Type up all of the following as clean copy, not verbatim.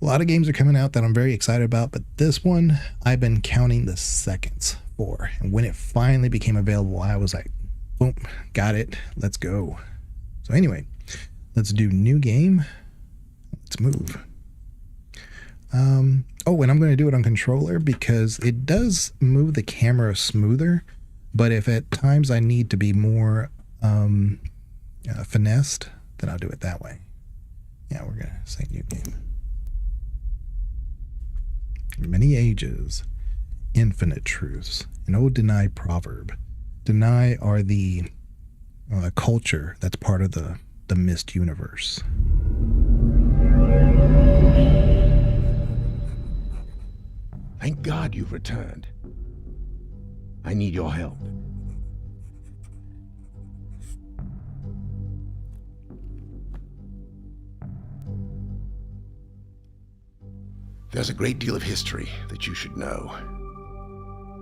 A lot of games are coming out that I'm very excited about, but this one I've been counting the seconds for. And when it finally became available, I was like, boom, got it. Let's go. So anyway, let's do new game. Let's move. Oh, and I'm going to do it on controller because it does move the camera smoother. But if at times I need to be more finessed, then I'll do it that way. Yeah, we're going to say new game. Many ages, infinite truths, an old deny proverb. Deny are the culture that's part of the Myst universe. Thank God you've returned. I need your help. There's a great deal of history that you should know,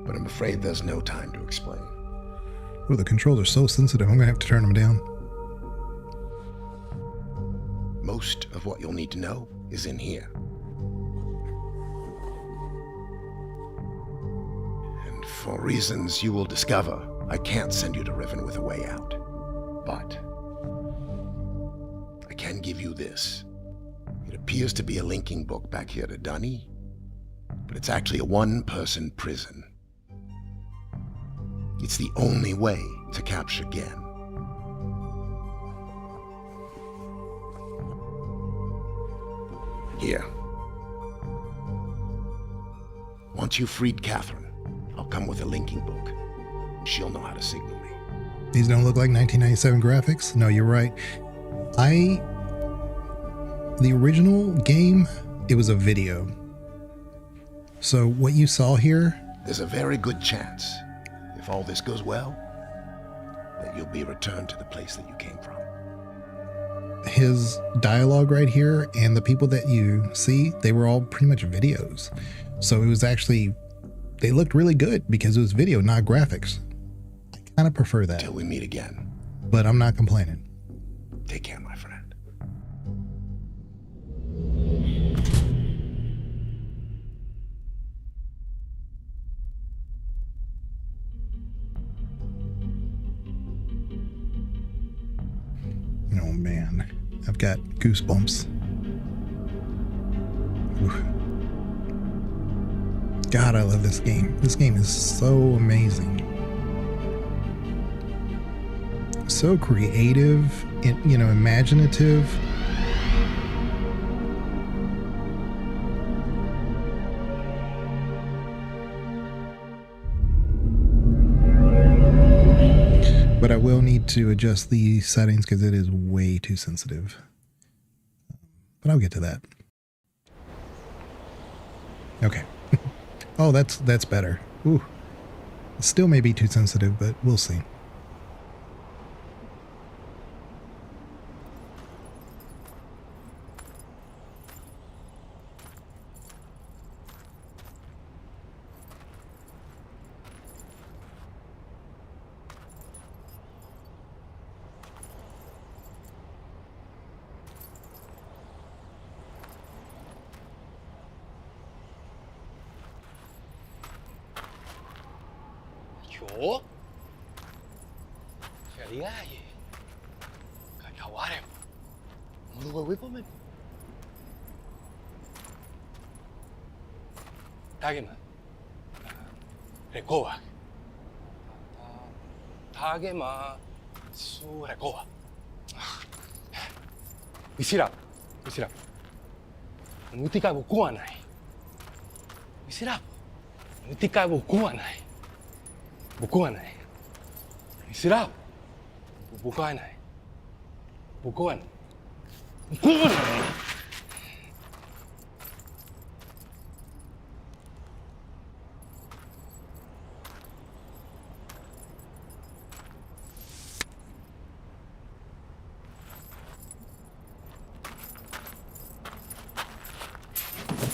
but I'm afraid there's no time to explain. Oh, the controls are so sensitive, I'm going to have to turn them down. Most of what you'll need to know is in here. And for reasons you will discover, I can't send you to Riven with a way out. But I can give you this. It appears to be a linking book back here to Dunny, but it's actually a one-person prison. It's the only way to capture Gen. Here. Once you've freed Catherine, I'll come with a linking book. She'll know how to signal me. These don't look like 1997 graphics. No, you're right. The original game, it was a video. So what you saw here... There's a very good chance, if all this goes well, that you'll be returned to the place that you came from. His dialogue right here and the people that you see, they were all pretty much videos. So it was actually, they looked really good because it was video, not graphics. I kind of prefer that. Till we meet again. But I'm not complaining. Take care, my friend. Oh man, I've got goosebumps. Ooh. God, I love this game. This game is so amazing. So creative, imaginative. But I will need to adjust the settings because it is way too sensitive. But I'll get to that. Okay. Oh, that's better. Ooh. It still may be too sensitive, but we'll see. Ủa? Kaligaye. Kakawarem. Muluwawi po man. Tagema. Rekoa. Tagema su rekoa. Isirap. Isirap. Mutika bukuha nai. Isirap. Mutika bukuha nai. Bukuha nai. Isirap. Bukuha nai. Bukuhan. Bukuhan nai.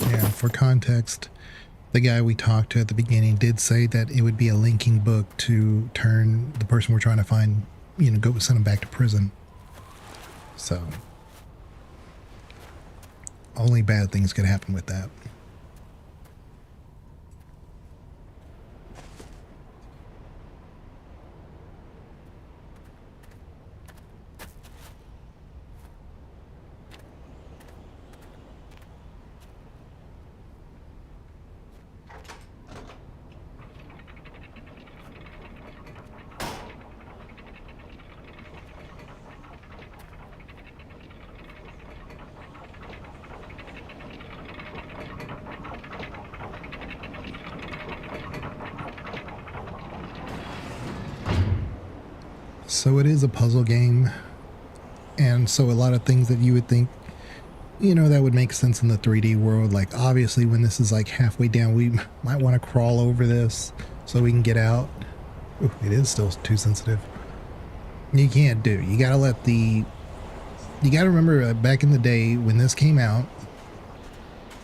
Yeah, for context, the guy we talked to at the beginning did say that it would be a linking book to turn the person we're trying to find, go send him back to prison. So Only bad things could happen with that. So it is a puzzle game, and so a lot of things that you would think, you know, that would make sense in the 3D world, like obviously when this is like halfway down, we might want to crawl over this so we can get out. Ooh, it is still too sensitive. You can't do. You gotta let the... You gotta remember back in the day when this came out,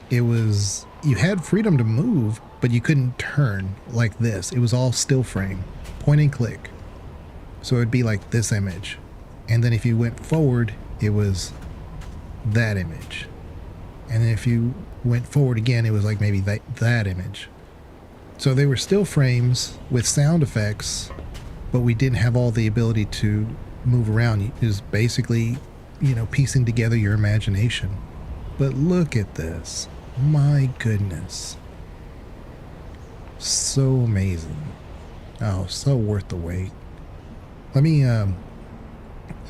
it was... You had freedom to move, but you couldn't turn like this. It was all still frame, point and click. So it would be like this image. And then if you went forward, it was that image. And then if you went forward again, it was like maybe that image. So they were still frames with sound effects, but we didn't have all the ability to move around. It was basically, you know, piecing together your imagination. But look at this. My goodness. So amazing. Oh, so worth the wait. Let me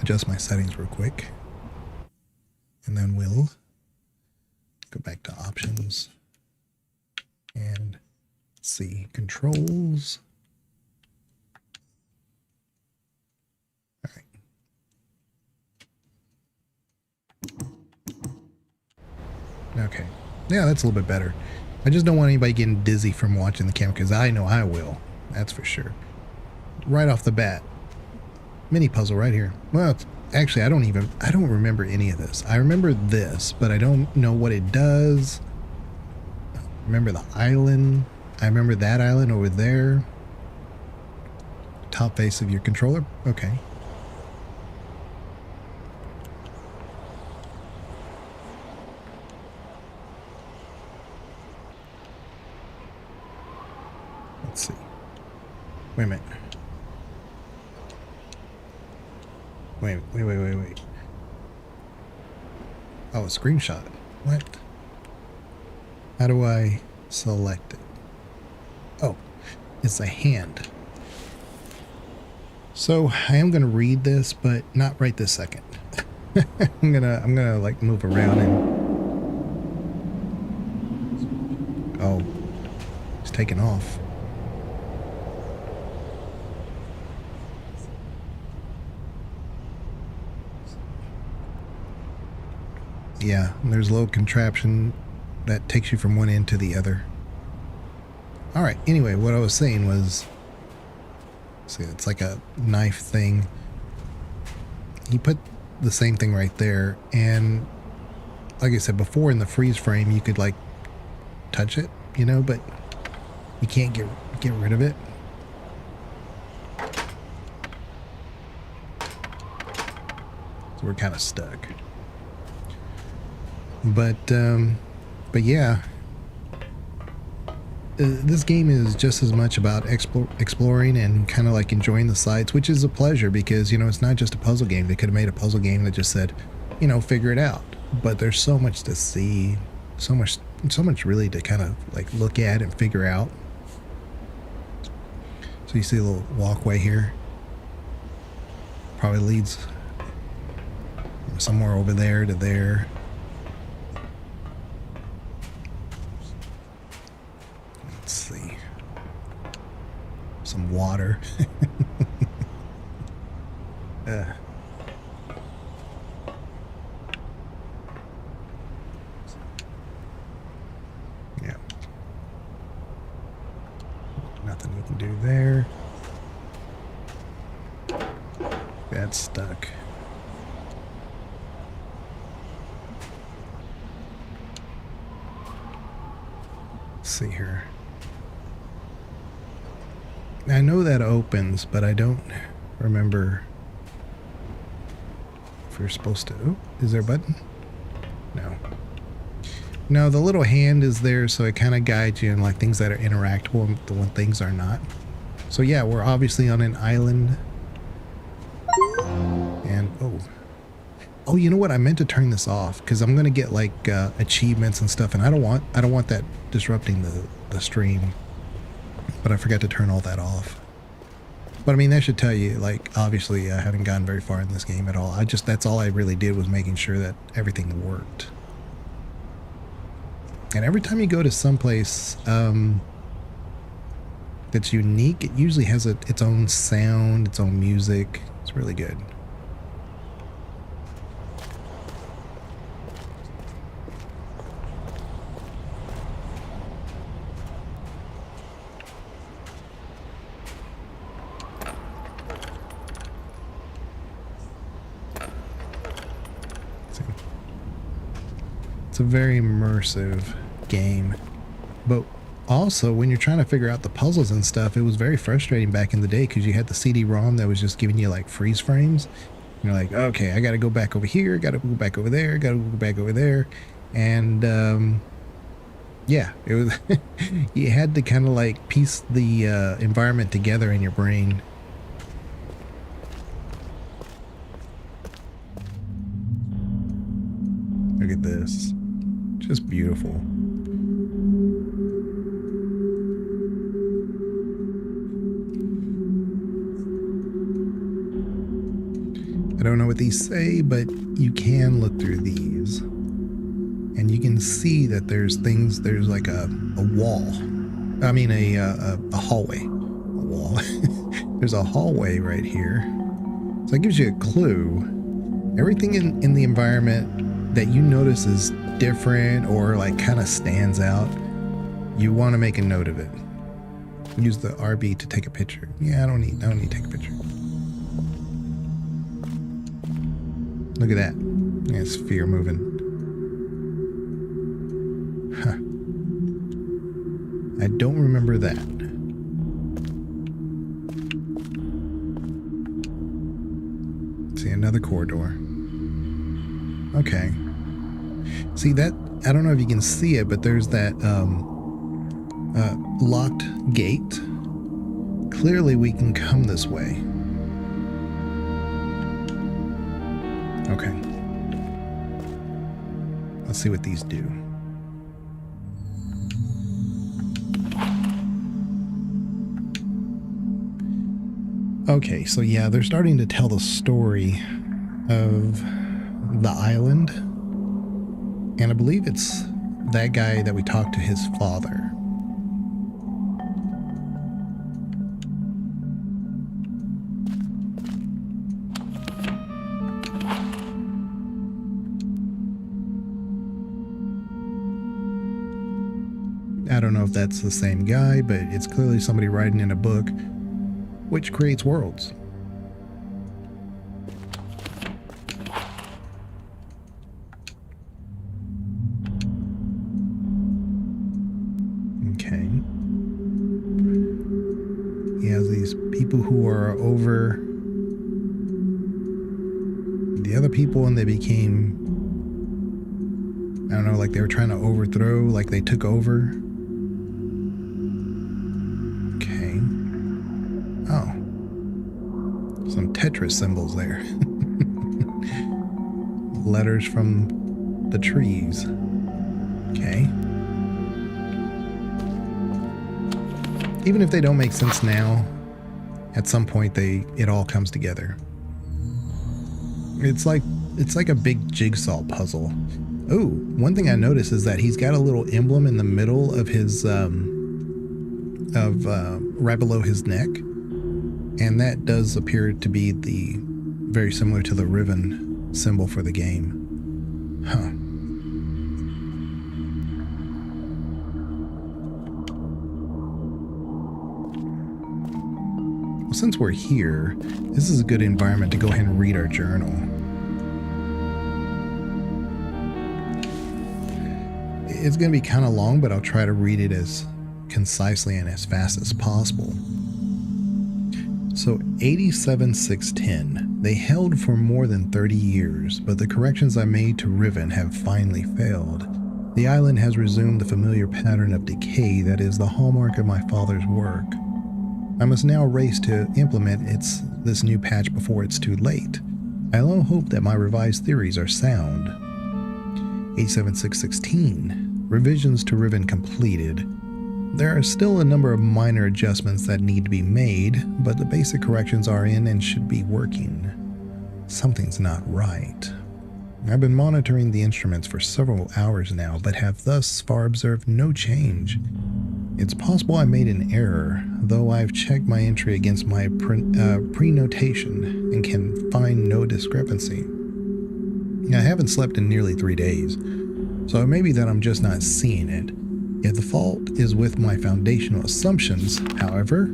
adjust my settings real quick, and then we'll go back to options and see controls. All right. Okay. Yeah, that's a little bit better. I just don't want anybody getting dizzy from watching the camera, because I know I will. That's for sure. Right off the bat. Mini puzzle right here. Well, actually, I don't remember any of this. I remember this, but I don't know what it does. Remember the island. I remember that island over there. Top face of your controller. Okay. Let's see. Wait a minute. Wait. Oh, a screenshot. What? How do I select it? Oh, it's a hand. So I am gonna read this, but not right this second. I'm gonna like move around and... Oh, it's taking off. Yeah, there's a little contraption that takes you from one end to the other. Alright, anyway, what I was saying was... See, it's like a knife thing. You put the same thing right there, and like I said before, in the freeze frame, you could like touch it, you know, but you can't get rid of it. So we're kind of stuck. But yeah, this game is just as much about exploring and kind of like enjoying the sights, which is a pleasure because, you know, it's not just a puzzle game. They could have made a puzzle game that just said, you know, figure it out. But there's so much to see, so much really to kind of like look at and figure out. So you see a little walkway here. Probably leads somewhere over there to there. Let's see. Some water. Yeah. Nothing we can do there. That's stuck. Let's see here. I know that opens, but I don't remember if you're supposed to. Oh, is there a button? No. No, the little hand is there, so it kind of guides you in like things that are interactable and the one things are not. So yeah, we're obviously on an island. And oh, you know what? I meant to turn this off because I'm gonna get like achievements and stuff, and I don't want that disrupting the stream. But I forgot to turn all that off. But I mean, that should tell you, like, obviously I haven't gotten very far in this game at all. That's all I really did was making sure that everything worked. And every time you go to someplace that's unique, it usually has its own sound, its own music. It's really good. It's a very immersive game, but also when you're trying to figure out the puzzles and stuff, it was very frustrating back in the day because you had the CD-ROM that was just giving you like freeze frames. You're like, okay, I got to go back over here, got to go back over there, got to go back over there, and yeah, it was you had to kind of like piece the environment together in your brain. Look at this. Just beautiful. I don't know what these say, but you can look through these. And you can see that there's things, there's like a wall. I mean a hallway. A wall. There's a hallway right here. So that gives you a clue. Everything in the environment that you notice is different or like kind of stands out, you want to make a note of it. Use the RB to take a picture. Yeah, I don't need to take a picture. Look at that. Yeah, sphere moving. Huh. I don't remember that. Let's see, another corridor. Okay. See that? I don't know if you can see it, but there's that locked gate. Clearly we can come this way. Okay. Let's see what these do. Okay, so yeah, they're starting to tell the story of the island. And I believe it's that guy that we talked to, his father. I don't know if that's the same guy, but it's clearly somebody writing in a book, which creates worlds. Okay. He has these people who are over the other people, and they became, I don't know, like they were trying to overthrow, like they took over. Okay. Oh. Some Tetris symbols there. Letters from the trees. Okay. Even if they don't make sense now, at some point it all comes together. It's like a big jigsaw puzzle. Oh, one thing I noticed is that he's got a little emblem in the middle of his right below his neck, and that does appear to be very similar to the Riven symbol for the game. Huh. Well, since we're here, this is a good environment to go ahead and read our journal. It's going to be kind of long, but I'll try to read it as concisely and as fast as possible. So 87-610. They held for more than 30 years, but the corrections I made to Riven have finally failed. The island has resumed the familiar pattern of decay that is the hallmark of my father's work. I must now race to implement this new patch before it's too late. I alone hope that my revised theories are sound. 87616. Revisions to Riven completed. There are still a number of minor adjustments that need to be made, but the basic corrections are in and should be working. Something's not right. I've been monitoring the instruments for several hours now, but have thus far observed no change. It's possible I made an error, though I've checked my entry against my pre-notation and can find no discrepancy. I haven't slept in nearly 3 days, so it may be that I'm just not seeing it. If the fault is with my foundational assumptions, however,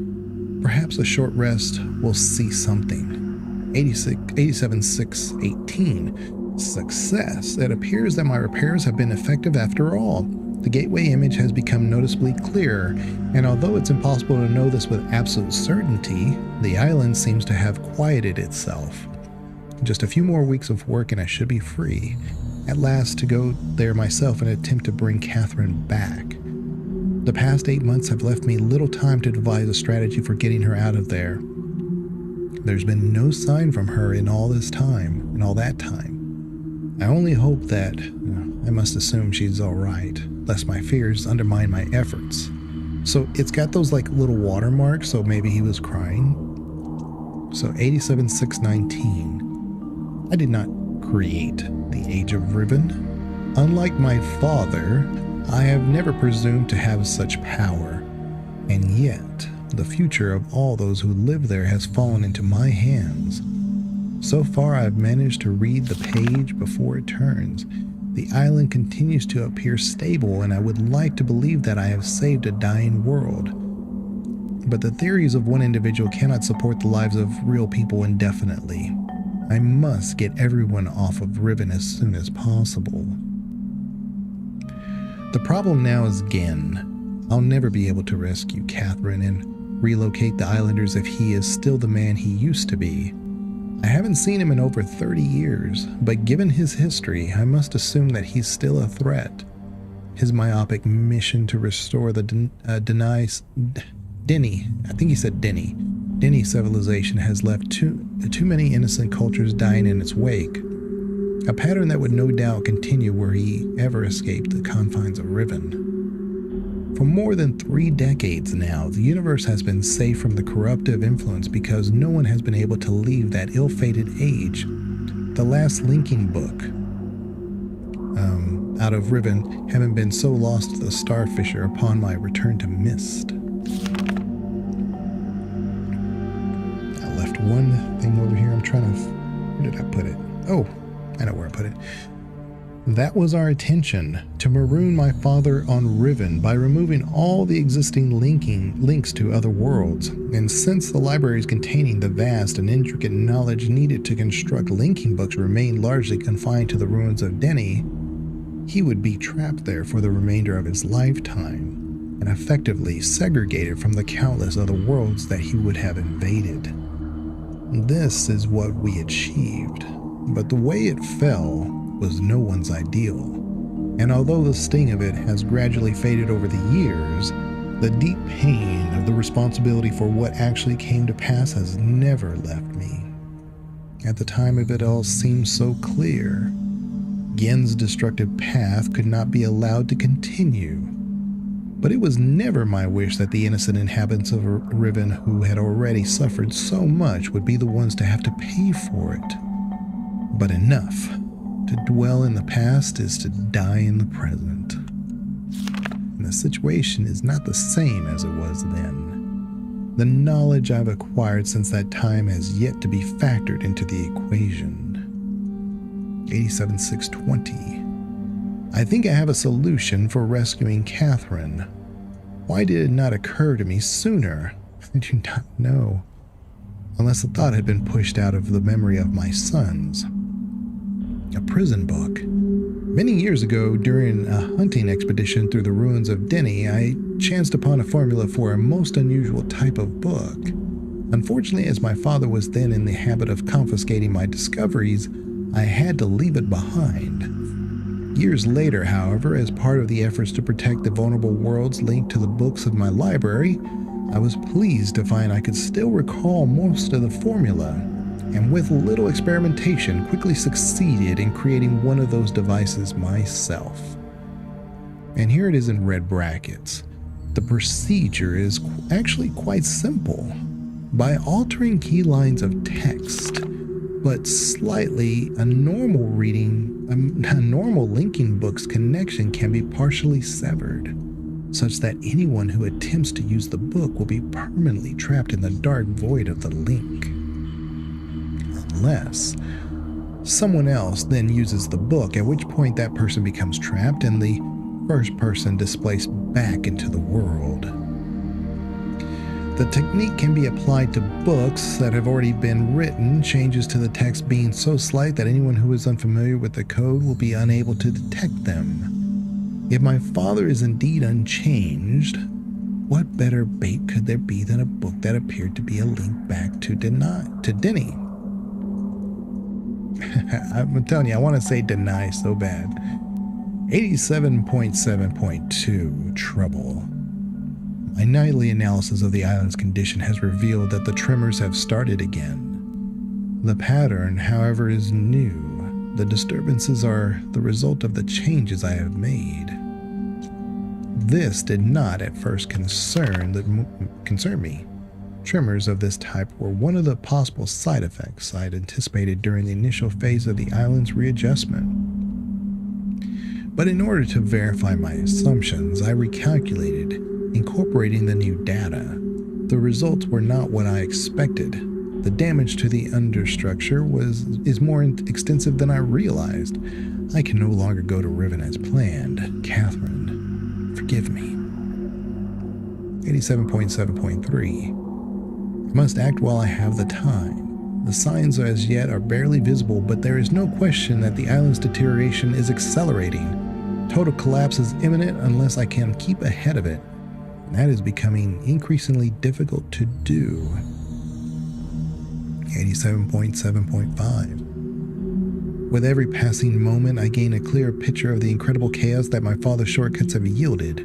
perhaps a short rest will see something. 87618. Success. It appears that my repairs have been effective after all. The gateway image has become noticeably clearer, and although it's impossible to know this with absolute certainty, the island seems to have quieted itself. Just a few more weeks of work and I should be free, at last, to go there myself and attempt to bring Catherine back. The past 8 months have left me little time to devise a strategy for getting her out of there. There's been no sign from her in all that time. I only hope that, I must assume she's alright, lest my fears undermine my efforts. So it's got those like little watermarks, so maybe he was crying. So 87619. I did not create the Age of Riven. Unlike my father, I have never presumed to have such power, and yet the future of all those who live there has fallen into my hands. So far, I've managed to read the page before it turns. The island continues to appear stable, and I would like to believe that I have saved a dying world. But the theories of one individual cannot support the lives of real people indefinitely. I must get everyone off of Riven as soon as possible. The problem now is Gen. I'll never be able to rescue Catherine and relocate the islanders if he is still the man he used to be. I haven't seen him in over 30 years, but given his history, I must assume that he's still a threat. His myopic mission to restore the Denny civilization has left too many innocent cultures dying in its wake, a pattern that would no doubt continue were he ever escaped the confines of Riven. For more than 3 decades now, the universe has been safe from the corruptive influence because no one has been able to leave that ill-fated age. The last linking book out of Riven having been so lost to the Starfisher upon my return to Myst. I left one thing over here. Where did I put it? Oh, I know where I put it. That was our intention, to maroon my father on Riven by removing all the existing links to other worlds, and since the libraries containing the vast and intricate knowledge needed to construct linking books remained largely confined to the ruins of Denny, he would be trapped there for the remainder of his lifetime, and effectively segregated from the countless other worlds that he would have invaded. This is what we achieved, but the way it fell was no one's ideal, and although the sting of it has gradually faded over the years, the deep pain of the responsibility for what actually came to pass has never left me. At the time of it all seemed so clear. Gen's destructive path could not be allowed to continue. But it was never my wish that the innocent inhabitants of Riven who had already suffered so much would be the ones to have to pay for it. But enough. To dwell in the past is to die in the present. And the situation is not the same as it was then. The knowledge I've acquired since that time has yet to be factored into the equation. 87620. I think I have a solution for rescuing Catherine. Why did it not occur to me sooner? I do not know. Unless the thought had been pushed out of the memory of my sons. A prison book. Many years ago, during a hunting expedition through the ruins of Denny, I chanced upon a formula for a most unusual type of book. Unfortunately, as my father was then in the habit of confiscating my discoveries, I had to leave it behind. Years later, however, as part of the efforts to protect the vulnerable worlds linked to the books of my library, I was pleased to find I could still recall most of the formula, and with little experimentation, quickly succeeded in creating one of those devices myself. And here it is in red brackets. The procedure is actually quite simple. By altering key lines of text, but slightly, a normal linking book's connection can be partially severed, such that anyone who attempts to use the book will be permanently trapped in the dark void of the link. Unless someone else then uses the book, at which point that person becomes trapped and the first person displaced back into the world. The technique can be applied to books that have already been written, changes to the text being so slight that anyone who is unfamiliar with the code will be unable to detect them. If my father is indeed unchanged, what better bait could there be than a book that appeared to be a link back to Denny? I'm telling you, I want to say deny so bad. 87.7.2 Trouble. My nightly analysis of the island's condition has revealed that the tremors have started again. The pattern, however, is new. The disturbances are the result of the changes I have made. This did not at first concern me. Tremors of this type were one of the possible side effects I had anticipated during the initial phase of the island's readjustment. But in order to verify my assumptions, I recalculated, incorporating the new data. The results were not what I expected. The damage to the understructure is more extensive than I realized. I can no longer go to Riven as planned. Catherine, forgive me. 87.7.3 I must act while I have the time. The signs as yet are barely visible, but there is no question that the island's deterioration is accelerating. Total collapse is imminent unless I can keep ahead of it. And that is becoming increasingly difficult to do. 87.7.5 With every passing moment, I gain a clearer picture of the incredible chaos that my father's shortcuts have yielded.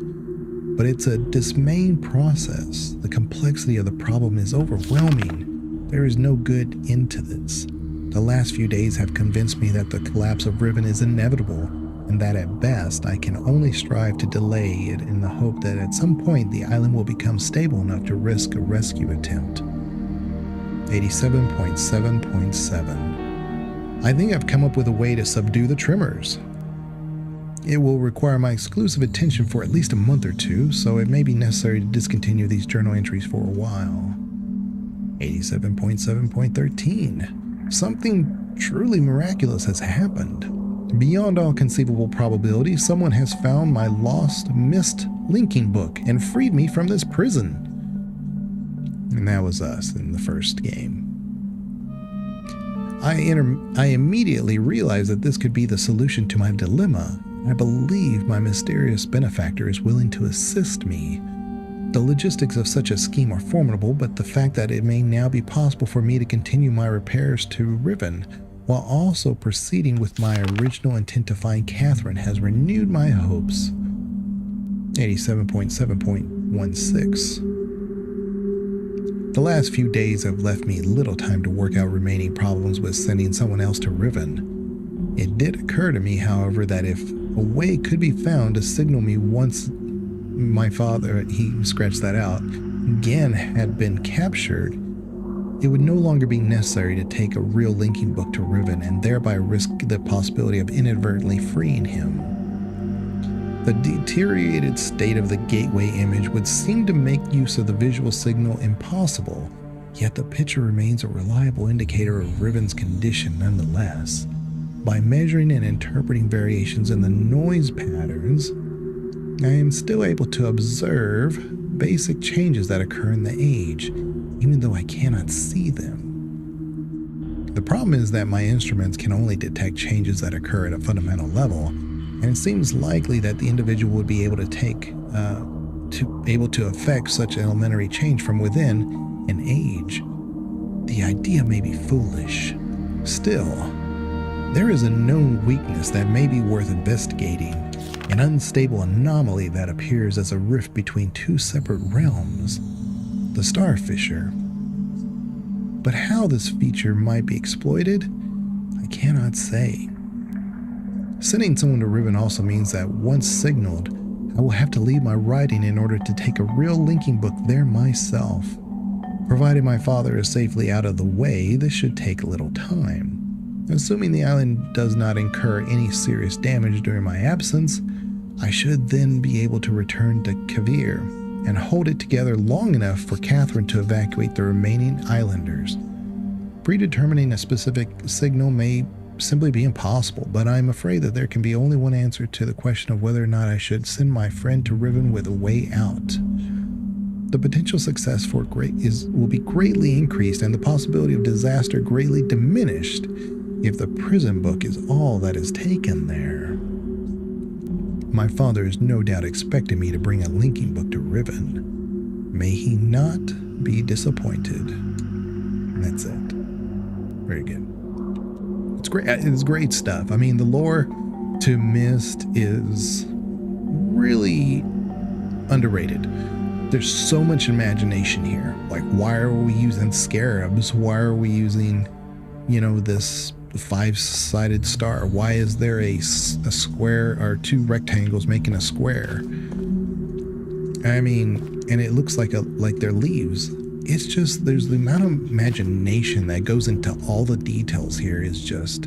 But it's a dismaying process. The complexity of the problem is overwhelming. There is no good end to this. The last few days have convinced me that the collapse of Riven is inevitable, and that at best I can only strive to delay it in the hope that at some point the island will become stable enough to risk a rescue attempt. 87.7.7 I think I've come up with a way to subdue the tremors. It will require my exclusive attention for at least a month or two, so it may be necessary to discontinue these journal entries for a while. 87.7.13 Something truly miraculous has happened. Beyond all conceivable probability, someone has found my lost Myst linking book and freed me from this prison. And that was us in the first game. I immediately realized that this could be the solution to my dilemma. I believe my mysterious benefactor is willing to assist me. The logistics of such a scheme are formidable, but the fact that it may now be possible for me to continue my repairs to Riven while also proceeding with my original intent to find Catherine has renewed my hopes. 87.7.16 The last few days have left me little time to work out remaining problems with sending someone else to Riven. It did occur to me, however, that if a way could be found to signal me once my father, he scratched that out, again had been captured, it would no longer be necessary to take a real linking book to Riven and thereby risk the possibility of inadvertently freeing him. The deteriorated state of the gateway image would seem to make use of the visual signal impossible, yet the picture remains a reliable indicator of Riven's condition nonetheless. By measuring and interpreting variations in the noise patterns, I am still able to observe basic changes that occur in the age, even though I cannot see them. The problem is that my instruments can only detect changes that occur at a fundamental level, and it seems likely that the individual would be able to affect such elementary change from within an age. The idea may be foolish. Still, There is a known weakness that may be worth investigating, an unstable anomaly that appears as a rift between two separate realms, the Starfisher. But how this feature might be exploited, I cannot say. Sending someone to Riven also means that once signaled, I will have to leave my writing in order to take a real linking book there myself. Provided my father is safely out of the way, this should take a little time. Assuming the island does not incur any serious damage during my absence, I should then be able to return to Kavir and hold it together long enough for Catherine to evacuate the remaining islanders. Predetermining a specific signal may simply be impossible, but I'm afraid that there can be only one answer to the question of whether or not I should send my friend to Riven with a way out. The potential success for will be greatly increased and the possibility of disaster greatly diminished if the prison book is all that is taken there. My father is no doubt expecting me to bring a linking book to Riven. May he not be disappointed. And that's it. Very good. It's great. It's great stuff. I mean, the lore to Myst is really underrated. There's so much imagination here. Like, why are we using scarabs? Why are we using, this five-sided star? Why is there a square or two rectangles making a square? I mean, and it looks like they're leaves. It's just, there's the amount of imagination that goes into all the details here is just,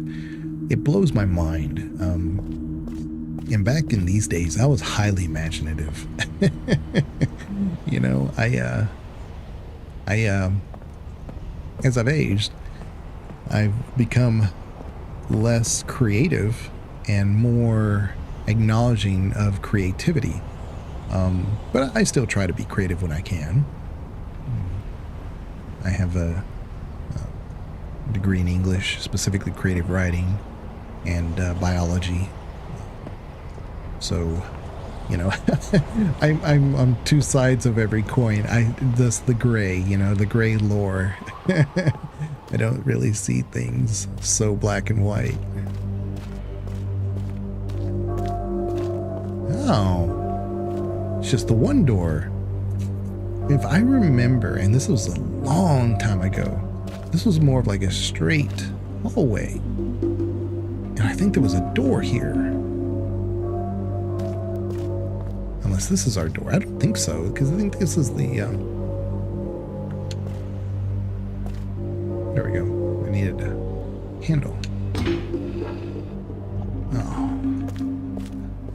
it blows my mind. And back in these days, I was highly imaginative. As I've aged, I've become less creative and more acknowledging of creativity. But I still try to be creative when I can. I have a degree in English, specifically creative writing and biology. So, I'm on two sides of every coin. The gray, the gray lore. I don't really see things so black and white. Oh, it's just the one door. If I remember, and this was a long time ago, this was more of like a straight hallway. And I think there was a door here. Unless this is our door. I don't think so, because I think this is the... There we go. I needed a handle.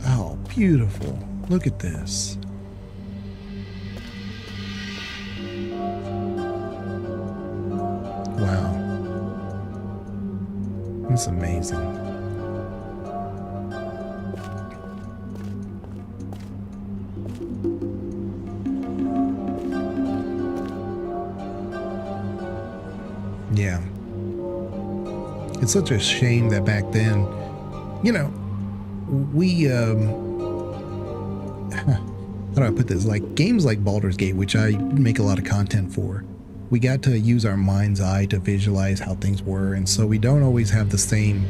Oh, beautiful. Look at this. Wow. That's amazing. Yeah. It's such a shame that back then, we, how do I put this? Like games like Baldur's Gate, which I make a lot of content for, we got to use our mind's eye to visualize how things were. And so we don't always have the same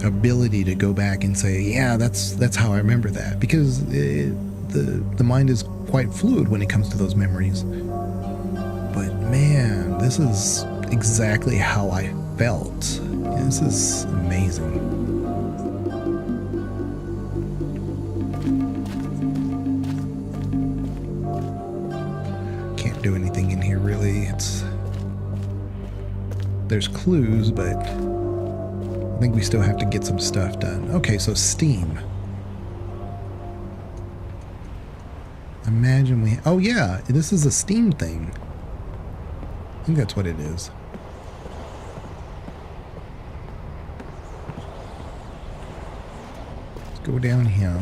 ability to go back and say, yeah, that's how I remember that, because the mind is quite fluid when it comes to those memories. But man, this is exactly how I felt. This is amazing. Can't do anything in here really. There's clues, but I think we still have to get some stuff done. Okay, so Steam. Imagine oh yeah, this is a Steam thing. I think that's what it is. Let's go down here.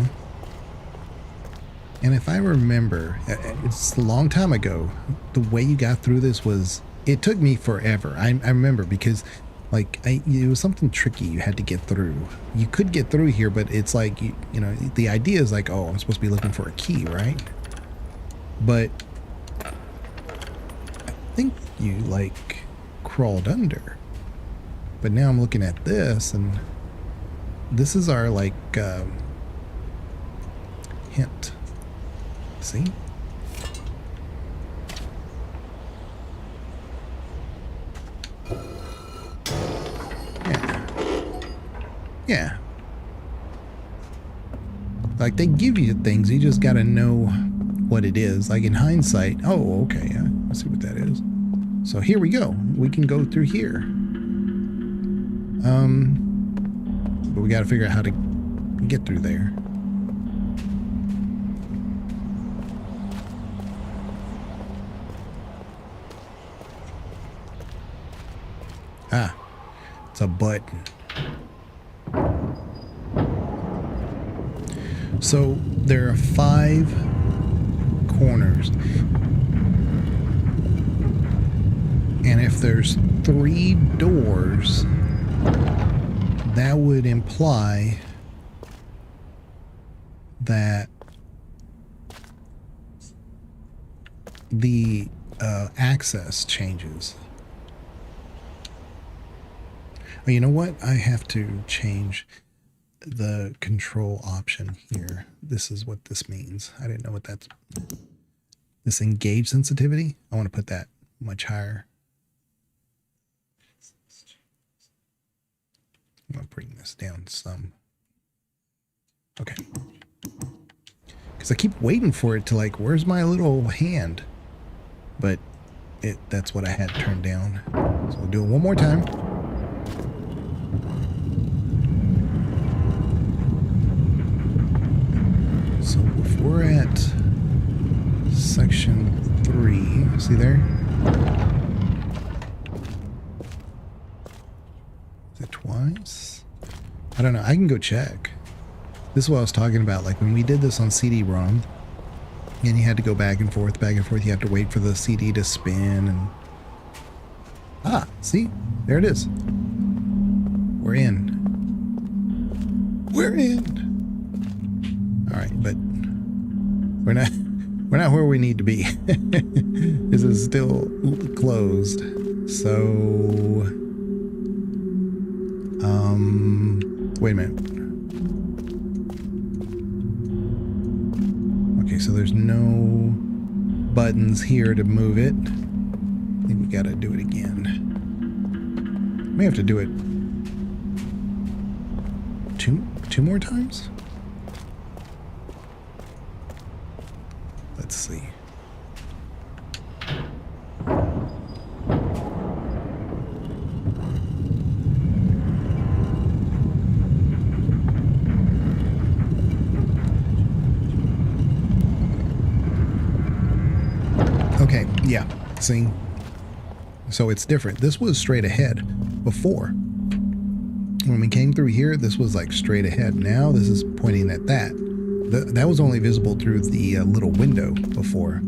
And if I remember, it's a long time ago, the way you got through this was, it took me forever. I remember because it was something tricky you had to get through. You could get through here, but it's like, the idea is like, oh, I'm supposed to be looking for a key, right? But I think you crawled under. But now I'm looking at this, and this is our, like, hint. See? Yeah. Yeah. Like, they give you things, you just gotta know what it is. Like, in hindsight, oh, okay, I see what that is. So here we go. We can go through here. But we gotta figure out how to get through there. Ah, it's a button. So there are 5 corners. And if there's 3 doors, that would imply that the access changes. Oh, you know what? I have to change the control option here. This is what this means. I didn't know what that's... This engage sensitivity, I want to put that much higher. I'm going to bring this down some. Okay. Because I keep waiting for it to, like, where's my little hand? But that's what I had turned down. So we'll do it one more time. So if we're at section 3, see there? Is it twice? I don't know. I can go check. This is what I was talking about. Like when we did this on CD-ROM, and you had to go back and forth, you have to wait for the CD to spin. And ah, see? There it is. We're in. We're in. All right, but we're not where we need to be. This is still closed. So wait a minute. Okay, so there's no buttons here to move it. I think we gotta do it again. May have to do it two more times? Let's see. Okay, yeah, see? So it's different. This was straight ahead before. When we came through here, this was like straight ahead. Now this is pointing at that. That was only visible through the little window before.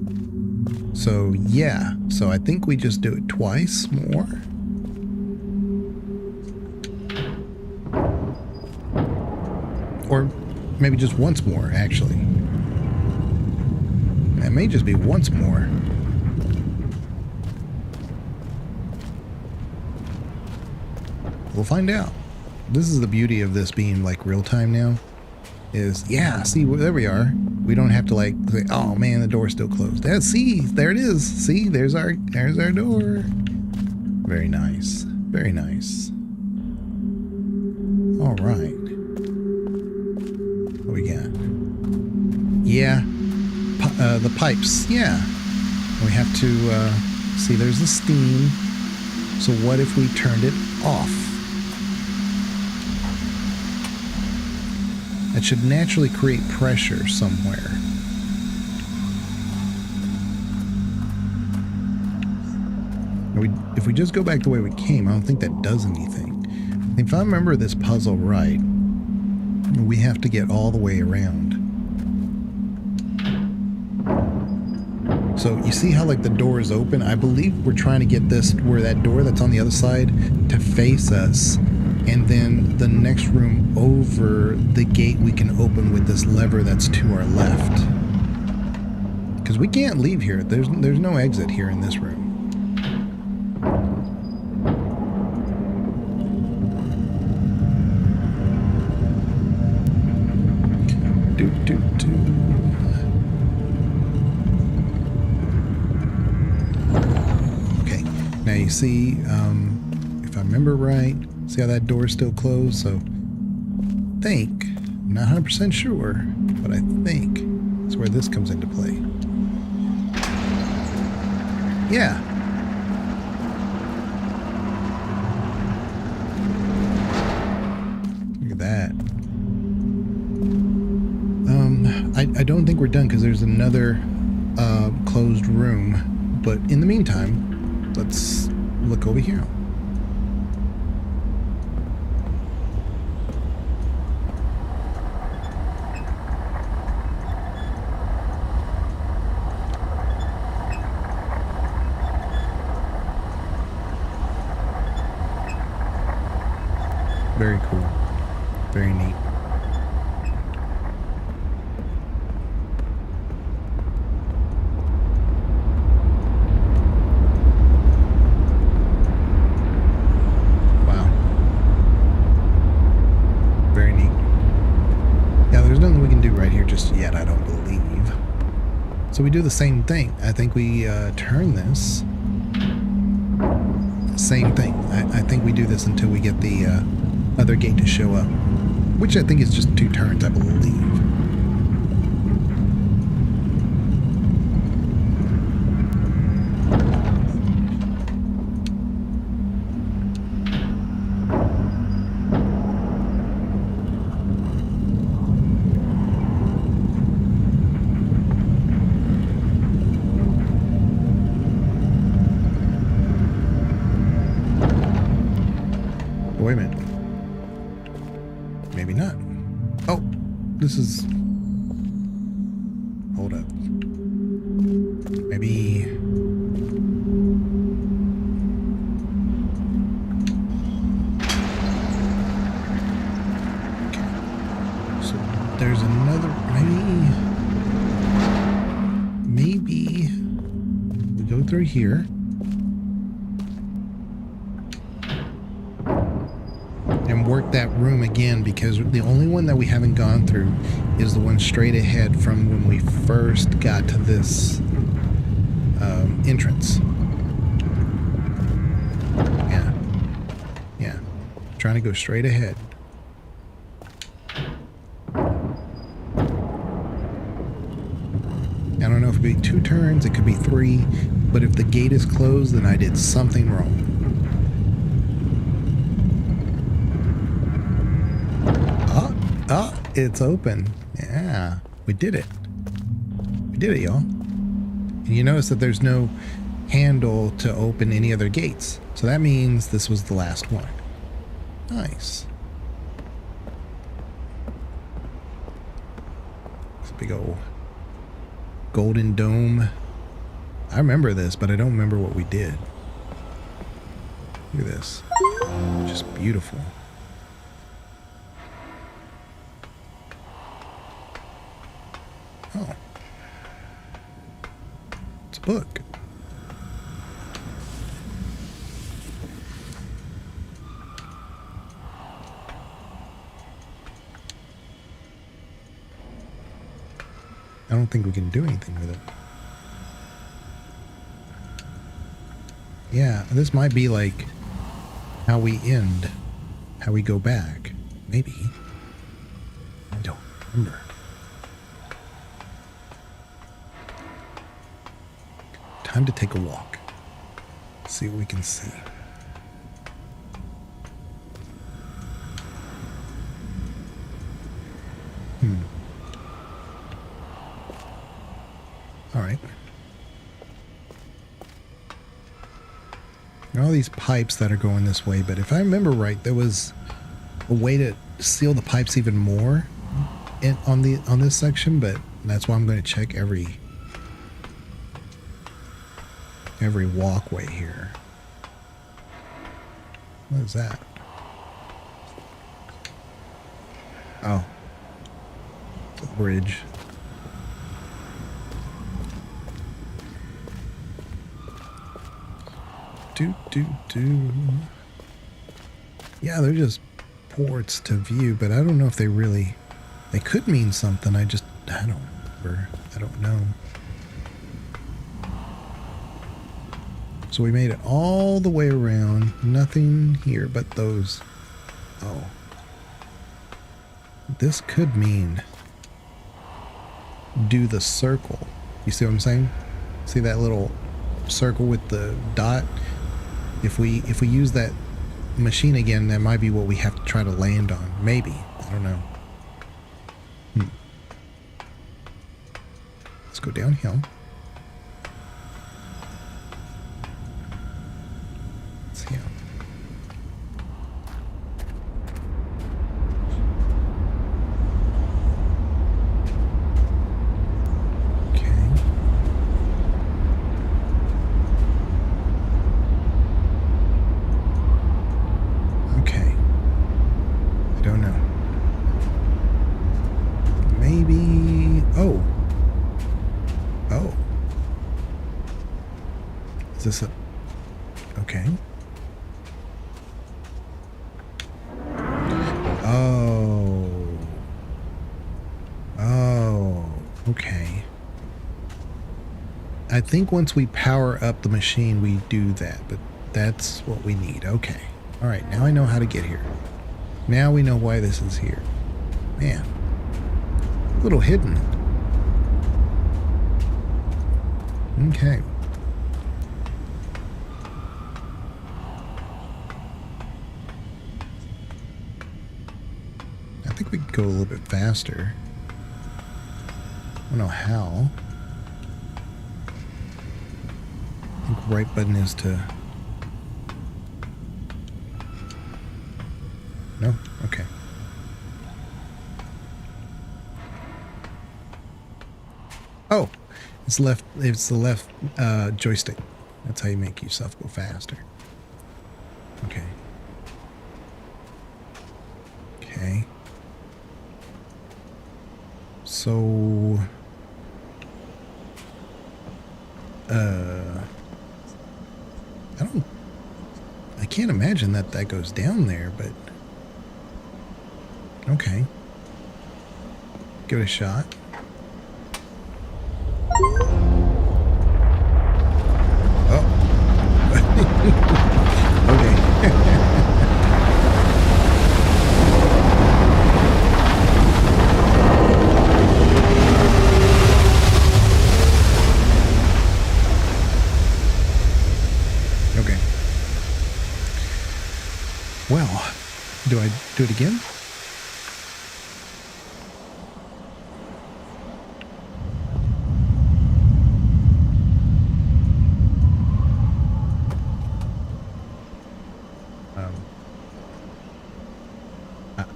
So yeah, so I think we just do it twice more. Or maybe just once more, actually. It may just be once more. We'll find out. This is the beauty of this being like real time now. Is, yeah, see, there we are. We don't have to like say, oh man, the door's still closed. See, there it is. See, there's our door. Very nice. Very nice. All right. What we got? Yeah. The pipes. Yeah. We have to see, there's the steam. So what if we turned it off? That should naturally create pressure somewhere. If we just go back the way we came, I don't think that does anything. If I remember this puzzle right, we have to get all the way around. So you see how like the door is open? I believe we're trying to get this, where that door that's on the other side, to face us. And then the next room over the gate we can open with this lever that's to our left. Because we can't leave here. There's no exit here in this room. you see, if I remember right, see how that door's still closed? So I think, I'm not 100% sure, but I think that's where this comes into play. Yeah. Look at that. I don't think we're done because there's another closed room, but in the meantime, let's look over here. Very cool. Very neat. Wow. Very neat. Yeah, there's nothing we can do right here just yet, I don't believe. So we do the same thing. I think we turn this. Same thing. I think we do this until we get the other gate to show up, which I think is just 2 turns, I believe. Wait a minute. Maybe not. Oh, this is... Hold up. Maybe... Okay. So there's another... Maybe... We go through here. And work that room again, because the only one that we haven't gone through is the one straight ahead from when we first got to this entrance. Yeah, trying to go straight ahead. I don't know if it'd be 2 turns, it could be 3, but if the gate is closed, then I did something wrong. Oh, it's open. Yeah, we did it. We did it, y'all. And you notice that there's no handle to open any other gates. So that means this was the last one. Nice. This big old golden dome. I remember this, but I don't remember what we did. Look at this. Just beautiful. Oh. It's a book. I don't think we can do anything with it. Yeah, this might be like how we end, how we go back. Maybe. I don't remember. Time to take a walk. See what we can see. All right. There are all these pipes that are going this way, but if I remember right, there was a way to seal the pipes even more on this section, but that's why I'm going to check every walkway here. What is that? Oh. It's a bridge. Yeah, they're just ports to view, but I don't know if they could mean something. I don't remember. I don't know. So we made it all the way around. Nothing here but those. Oh. This could mean do the circle. You see what I'm saying? See that little circle with the dot? If we use that machine again, that might be what we have to try to land on. Maybe. I don't know. Let's go downhill. Let's see. Is this a... Okay. Oh. Oh. Okay. I think once we power up the machine, we do that, but that's what we need. Okay. All right, now I know how to get here. Now we know why this is here. Man. A little hidden. Okay. I think we could go a little bit faster. I don't know how. I think the right button is to... No? Okay. Oh! It's the left joystick. That's how you make yourself go faster. Okay. Okay. So... I can't imagine that goes down there, but... Okay. Give it a shot. Oh. Okay. Well, do I do it again?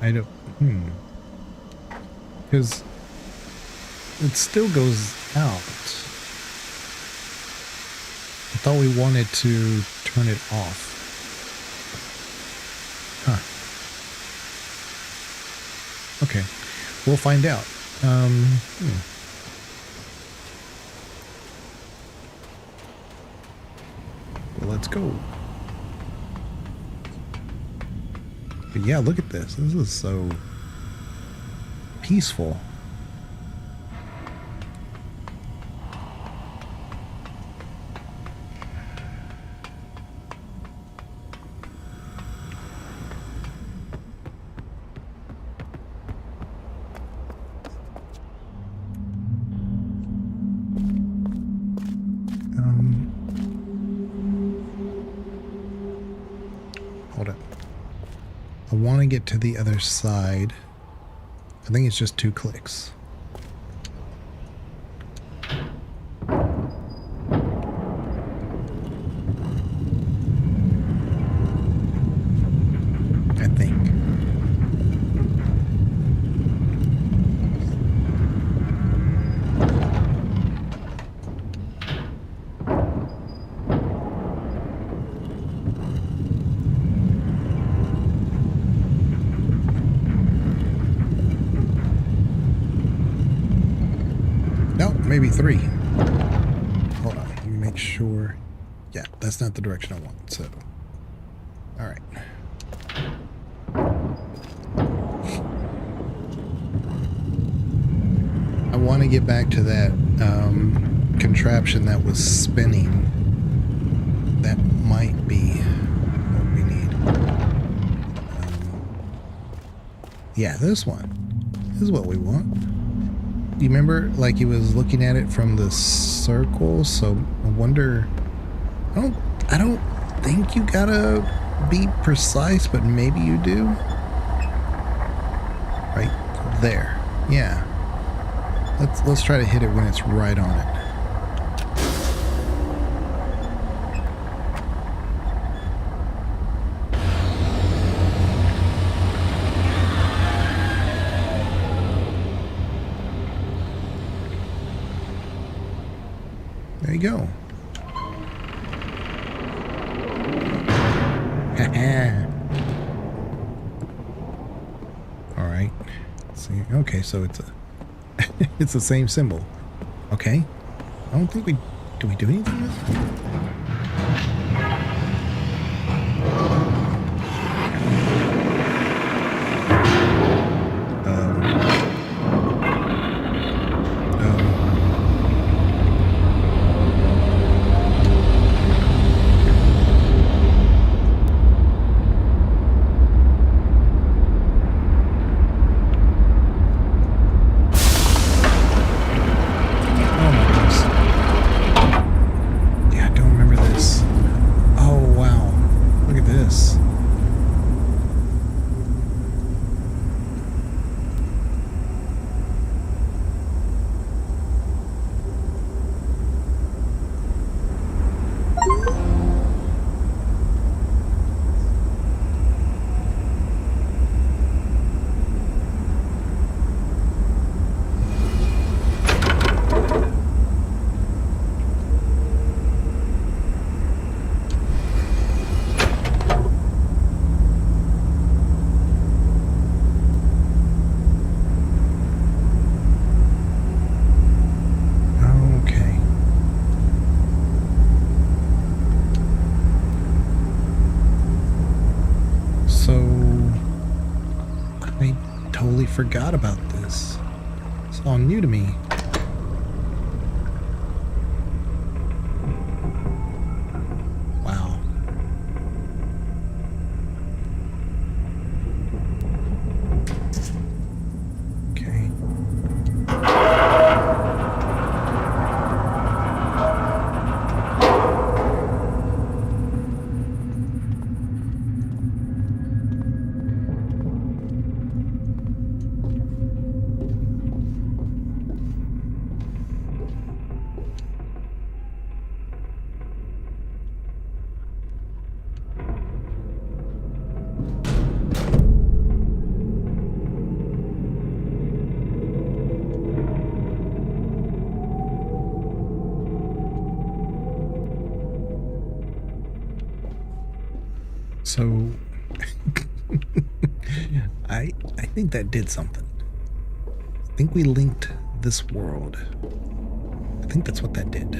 I don't, because it still goes out. I thought we wanted to turn it off. Huh. Okay. We'll find out. Well, let's go. But yeah, look at this. This is so peaceful. Hold up. I want to get to the other side. I think it's just 2 clicks. I think. Maybe 3. Hold on, let me make sure. Yeah, that's not the direction I want, so. Alright. I want to get back to that contraption that was spinning. that might be what we need. Yeah, this one. This is what we want. You remember, like, he was looking at it from the circle, so I wonder... I don't think you gotta be precise, but maybe you do. Right there. Yeah. Let's try to hit it when it's right on it. There you go. All right. See, okay, so it's a it's the same symbol. Okay. I don't think we do anything with it? Forgot about this. It's all new to me. Wow. Okay. So I think that did something. I think we linked this world. I think that's what that did.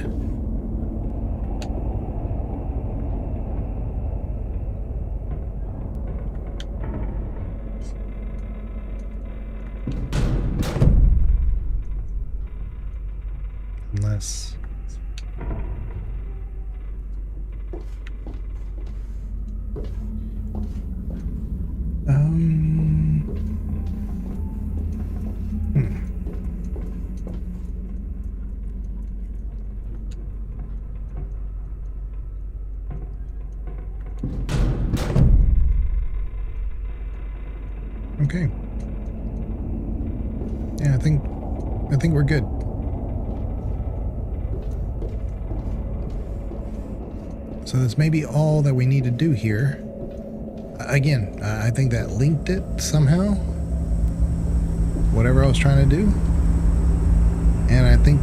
Unless... Okay. Yeah, I think we're good. So that's maybe all that we need to do here. Again, I think that linked it somehow. Whatever I was trying to do. And I think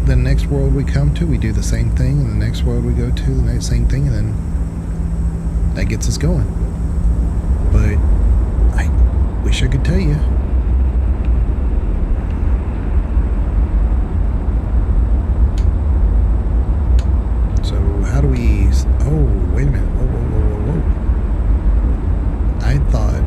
the next world we come to, we do the same thing. And the next world we go to, the next same thing. And then that gets us going. But I wish I could tell you. So how do we... Oh, wait a minute. Whoa, whoa, whoa, whoa, whoa. I thought...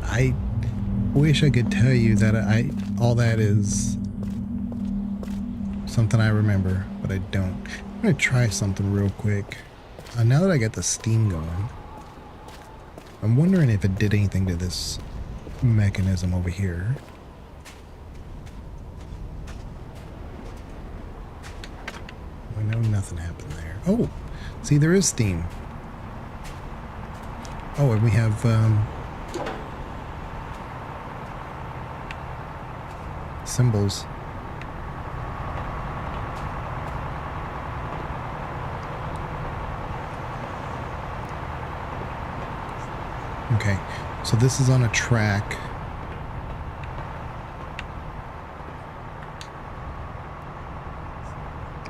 I wish I could tell you that all that is something I remember, but I don't. I'm gonna try something real quick. Now that I got the steam going, I'm wondering if it did anything to this mechanism over here. I know nothing happened there. Oh, see, there is steam. Oh, and we have symbols. Okay, so this is on a track.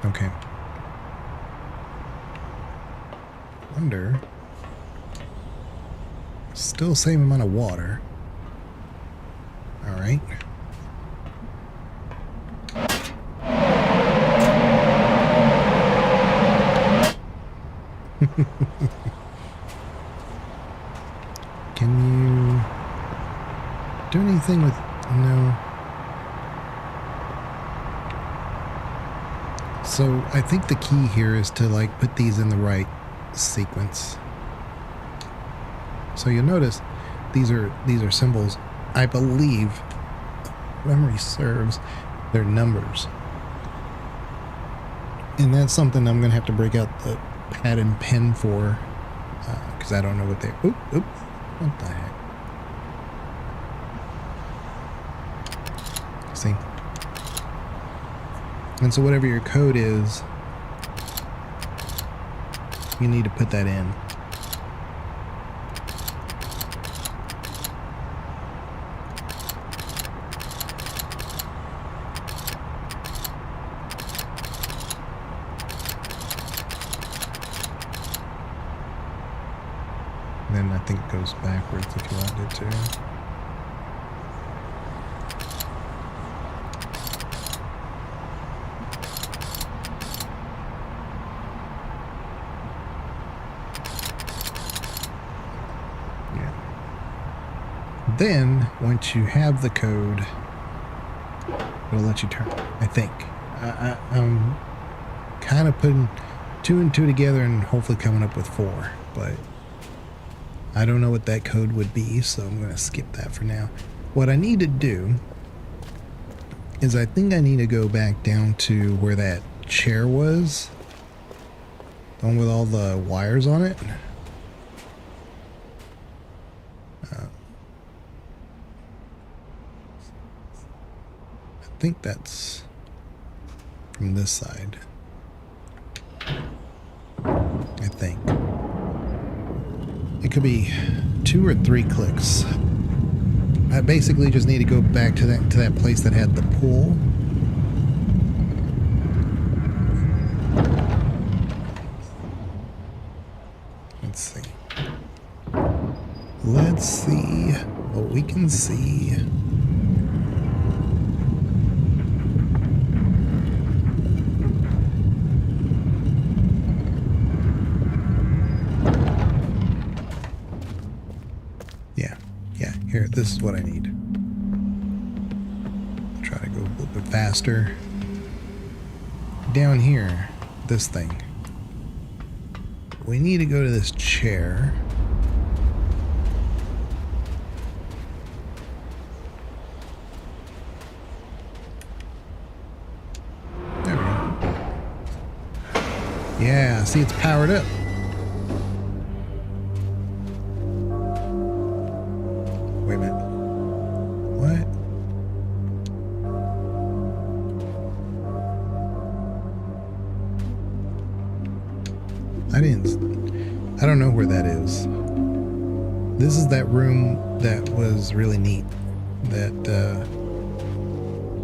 Okay. Wonder. Still same amount of water. All right. Can you do anything with... No. So I think the key here is to like put these in the right sequence. So you'll notice these are symbols. I believe, if memory serves, they're numbers. And that's something I'm gonna have to break out the pad and pen for, because I don't know what they... Oop, oop. What the heck? See? And so whatever your code is, you need to put that in. Then I think it goes backwards if you want it to. Yeah. Then, once you have the code, it'll let you turn, I think. I'm kind of putting 2 and 2 together and hopefully coming up with 4, but I don't know what that code would be, so I'm going to skip that for now. What I need to do is I think I need to go back down to where that chair was. The one with all the wires on it. I think that's from this side. I think. It could be 2 or 3 clicks. I basically just need to go back to that place that had the pool. Let's see. Let's see what we can see. Here, this is what I need. Try to go a little bit faster. Down here, this thing. We need to go to this chair. There we go. Yeah, see, it's powered up. Wait a minute. What? I don't know where that is. This is that room that was really neat. That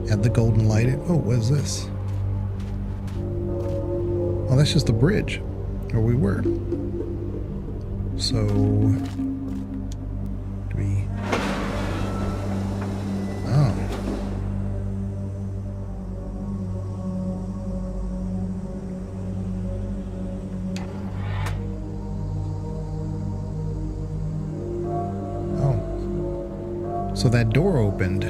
had the golden light. Oh, what is this? Oh, that's just the bridge where we were. So... So that door opened.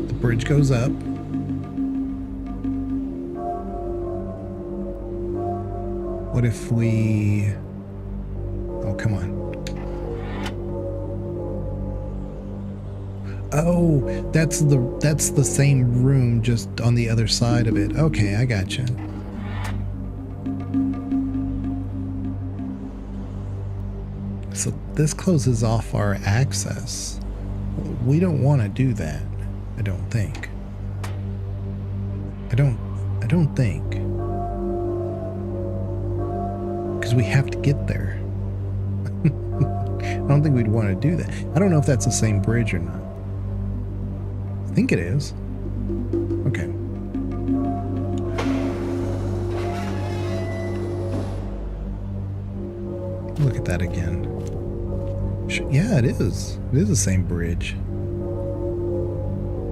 The bridge goes up. What if we... Oh, come on. Oh, that's the same room, just on the other side of it. Okay, I gotcha. So this closes off our access. We don't want to do that, I don't think. I don't think. Because we have to get there. I don't think we'd want to do that. I don't know if that's the same bridge or not. I think it is. Okay. Look at that again. Yeah, it is. It is the same bridge.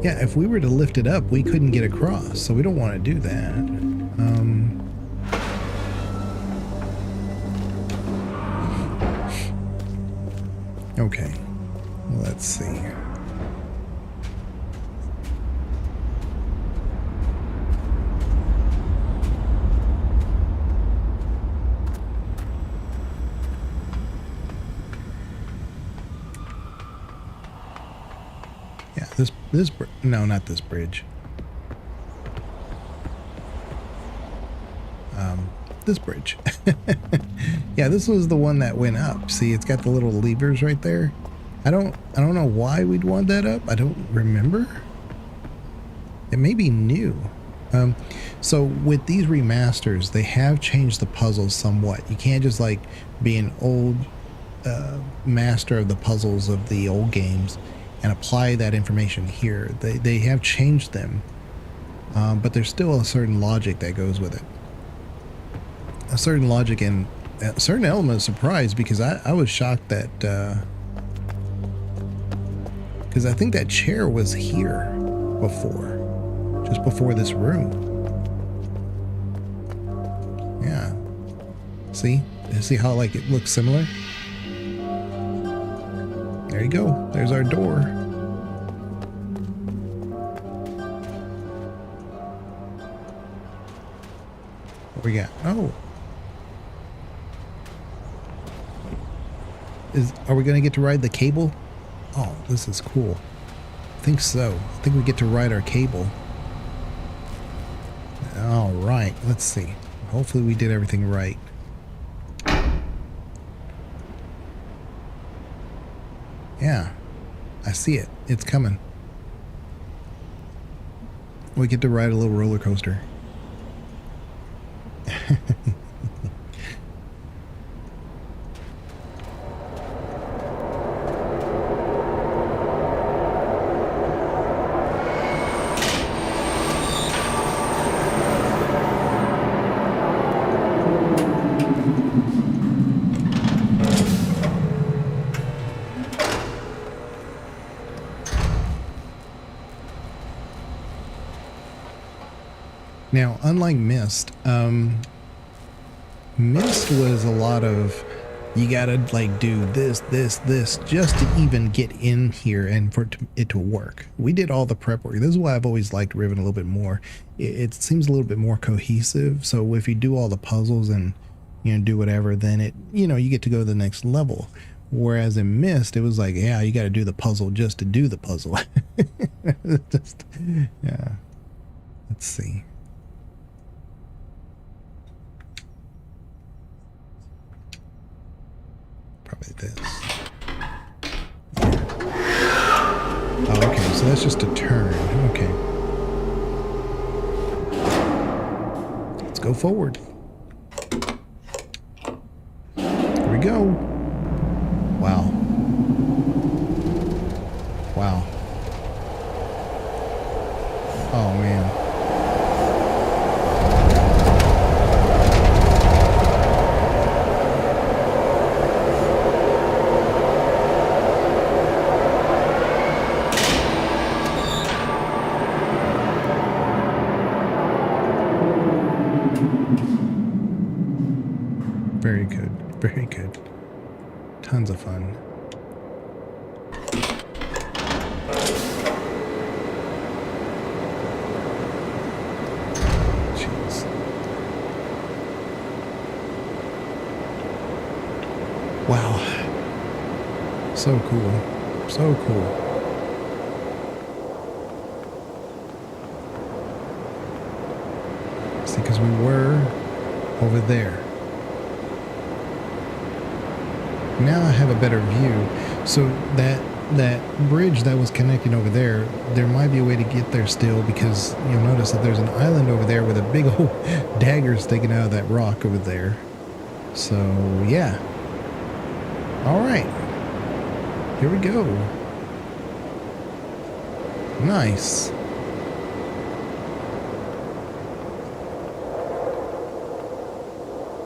Yeah, if we were to lift it up, we couldn't get across, so we don't want to do that. Okay. Let's see. No, not this bridge. This bridge. Yeah, this was the one that went up. See, it's got the little levers right there. I don't know why we'd want that up. I don't remember. It may be new. So with these remasters, they have changed the puzzles somewhat. You can't just like be an old master of the puzzles of the old games and apply that information here. They have changed them, but there's still a certain logic that goes with it. A certain logic and a certain element of surprise, because I was shocked that because I think that chair was here before, just before this room. Yeah. See how like it looks similar? There you go. There's our door. What we got? Oh. Are we going to get to ride the cable? Oh, this is cool. I think so. I think we get to ride our cable. All right. Let's see. Hopefully we did everything right. Yeah, I see it. It's coming. We get to ride a little roller coaster. Now, unlike Myst, Myst was a lot of, you gotta like do this, just to even get in here and for it to work. We did all the prep work. This is why I've always liked Riven a little bit more. It seems a little bit more cohesive. So if you do all the puzzles and, you know, do whatever, then it, you know, you get to go to the next level. Whereas in Myst, it was like, yeah, you got to do the puzzle just to do the puzzle. Just, yeah. Let's see. Probably this. Oh, okay. So that's just a turn. Okay. Let's go forward. Here we go. Wow. Wow. Oh, man. Very good. Very good. Tons of fun. Jeez. Wow. So cool. So cool. See, because we were over there. Now I have a better view. So that bridge that was connecting over there, there might be a way to get there still, because you'll notice that there's an island over there with a big old dagger sticking out of that rock over there. So yeah. All right. Here we go. Nice.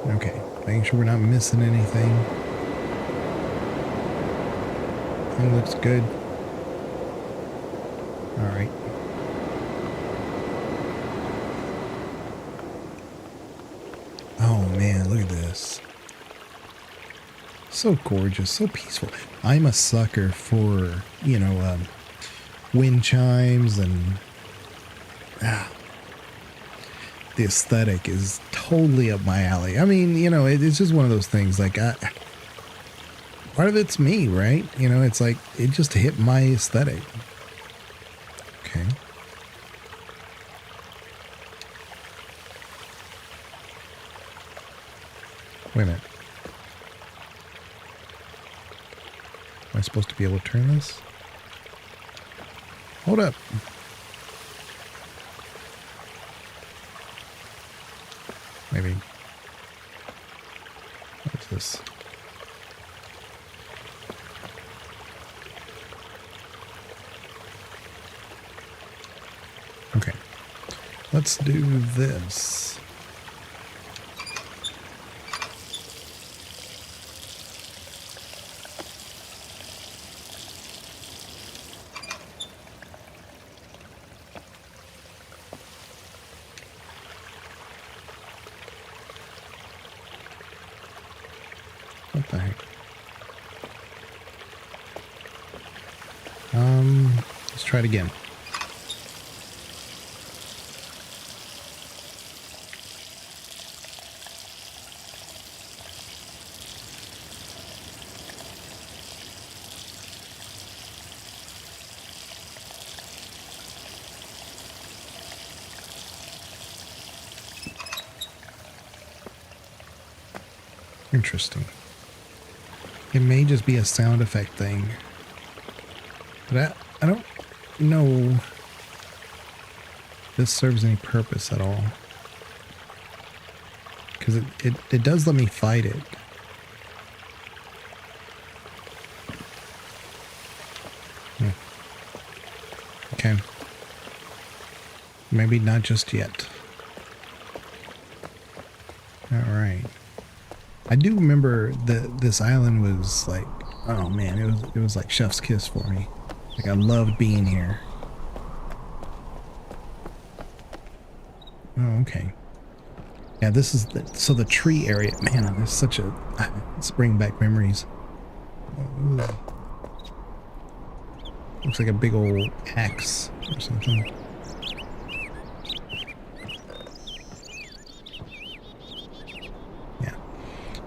Okay, making sure we're not missing anything. It looks good. All right. Oh man, look at this. So gorgeous, so peaceful. I'm a sucker for, you know, wind chimes and the aesthetic is totally up my alley. I mean, you know, it's just one of those things. Like, part of it's me, right? You know, it's like it just hit my aesthetic. Okay. Wait a minute. Am I supposed to be able to turn this? Hold up. Maybe. What is this? Okay. Let's do this. What the heck? Let's try it again. Interesting. It may just be a sound effect thing. But I don't know if this serves any purpose at all. Because it does let me fight it. Okay. Maybe not just yet. Alright. I do remember that this island was like, oh man, it was like chef's kiss for me. Like I loved being here. Oh, okay. Yeah, this is so the tree area. Man, there's such a it's bringing back memories. Ooh. Looks like a big old axe or something.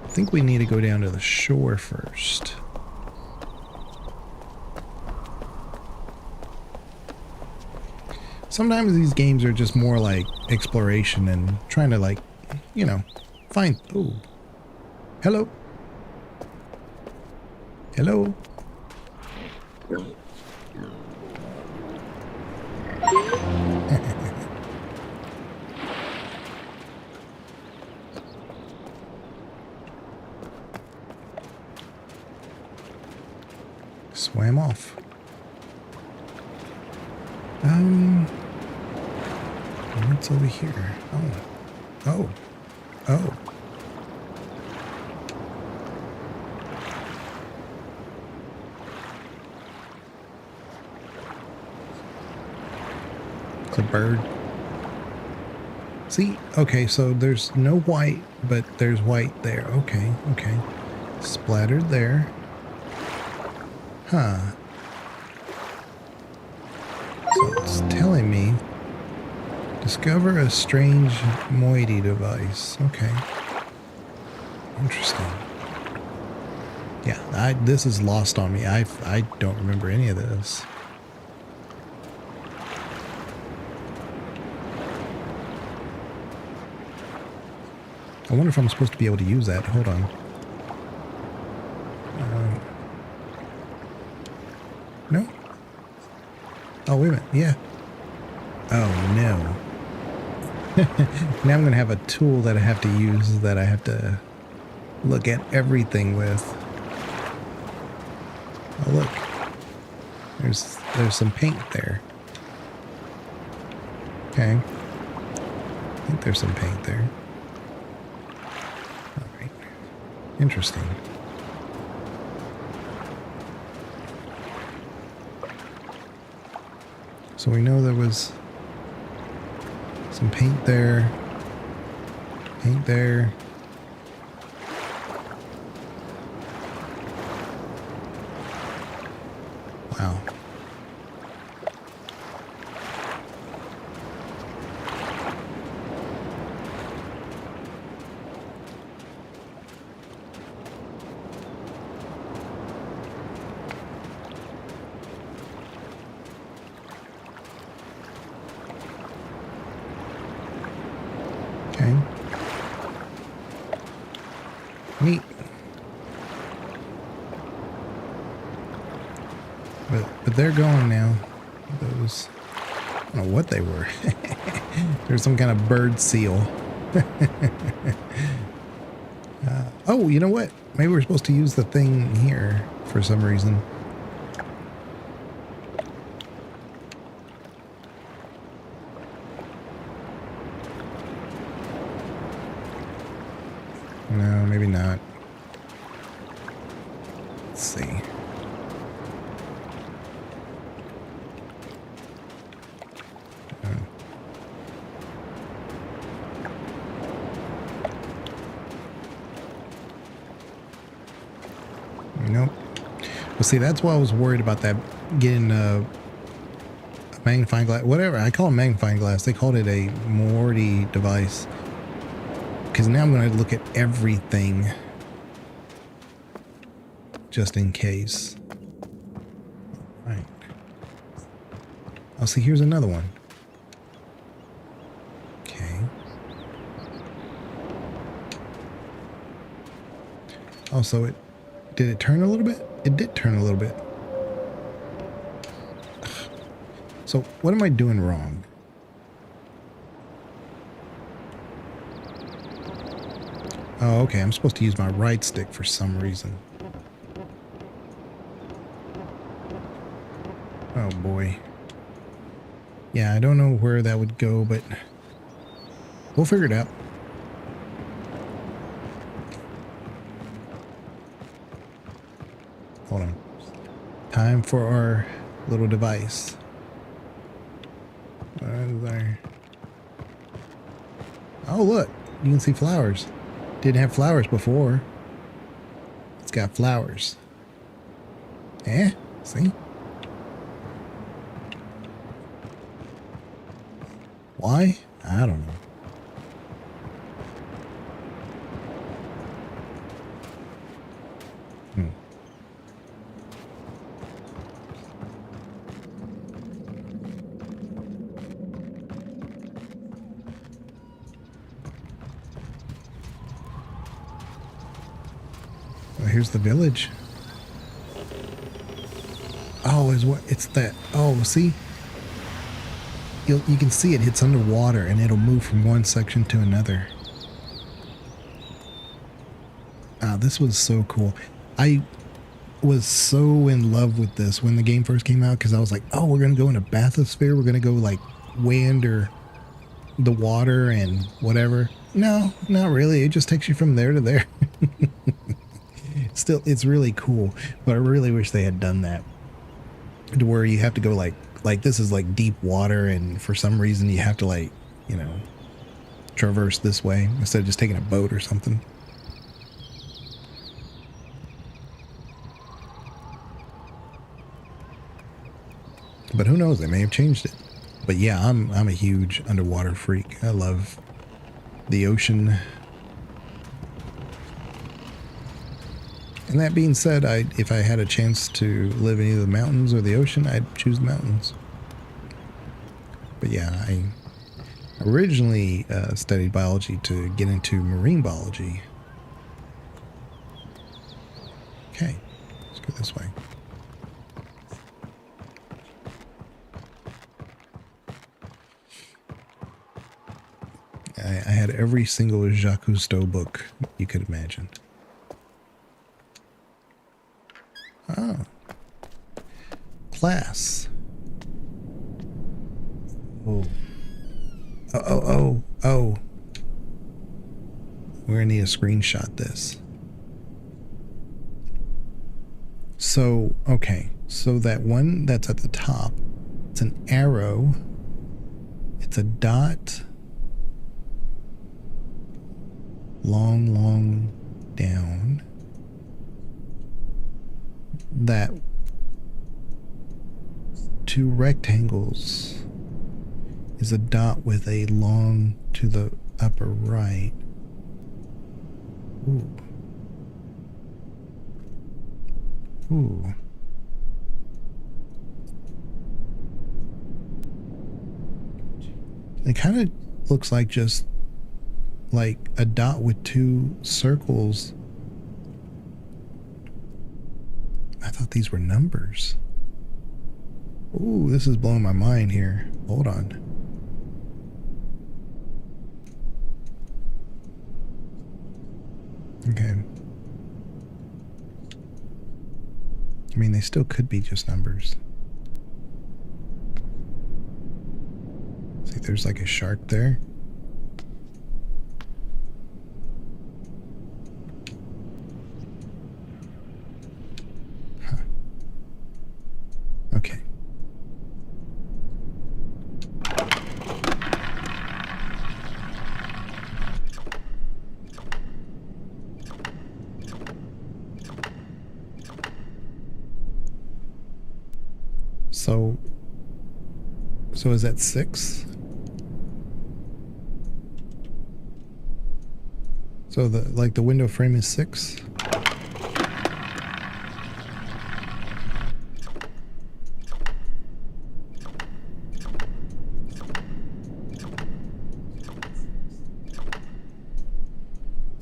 I think we need to go down to the shore first. Sometimes these games are just more like exploration and trying to, like, you know, find... Oh. Hello. Hello. Swam off. What's over here? Oh. It's a bird. See, okay, so there's no white, but there's white there. Okay, okay. Splattered there. Huh. So it's telling me, discover a strange moiety device. Okay. Interesting. Yeah, this is lost on me. I don't remember any of this. I wonder if I'm supposed to be able to use that. Hold on. No? Oh, wait a minute. Yeah. Oh, no. Now I'm going to have a tool that I have to use that I have to look at everything with. Oh, look. There's some paint there. Okay. I think there's some paint there. All right. Interesting. So we know there was some paint there. Paint there. Wow. Okay. Neat. But they're gone now. Those, I don't know what they were. There's some kind of bird seal. Oh, you know what? Maybe we're supposed to use the thing here for some reason. No, maybe not. Let's see. Nope. Well, see, that's why I was worried about that, getting a magnifying glass, whatever. I call it magnifying glass. They called it a Morty device. Because now I'm going to look at everything just in case. All right. Oh, see, here's another one. Okay. Also, did it turn a little bit? It did turn a little bit. So what am I doing wrong? Oh, okay. I'm supposed to use my right stick for some reason. Oh, boy. Yeah, I don't know where that would go, but we'll figure it out. Hold on. Time for our little device. What is there? Oh, look. You can see flowers. Didn't have flowers before. It's got flowers. Eh? See? Why? I don't know. Well, here's the village. Oh, it's that. Oh, see? You can see it. It's underwater, and it'll move from one section to another. This was so cool. I was so in love with this when the game first came out, because I was like, oh, we're going to go in a bathysphere. We're going to go like way under the water and whatever. No, not really. It just takes you from there to there. Still, it's really cool, but I really wish they had done that, to where you have to go like this is like deep water, and for some reason you have to, like, you know, traverse this way instead of just taking a boat or something. But who knows? They may have changed it. But yeah, I'm a huge underwater freak. I love the ocean. And that being said, if I had a chance to live in either the mountains or the ocean, I'd choose the mountains. But yeah, I originally studied biology to get into marine biology. Okay, let's go this way. I had every single Jacques Cousteau book you could imagine. Oh. Class. Oh. Oh. We're gonna need a screenshot this. So, okay. So that one that's at the top, it's an arrow. It's a dot. Long down. That two rectangles is a dot with a long to the upper right. Ooh. Ooh. It kind of looks like just like a dot with two circles. I thought these were numbers. Ooh, this is blowing my mind here. Hold on. Okay. I mean, they still could be just numbers. See, there's like a shark there. Okay. So is that 6? So the window frame is 6?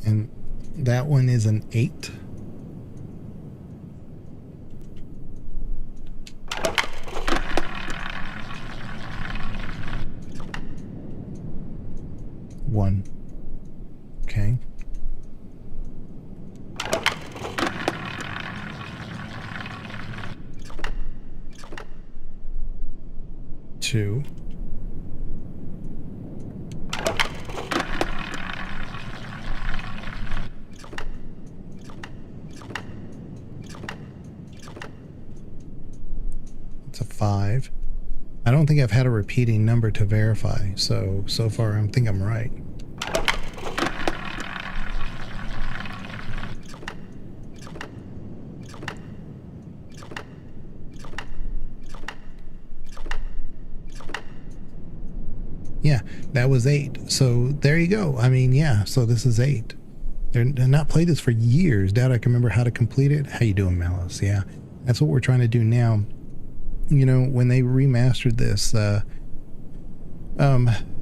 And that one is an 8. One. Okay. Two. It's a 5. I don't think I've had a repeating number to verify, so far I think I'm right. Yeah, that was 8. So there you go. I mean, yeah, so this is 8. They're not played this for years. Doubt I can remember how to complete it. How you doing, Malice? Yeah, that's what we're trying to do now. You know, when they remastered this,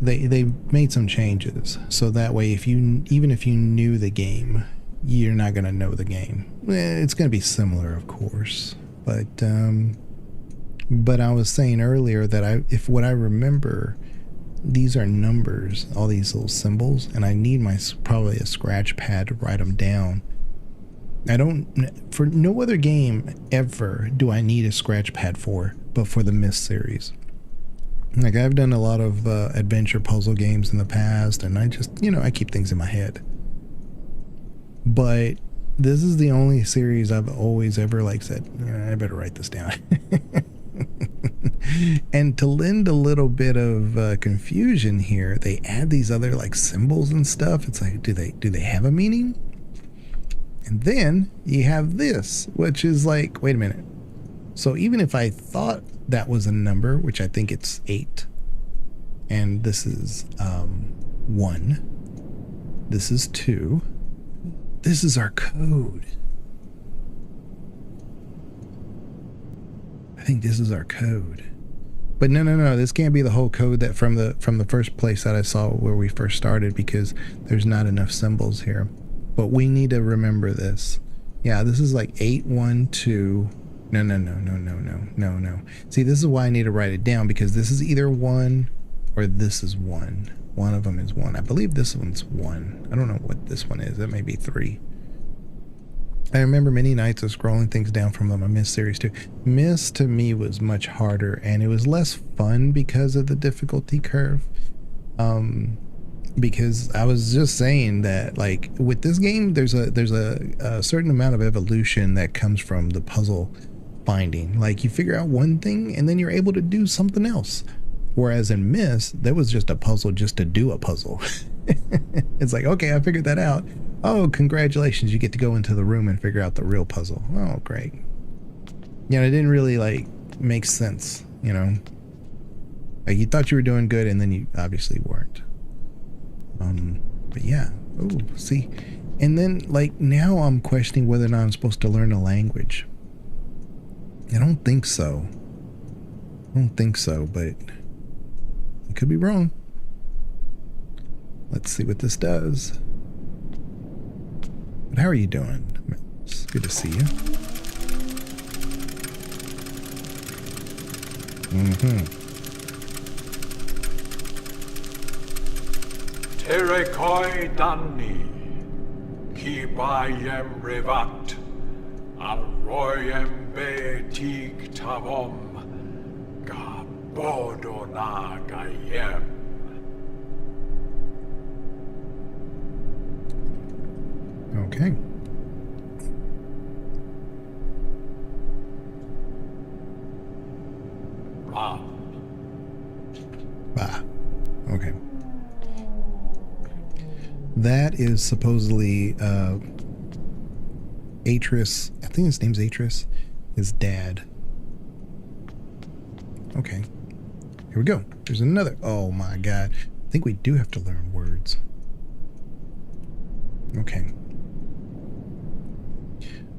they made some changes. So that way, even if you knew the game, you're not going to know the game. It's going to be similar, of course. But I was saying earlier that if what I remember, these are numbers, all these little symbols, and I need probably a scratch pad to write them down. For no other game ever do I need a scratch pad but for the Myst series. Like, I've done a lot of adventure puzzle games in the past, and I just, I keep things in my head. But this is the only series I've always ever said, I better write this down. And to lend a little bit of confusion here, they add these other like symbols and stuff. It's like, do they have a meaning? And then you have this, which is like, wait a minute. So even if I thought that was a number, which I think it's 8, and this is 1, this is 2, this is our code. I think this is our code. But no, this can't be the whole code that from the first place that I saw where we first started, because there's not enough symbols here. But we need to remember this. Yeah, this is like 8, 1, 2. No. See, this is why I need to write it down, because this is either 1 or this is 1. One of them is 1. I believe this one's 1. I don't know what this one is. That may be 3. I remember many nights of scrolling things down from the Myst series too. Myst to me was much harder, and it was less fun because of the difficulty curve. Because I was just saying that, like, with this game, there's a certain amount of evolution that comes from the puzzle finding. Like, you figure out one thing and then you're able to do something else. Whereas in Myst, there was just a puzzle just to do a puzzle. It's like, okay, I figured that out. Oh, congratulations, you get to go into the room and figure out the real puzzle. Oh, great. You know, it didn't really, like, make sense, you know? Like, you thought you were doing good, and then you obviously weren't. But yeah. Oh, see? And then, like, now I'm questioning whether or not I'm supposed to learn a language. I don't think so. But I could be wrong. Let's see what this does. But how are you doing? It's good to see you. Terekoi Danni, Kibayem Revat, Alroyem Betik Tavom, Gabodona Gayem. Okay. Bah. Okay. That is supposedly Atris. I think his name's Atris. His dad. Okay. Here we go. There's another. Oh my god. I think we do have to learn words. Okay.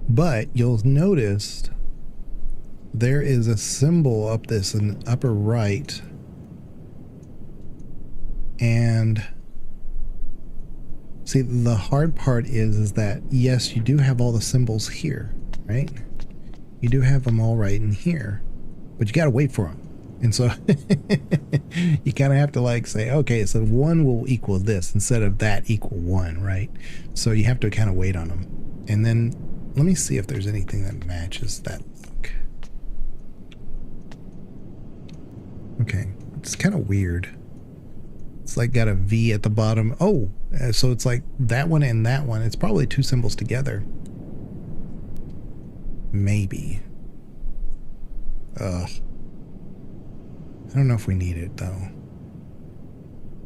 But you'll notice there is a symbol up this in the upper right. And see, the hard part is that, yes, you do have all the symbols here, right? You do have them all right in here, but you got to wait for them. And so you kind of have to like say, okay, so 1 will equal this instead of that equal 1, right? So you have to kind of wait on them. And then let me see if there's anything that matches that look. Okay, it's kind of weird. It's like got a V at the bottom. Oh, so it's like that one and that one. It's probably 2 symbols together. Maybe. Ugh. I don't know if we need it though.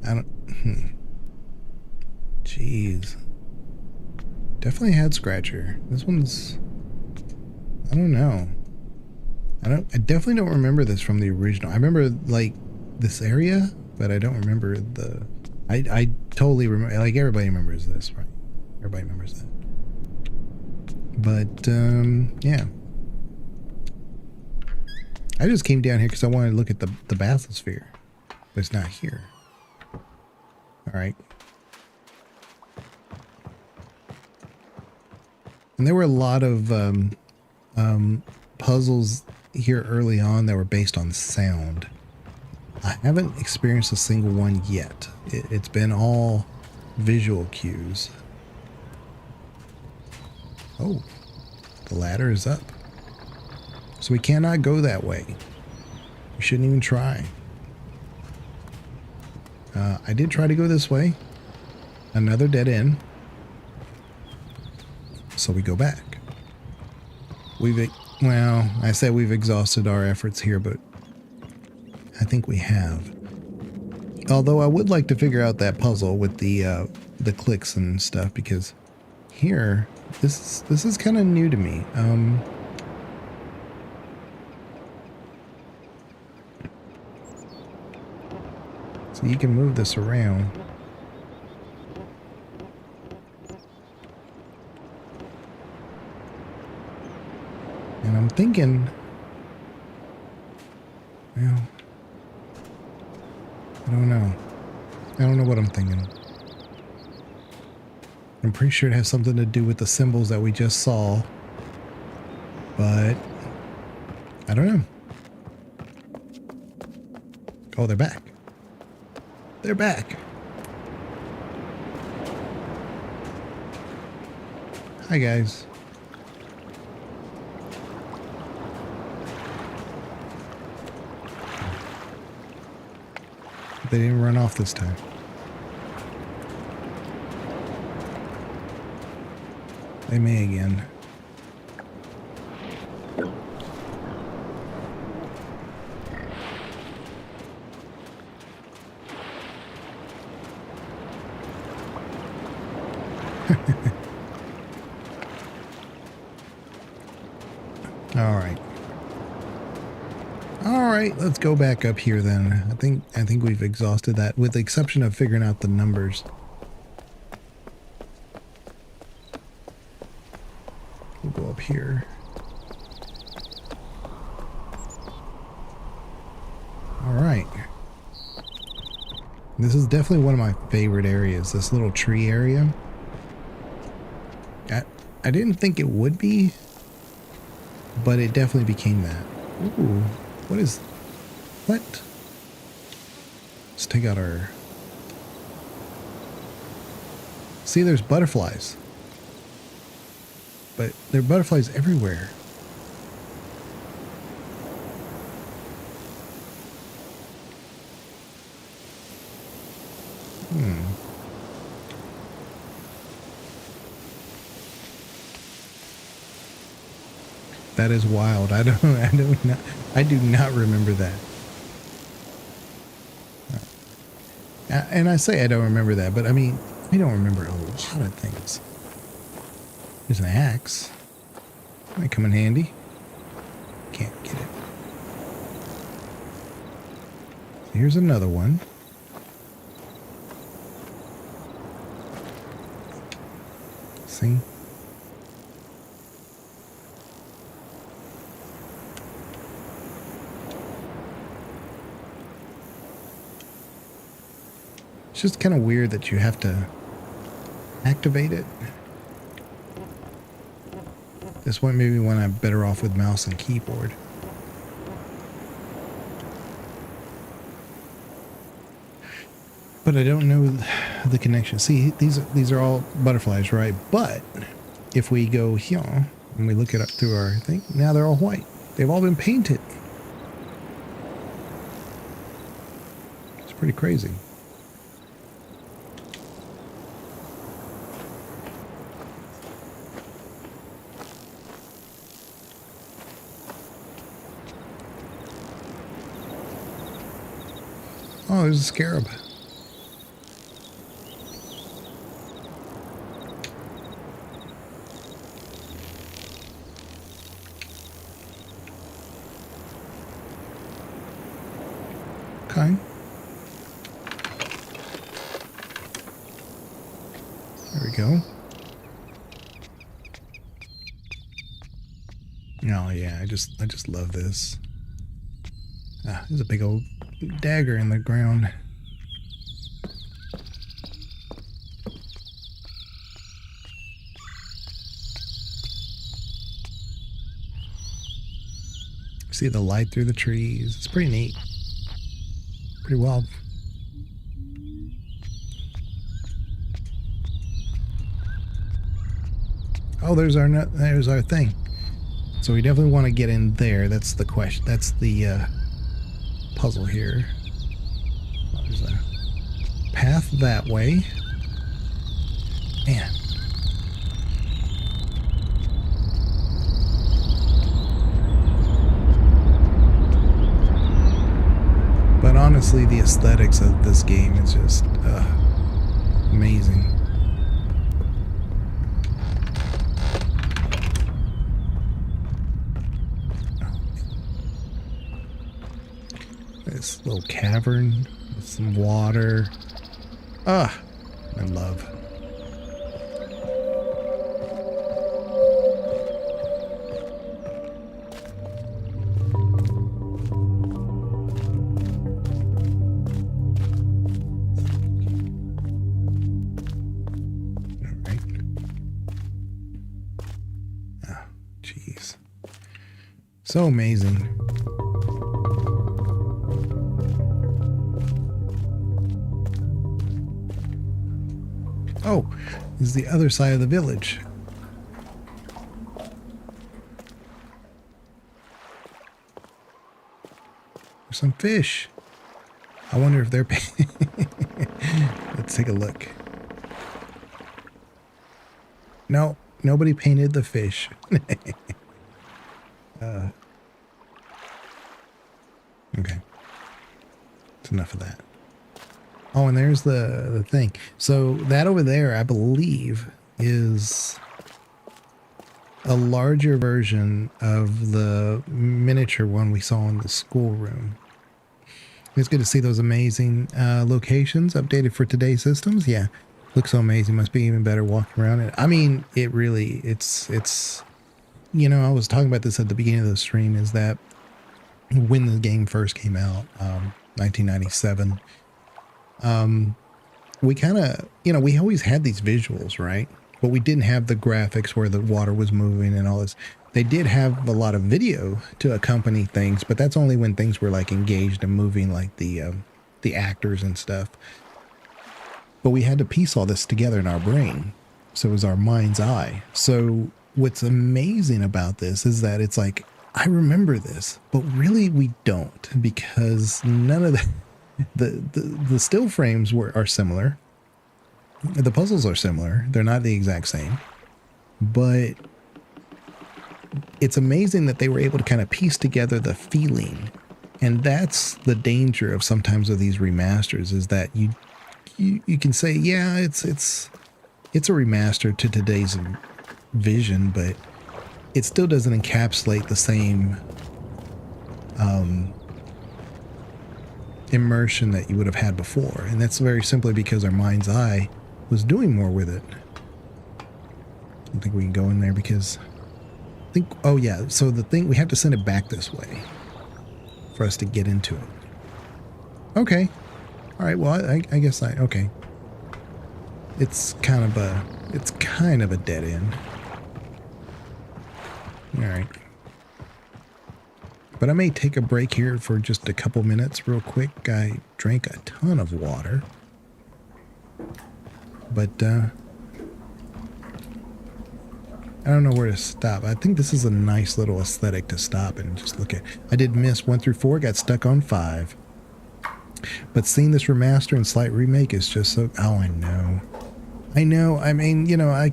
I don't. Jeez. Definitely head scratcher. This one's. I don't know. I definitely don't remember this from the original. I remember like this area, but I don't remember the. I totally remember. Like everybody remembers this, right? Everybody remembers that. But yeah. I just came down here because I wanted to look at the bathysphere, but it's not here. All right. And there were a lot of puzzles here early on that were based on sound. I haven't experienced a single one yet. It's been all visual cues. Oh, the ladder is up. So we cannot go that way. We shouldn't even try. I did try to go this way. Another dead end. So we go back. Well, I said we've exhausted our efforts here, but I think we have. Although I would like to figure out that puzzle with the clicks and stuff, because here this is kind of new to me. So you can move this around. And I'm thinking, well, I don't know. I don't know what I'm thinking. I'm pretty sure it has something to do with the symbols that we just saw. But I don't know. Oh, they're back. They're back. Hi, guys. They didn't run off this time. They may again. All right, let's go back up here then. I think we've exhausted that, with the exception of figuring out the numbers. We'll go up here. All right. This is definitely one of my favorite areas, this little tree area. I didn't think it would be, but it definitely became that. Ooh, what? Let's take out our... See, there's butterflies. But there are butterflies everywhere. That is wild. I do not remember that. And I say I don't remember that, but I mean, we don't remember a lot of things. There's an axe. Might come in handy. Can't get it. Here's another one. See? It's just kind of weird that you have to activate it. This one maybe when I'm better off with mouse and keyboard. But I don't know the connection. See, these are all butterflies, right? But if we go here and we look it up through our thing, now they're all white. They've all been painted. It's pretty crazy. Oh, there's a scarab. Okay. There we go. Oh yeah, I just love this. Ah, there's a big old dagger in the ground. See the light through the trees. It's pretty neat. Pretty wild. Oh, there's our thing. So we definitely want to get in there. That's the question. That's the puzzle here. Oh, there's a path that way. Man. honestly, the aesthetics of this game is just amazing. This little cavern with some water. Ah, I love. All right. Oh, jeez. So amazing. Oh, this is the other side of the village. There's some fish. I wonder if they're... Let's take a look. No, nobody painted the fish. Okay. That's enough of that. Oh, and there's the thing. So that over there, I believe, is a larger version of the miniature one we saw in the schoolroom. It's good to see those amazing locations updated for today's systems. Yeah, looks so amazing. Must be even better walking around it. I mean, it really, it's, you know, I was talking about this at the beginning of the stream, is that when the game first came out, 1997, we kind of, you know, we always had these visuals, right? But we didn't have the graphics where the water was moving and all this. They did have a lot of video to accompany things, but that's only when things were like engaged and moving, like the actors and stuff. But we had to piece all this together in our brain. So it was our mind's eye. So what's amazing about this is that it's like, I remember this, but really we don't, because none of the still frames are similar. The puzzles are similar. They're not the exact same, but it's amazing that they were able to kind of piece together the feeling. And that's the danger of sometimes of these remasters, is that you can say, yeah, it's a remaster to today's vision, but it still doesn't encapsulate the same immersion that you would have had before. And that's very simply because our mind's eye was doing more with it. I don't think we can go in there because I think, oh yeah, so the thing, we have to send it back this way for us to get into it. Okay. All right, well, I guess okay. It's kind of a dead end. All right. But I may take a break here for just a couple minutes real quick. I drank a ton of water. But I don't know where to stop. I think this is a nice little aesthetic to stop and just look at. I did Myst 1 through 4, got stuck on 5. But seeing this remaster and slight remake is just so... Oh, I know. I know. I mean, you know,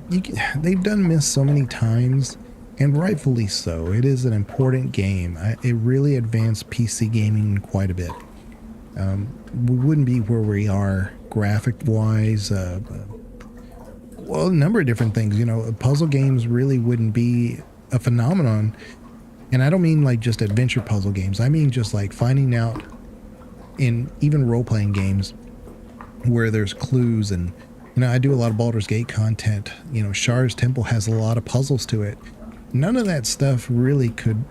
they've done Myst so many times. And rightfully so. It is an important game. It really advanced PC gaming quite a bit. We wouldn't be where we are graphic-wise. Well, a number of different things. You know, puzzle games really wouldn't be a phenomenon. And I don't mean like just adventure puzzle games. I mean just like finding out in even role-playing games where there's clues. And, you know, I do a lot of Baldur's Gate content. You know, Shar's Temple has a lot of puzzles to it. None of that stuff really could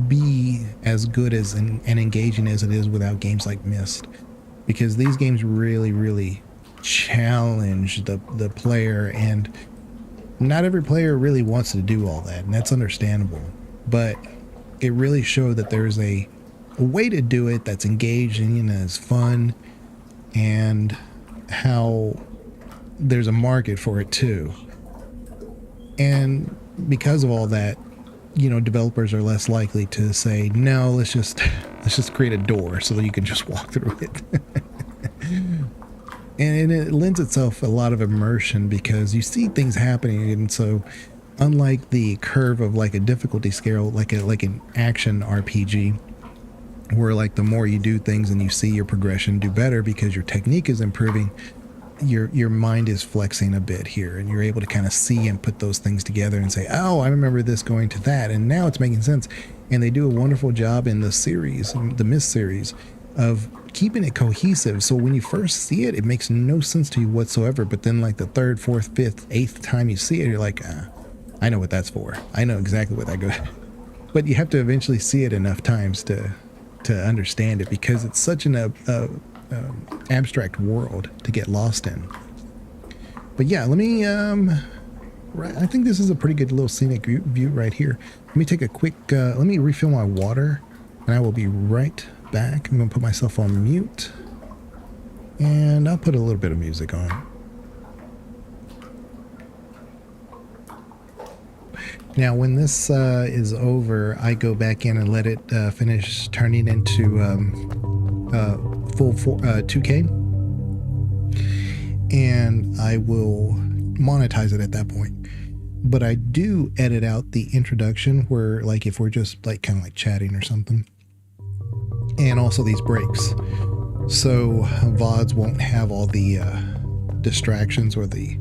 be as good as and engaging as it is without games like Myst, because these games really, really challenge the player, and not every player really wants to do all that, and that's understandable. But it really showed that there's a way to do it that's engaging and is fun, and how there's a market for it too. And because of all that, you know, developers are less likely to say, no, let's just create a door so that you can just walk through it. And it lends itself a lot of immersion because you see things happening. And so unlike the curve of like a difficulty scale, like an action RPG, where like the more you do things and you see your progression do better because your technique is improving, your mind is flexing a bit here, and you're able to kind of see and put those things together and say, oh, I remember this going to that, and now it's making sense. And they do a wonderful job in the series, the Myst series, of keeping it cohesive. So when you first see it, it makes no sense to you whatsoever, but then like the third, fourth, fifth, eighth time you see it, you're like, I know what that's for. I know exactly what that goes. But you have to eventually see it enough times to understand it, because it's such an abstract world to get lost in. But yeah, let me I think this is a pretty good little scenic view right here. Let me take a quick let me refill my water, and I will be right back. I'm gonna put myself on mute, and I'll put a little bit of music on. Now, when this is over, I go back in and let it finish turning into full 2K, and I will monetize it at that point. But I do edit out the introduction, where like if we're just like kind of like chatting or something, and also these breaks, so VODs won't have all the distractions or the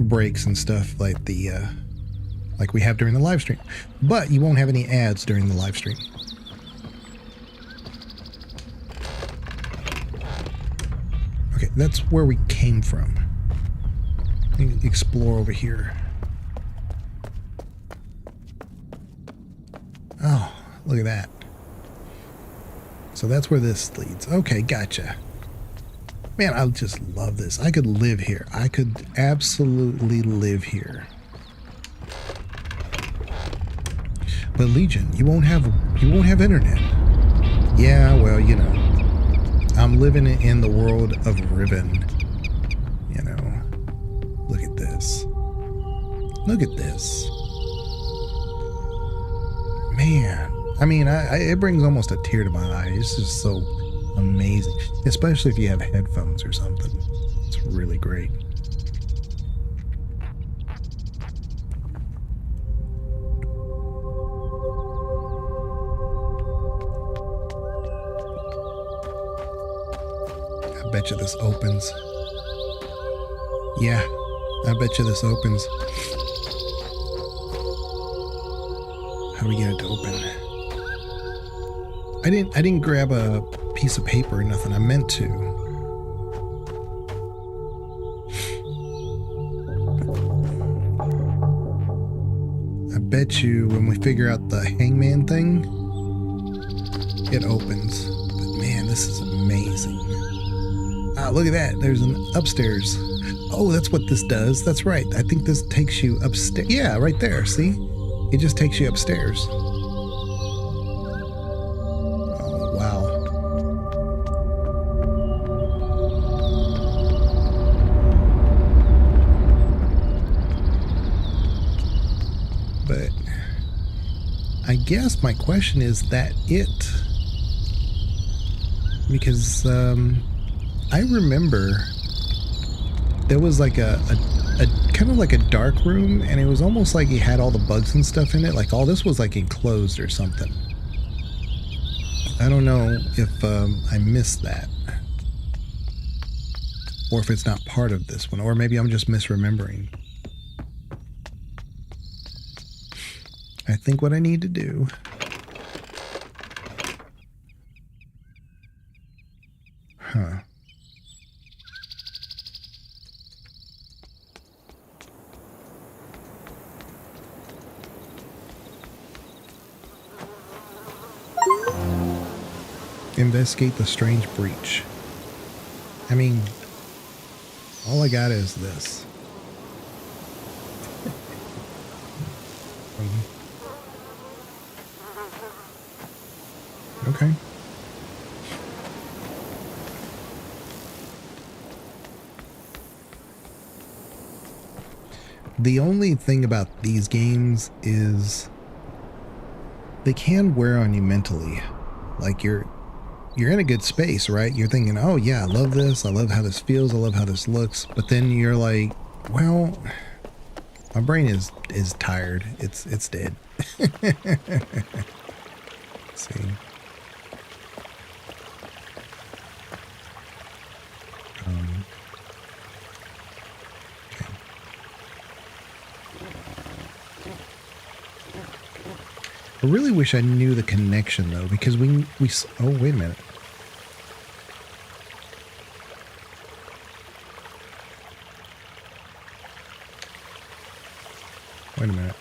breaks and stuff like the like we have during the live stream, but you won't have any ads during the live stream. Okay, that's where we came from. Let me explore over here. Oh, look at that. So that's where this leads. Okay, gotcha. Man, I just love this. I could live here. I could absolutely live here. But Legion, you won't have internet. Yeah, well, you know, I'm living in the world of Riven. You know, look at this. Look at this. Man, I mean, it brings almost a tear to my eye. It's just so amazing, especially if you have headphones or something. It's really great. I bet you this opens. Yeah, I bet you this opens. How do we get it to open? I didn't grab a piece of paper or nothing. I meant to. I bet you when we figure out the hangman thing, it opens. But man, this is amazing. Ah, look at that. There's an upstairs. Oh, that's what this does. That's right. I think this takes you upstairs. Yeah, right there. See? It just takes you upstairs. Oh, wow. But I guess my question is that it? Because I remember there was like a kind of like a dark room, and it was almost like it had all the bugs and stuff in it. Like all this was like enclosed or something. I don't know if I missed that, or if it's not part of this one, or maybe I'm just misremembering. I think what I need to do investigate the strange breach. I mean, all I got is this. Okay. The only thing about these games is they can wear on you mentally. Like you're in a good space, right? You're thinking, oh yeah, I love this. I love how this feels. I love how this looks. But then you're like, well, my brain is tired. It's dead. See. I really wish I knew the connection though, because oh, wait a minute. Wait a minute.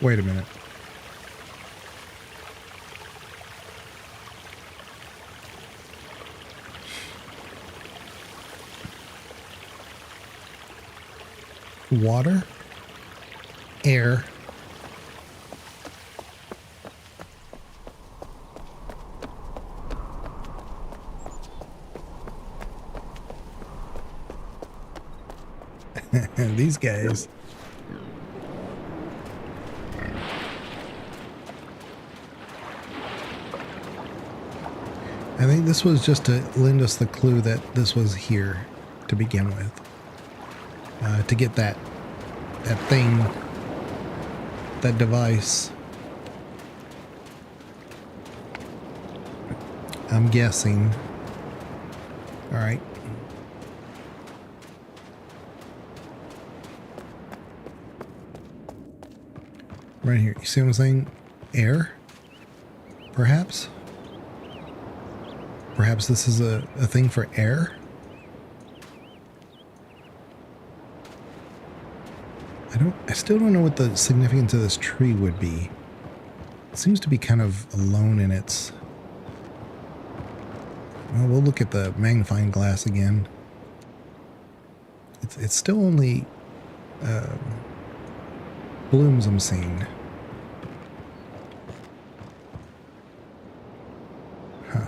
Wait a minute. Water, air, these guys. I think this was just to lend us the clue that this was here to begin with. To get that thing, that device. I'm guessing. All right. Right here. You see what I'm saying? Air? Perhaps? Perhaps this is a thing for air? I still don't know what the significance of this tree would be. It seems to be kind of alone in its... Well, we'll look at the magnifying glass again. It's still only blooms I'm seeing. Huh.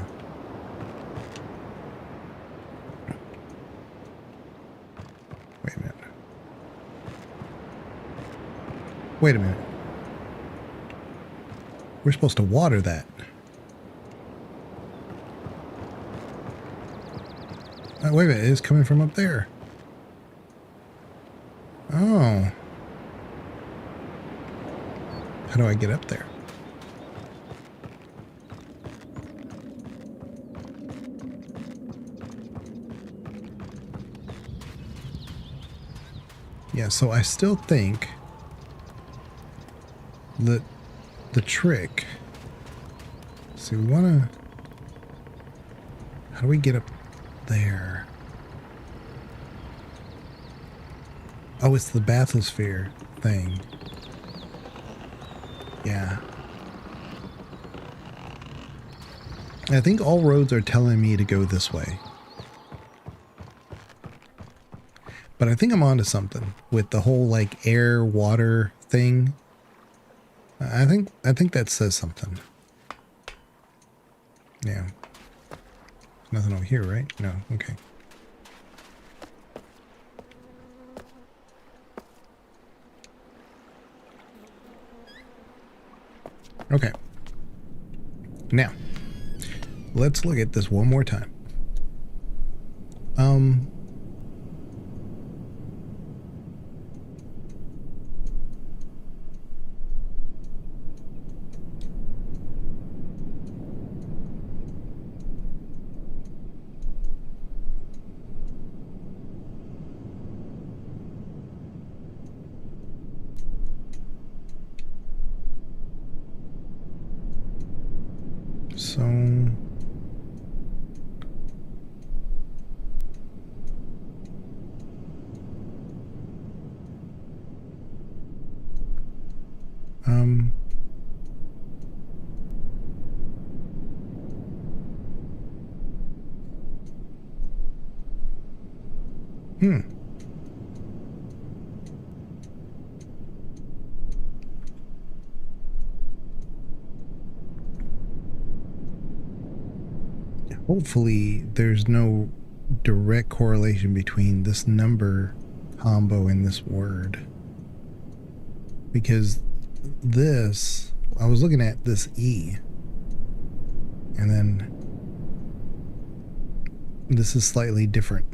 Wait a minute. Wait a minute. We're supposed to water that. Wait a minute, it's coming from up there. Oh. How do I get up there? Yeah, so I still think that the trick... See, we want to... How do we get up there? Oh, it's the bathysphere thing. Yeah. I think all roads are telling me to go this way. But I think I'm onto something with the whole like air, water thing. I think that says something. Yeah. Nothing over here, right? No, okay. Okay. Now, let's look at this one more time. So hopefully there's no direct correlation between this number combo and this word. Because this, I was looking at this E, and then this is slightly different.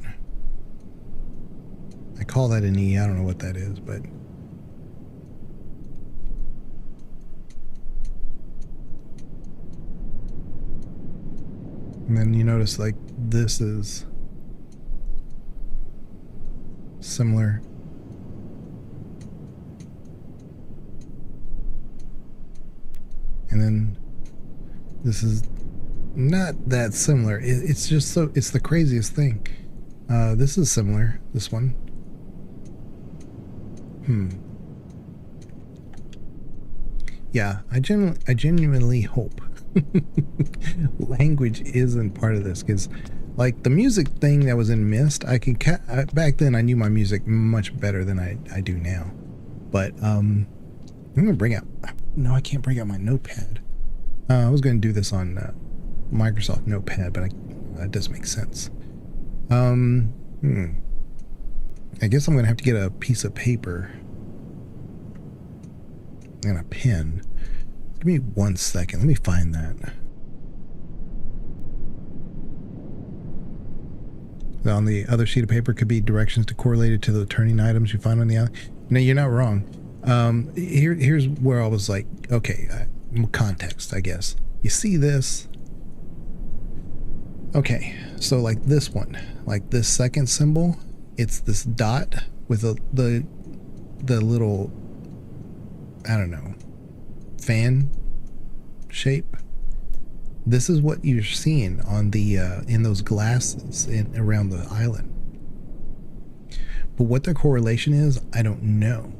I call that an E. I don't know what that is, but and then you notice like this is similar. And then this is not that similar. It's just so, it's the craziest thing. This is similar, this one. Yeah, I genuinely hope language isn't part of this, because like the music thing that was in Myst, I can back then I knew my music much better than I do now. But I'm gonna bring out, no, I can't bring out my notepad. I was gonna do this on Microsoft Notepad, but that doesn't make sense. I guess I'm gonna have to get a piece of paper and a pen. Give me 1 second. Let me find that. On the other sheet of paper could be directions to correlated to the turning items you find on the island. No, you're not wrong. Here's where I was like, okay, context, I guess. You see this? Okay, so like this one, like this second symbol, it's this dot with the little, I don't know, fan shape. This is what you're seeing on the in those glasses around the island. But what their correlation is, I don't know.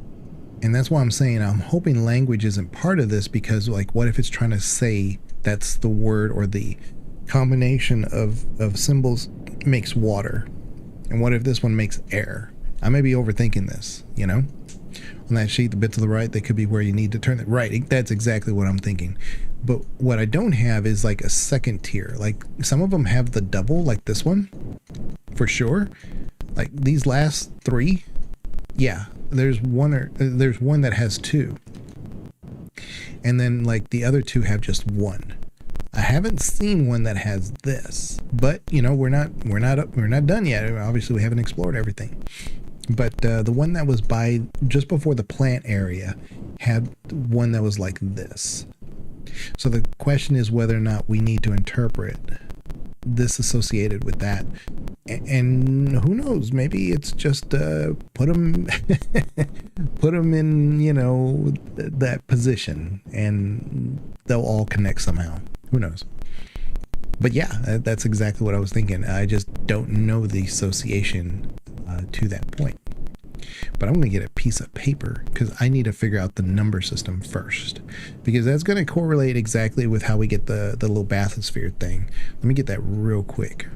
And that's why I'm saying I'm hoping language isn't part of this, because like what if it's trying to say that's the word or the combination of symbols makes water, and what if this one makes air? I may be overthinking this, you know. On that sheet, the bit to the right, they could be where you need to turn it right. That's exactly what I'm thinking. But what I don't have is like a second tier. Like some of them have the double, like this one for sure. Like these last three, yeah, there's one that has two, and then like the other two have just one. I haven't seen one that has this, but you know, we're not done yet. Obviously we haven't explored everything. But the one that was by just before the plant area had one that was like this. So the question is whether or not we need to interpret this associated with that. And who knows, maybe it's just put them in, you know, that position, and they'll all connect somehow. Who knows? But yeah, that's exactly what I was thinking. I just don't know the association to that point. But I'm going to get a piece of paper because I need to figure out the number system first, because that's going to correlate exactly with how we get the little bathysphere thing. Let me get that real quick.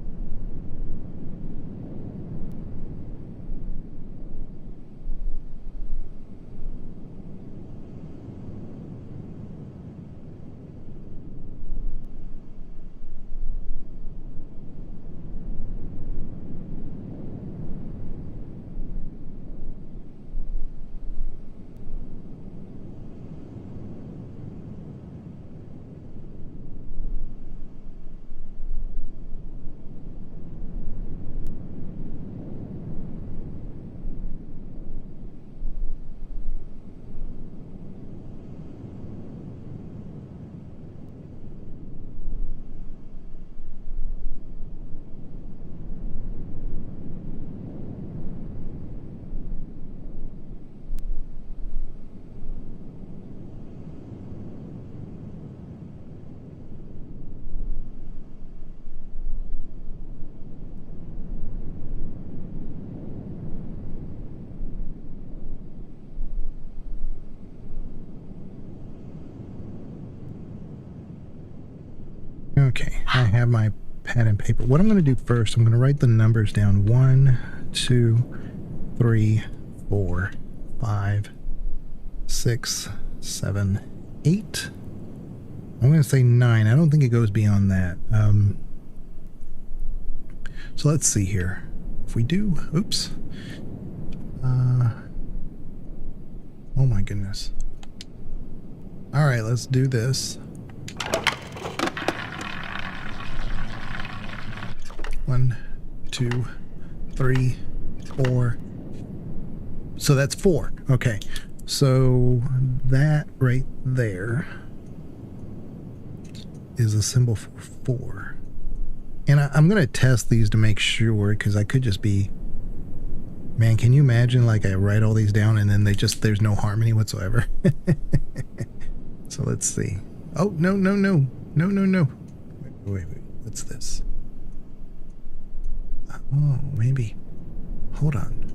Okay, I have my pad and paper. What I'm going to do first, I'm going to write the numbers down. 1, 2, 3, 4, 5, 6, 7, 8. I'm going to say 9. I don't think it goes beyond that. So let's see here. If we do, oops. Oh my goodness. All right, let's do this. 1, 2, 3, 4. So that's 4. Okay. So that right there is a symbol for 4. And I'm going to test these to make sure, because I could just be... Man, can you imagine, like, I write all these down and then there's no harmony whatsoever? So let's see. Oh, no. Wait. What's this? Oh, maybe. Hold on.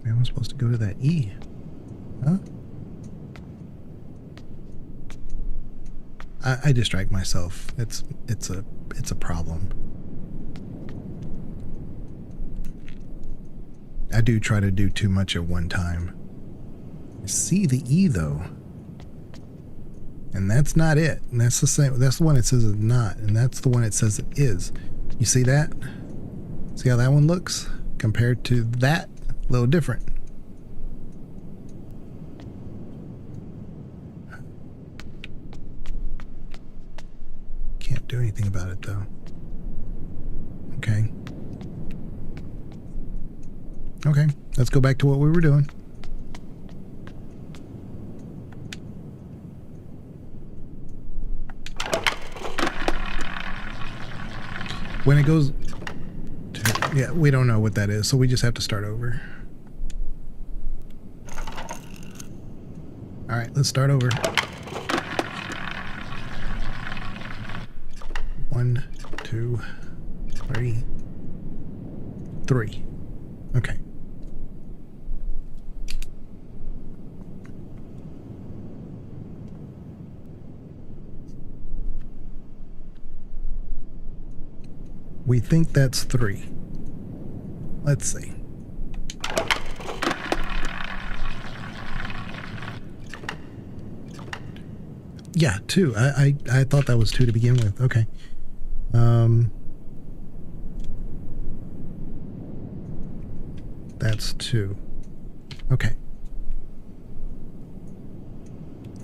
Maybe I'm supposed to go to that E. Huh? I distract myself. It's a problem. I do try to do too much at one time. I see the E though. And that's not it. And that's the same. That's the one it says it's not. And that's the one it says it is. You see that? See how that one looks? Compared to that, a little different. Can't do anything about it though. Okay. Okay, let's go back to what we were doing. When it goes to, yeah, we don't know what that is, so we just have to start over. All right, let's start over. 1, 2, 3, 3. Okay. We think that's 3. Let's see. Yeah, 2. I thought that was 2 to begin with. Okay. That's 2. Okay.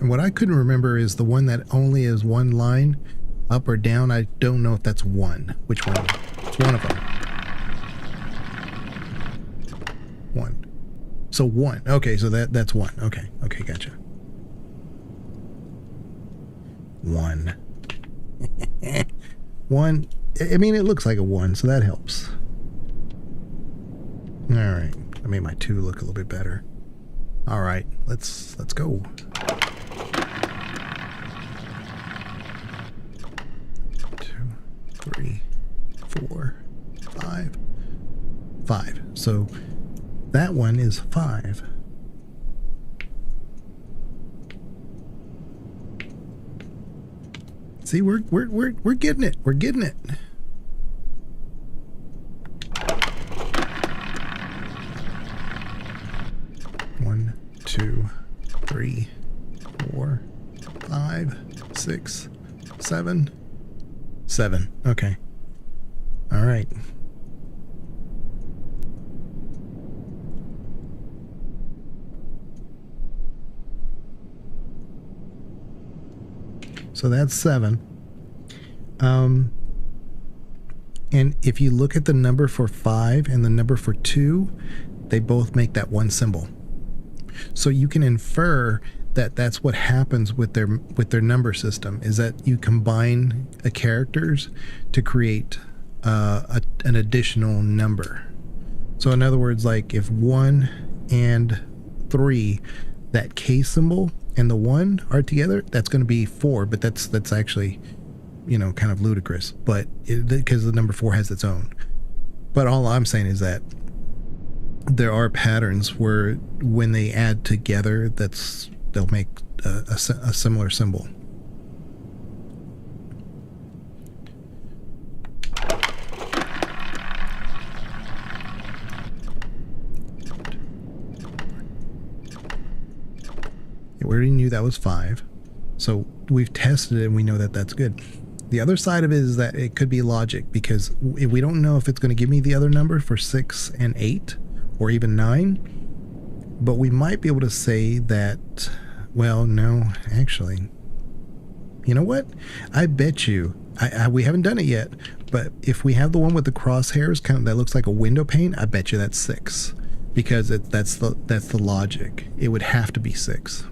And what I couldn't remember is the one that only is one line, up or down. I don't know if that's 1. Which one? It's one of them. 1. So 1. Okay, so that's 1. Okay. Okay, gotcha. 1. 1. I mean, it looks like a 1, so that helps. All right. I made my 2 look a little bit better. All right. Let's go. 2, 3, 4, 5. 5. So that one is 5. See, we're getting it. We're getting it. One, 2, 3, 4, 5, 6, 7. 7. Okay. All right. So that's 7. And if you look at the number for 5 and the number for 2, they both make that one symbol. So you can infer that that's what happens with their number system, is that you combine characters to create an additional number. So in other words, like if 1 and 3, that K symbol and the 1 are together, that's going to be 4, but that's actually, you know, kind of ludicrous, but because the number 4 has its own. But all I'm saying is that there are patterns where when they add together, they'll make a similar symbol. We already knew that was 5, so we've tested it and we know that that's good. The other side of it is that it could be logic, because if we don't know if it's going to give me the other number for 6 and 8 or even 9, but we might be able to say that, well, no, actually, You know what? I bet you, we haven't done it yet, but if we have the one with the crosshairs, kind of that looks like a window pane, I bet you that's 6, because that's the logic. It would have to be 6.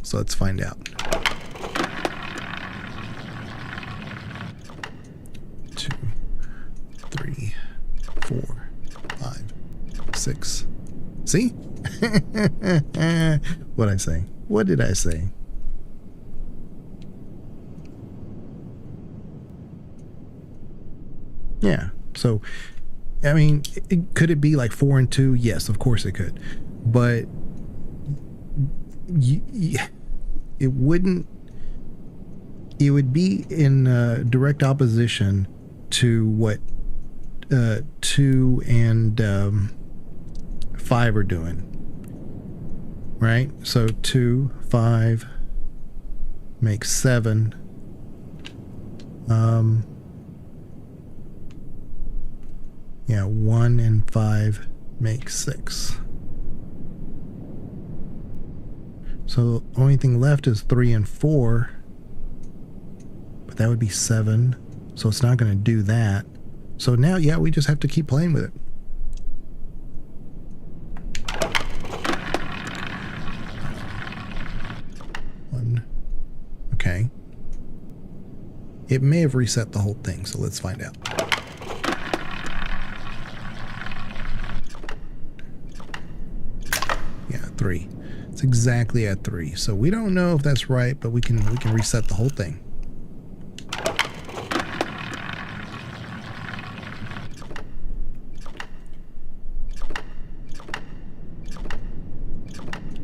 So let's find out. 2, 3, 4, 5, 6. See? What'd I say? What did I say? Yeah. So, I mean, could it be like 4 and 2? Yes, of course it could. But it wouldn't. It would be in direct opposition to what 2 and 5 are doing. Right? So 2, 5 makes 7. Yeah, 1 and 5 make 6. So the only thing left is 3 and 4. But that would be 7. So it's not going to do that. So now, yeah, we just have to keep playing with it. Okay. It may have reset the whole thing, so let's find out. Yeah, 3. It's exactly at 3. So we don't know if that's right, but we can reset the whole thing.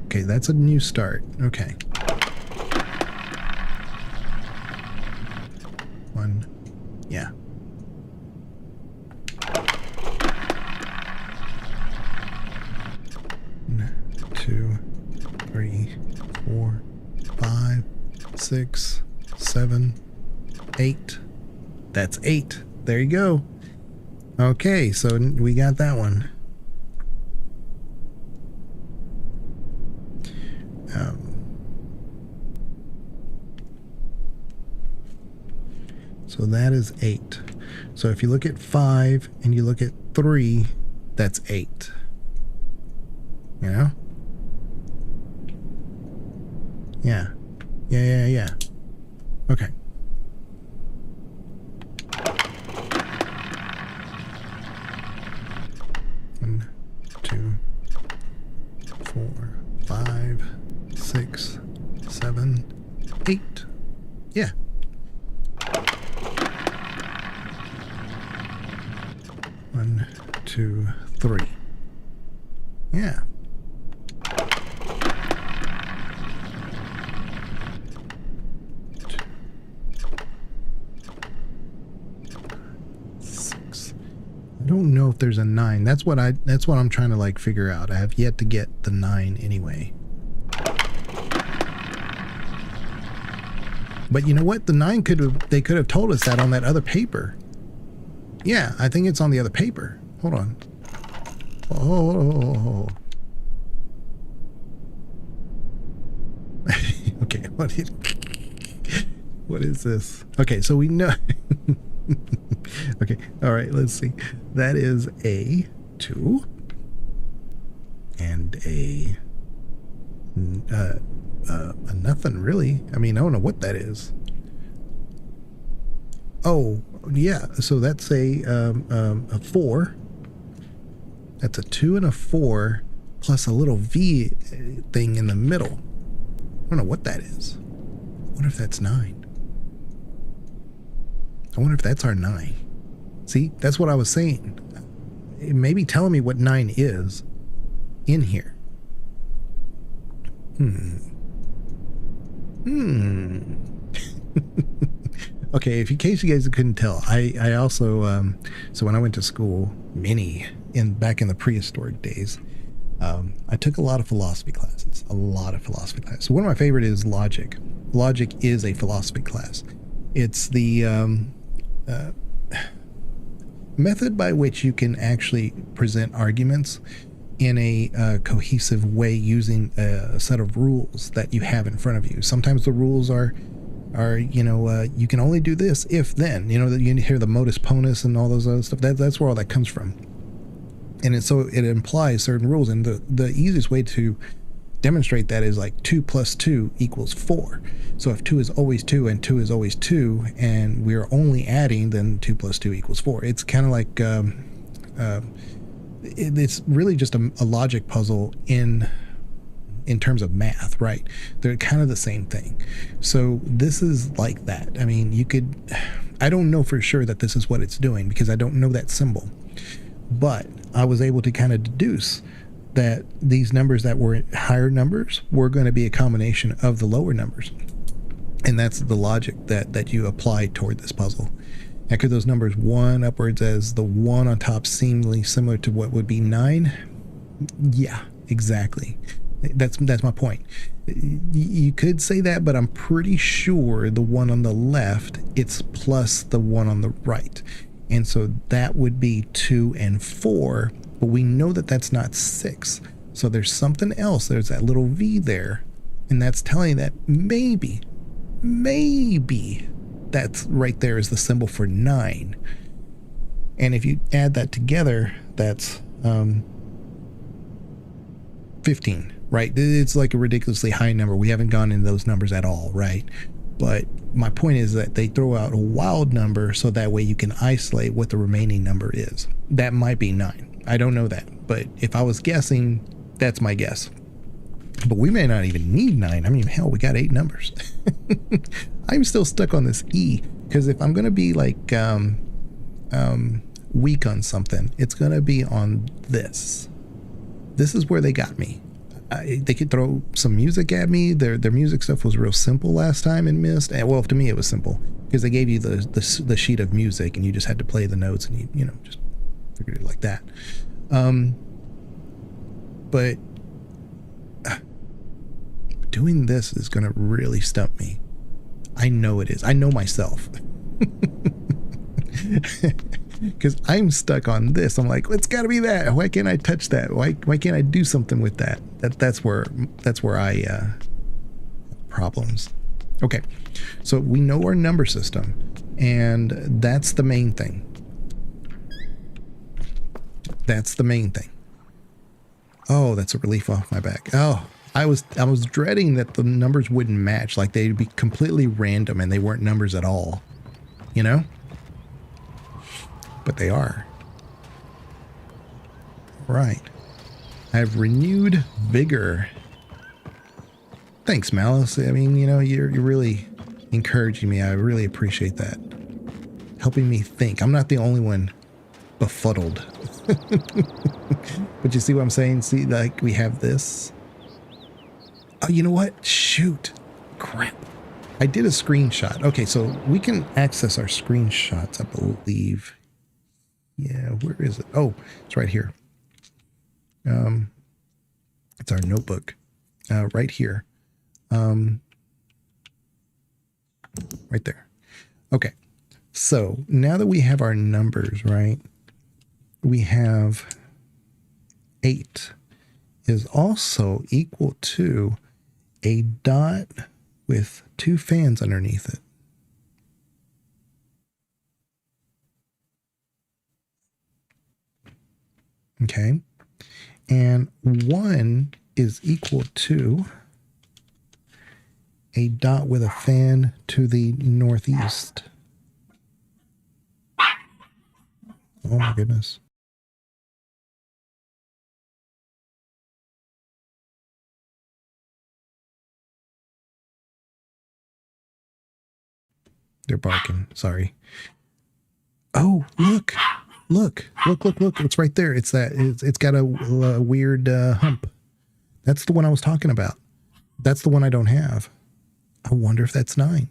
Okay, that's a new start. Okay. 1. Yeah. One, 2, 3, 4, 5, 6, 7, 8. That's 8. There you go. Okay, so we got that one. So that is 8. So if you look at 5 and you look at 3, that's 8. You know? Yeah. Yeah. Okay. One, 2, 4, 5, 6, 7, 8. Yeah. One, 2, 3. Yeah. I don't know if there's a 9. That's what I'm trying to like figure out. I have yet to get the 9 anyway. But you know what? The 9 they could have told us that on that other paper. Yeah, I think it's on the other paper. Hold on. Oh. Okay, what is this? Okay, so we know. Okay, all right, let's see. That is a 2 and a nothing really. I mean, I don't know what that is. Oh, yeah. So that's a 4. That's a 2 and a 4 plus a little V thing in the middle. I don't know what that is. I wonder if that's 9. I wonder if that's our 9. See, that's what I was saying. It may be telling me what 9 is in here. Okay, in case you guys couldn't tell, I also so when I went to school, back in the prehistoric days, I took a lot of philosophy classes. So one of my favorite is logic. Logic is a philosophy class. It's the method by which you can actually present arguments in a cohesive way using a set of rules that you have in front of you. Sometimes the rules are or you can only do this if then. That you hear the modus ponus and all those other stuff. That's where all that comes from, and it implies certain rules. And the easiest way to demonstrate that is like 2 + 2 = 4. So if 2 is always 2 and 2 is always 2, and we're only adding, then 2 + 2 = 4. It's kind of like it's really just a logic puzzle in terms of math, right? They're kind of the same thing. So this is like that. I mean, I don't know for sure that this is what it's doing because I don't know that symbol, but I was able to kind of deduce that these numbers that were higher numbers were going to be a combination of the lower numbers. And that's the logic that you apply toward this puzzle. Now, could those numbers 1 upwards as the 1 on top seemingly similar to what would be 9? Yeah, exactly. That's my point. You could say that, but I'm pretty sure the 1 on the left, it's plus the 1 on the right. And so that would be 2 and 4. But we know that that's not 6. So there's something else. There's that little V there. And that's telling that maybe that's right there is the symbol for 9. And if you add that together, that's 15, right? It's like a ridiculously high number. We haven't gone into those numbers at all, right? But my point is that they throw out a wild number so that way you can isolate what the remaining number is. That might be 9. I don't know that, but if I was guessing, that's my guess. But we may not even need 9. I mean, hell, we got 8 numbers. I'm still stuck on this E, because if I'm going to be like weak on something, it's going to be on this. This is where they got me. They could throw some music at me. Their music stuff was real simple last time in Myst. And, well, to me it was simple because they gave you the sheet of music and you just had to play the notes and you just figured it like that. But doing this is going to really stump me. I know it is. I know myself. Because I'm stuck on this. I'm like, it's got to be that. Why can't I touch that? Why can't I do something with that? That's where I problems. Okay, so we know our number system, and that's the main thing. That's the main thing. Oh, that's a relief off my back. Oh, I was dreading that the numbers wouldn't match, like they'd be completely random and they weren't numbers at all, you know? But they are. Right. I have renewed vigor. Thanks, Malice. I mean, you're really encouraging me. I really appreciate that. Helping me think. I'm not the only one befuddled. But you see what I'm saying? See, like, we have this. Oh, you know what? Shoot. Crap. I did a screenshot. Okay, so we can access our screenshots, I believe. Yeah, where is it? Oh, it's right here. It's our notebook. Right here. Right there. Okay. So now that we have our numbers, right? We have 8 is also equal to a dot with 2 fans underneath it. Okay. And 1 is equal to a dot with a fan to the northeast. Oh my goodness. They're barking. Sorry. Oh, look. Look. It's right there. It's got a weird hump. That's the one I was talking about. That's the one I don't have. I wonder if that's 9.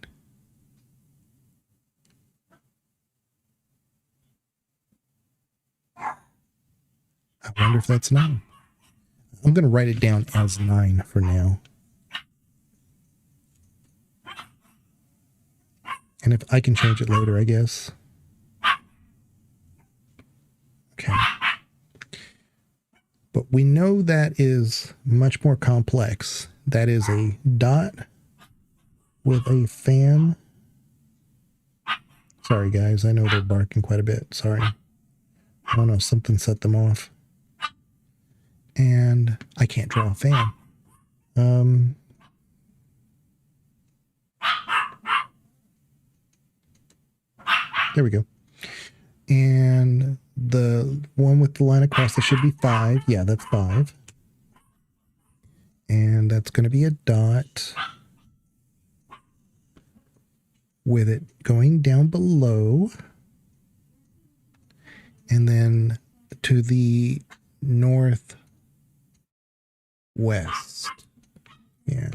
I wonder if that's 9. I'm going to write it down as 9 for now. And if I can change it later, I guess. Okay. But we know that is much more complex. That is a dot with a fan. Sorry guys, I know they're barking quite a bit. Sorry. I don't know, something set them off. And I can't draw a fan. There we go. And the one with the line across, that should be 5. Yeah, that's 5. And that's going to be a dot with it going down below. And then to the northwest. Yeah.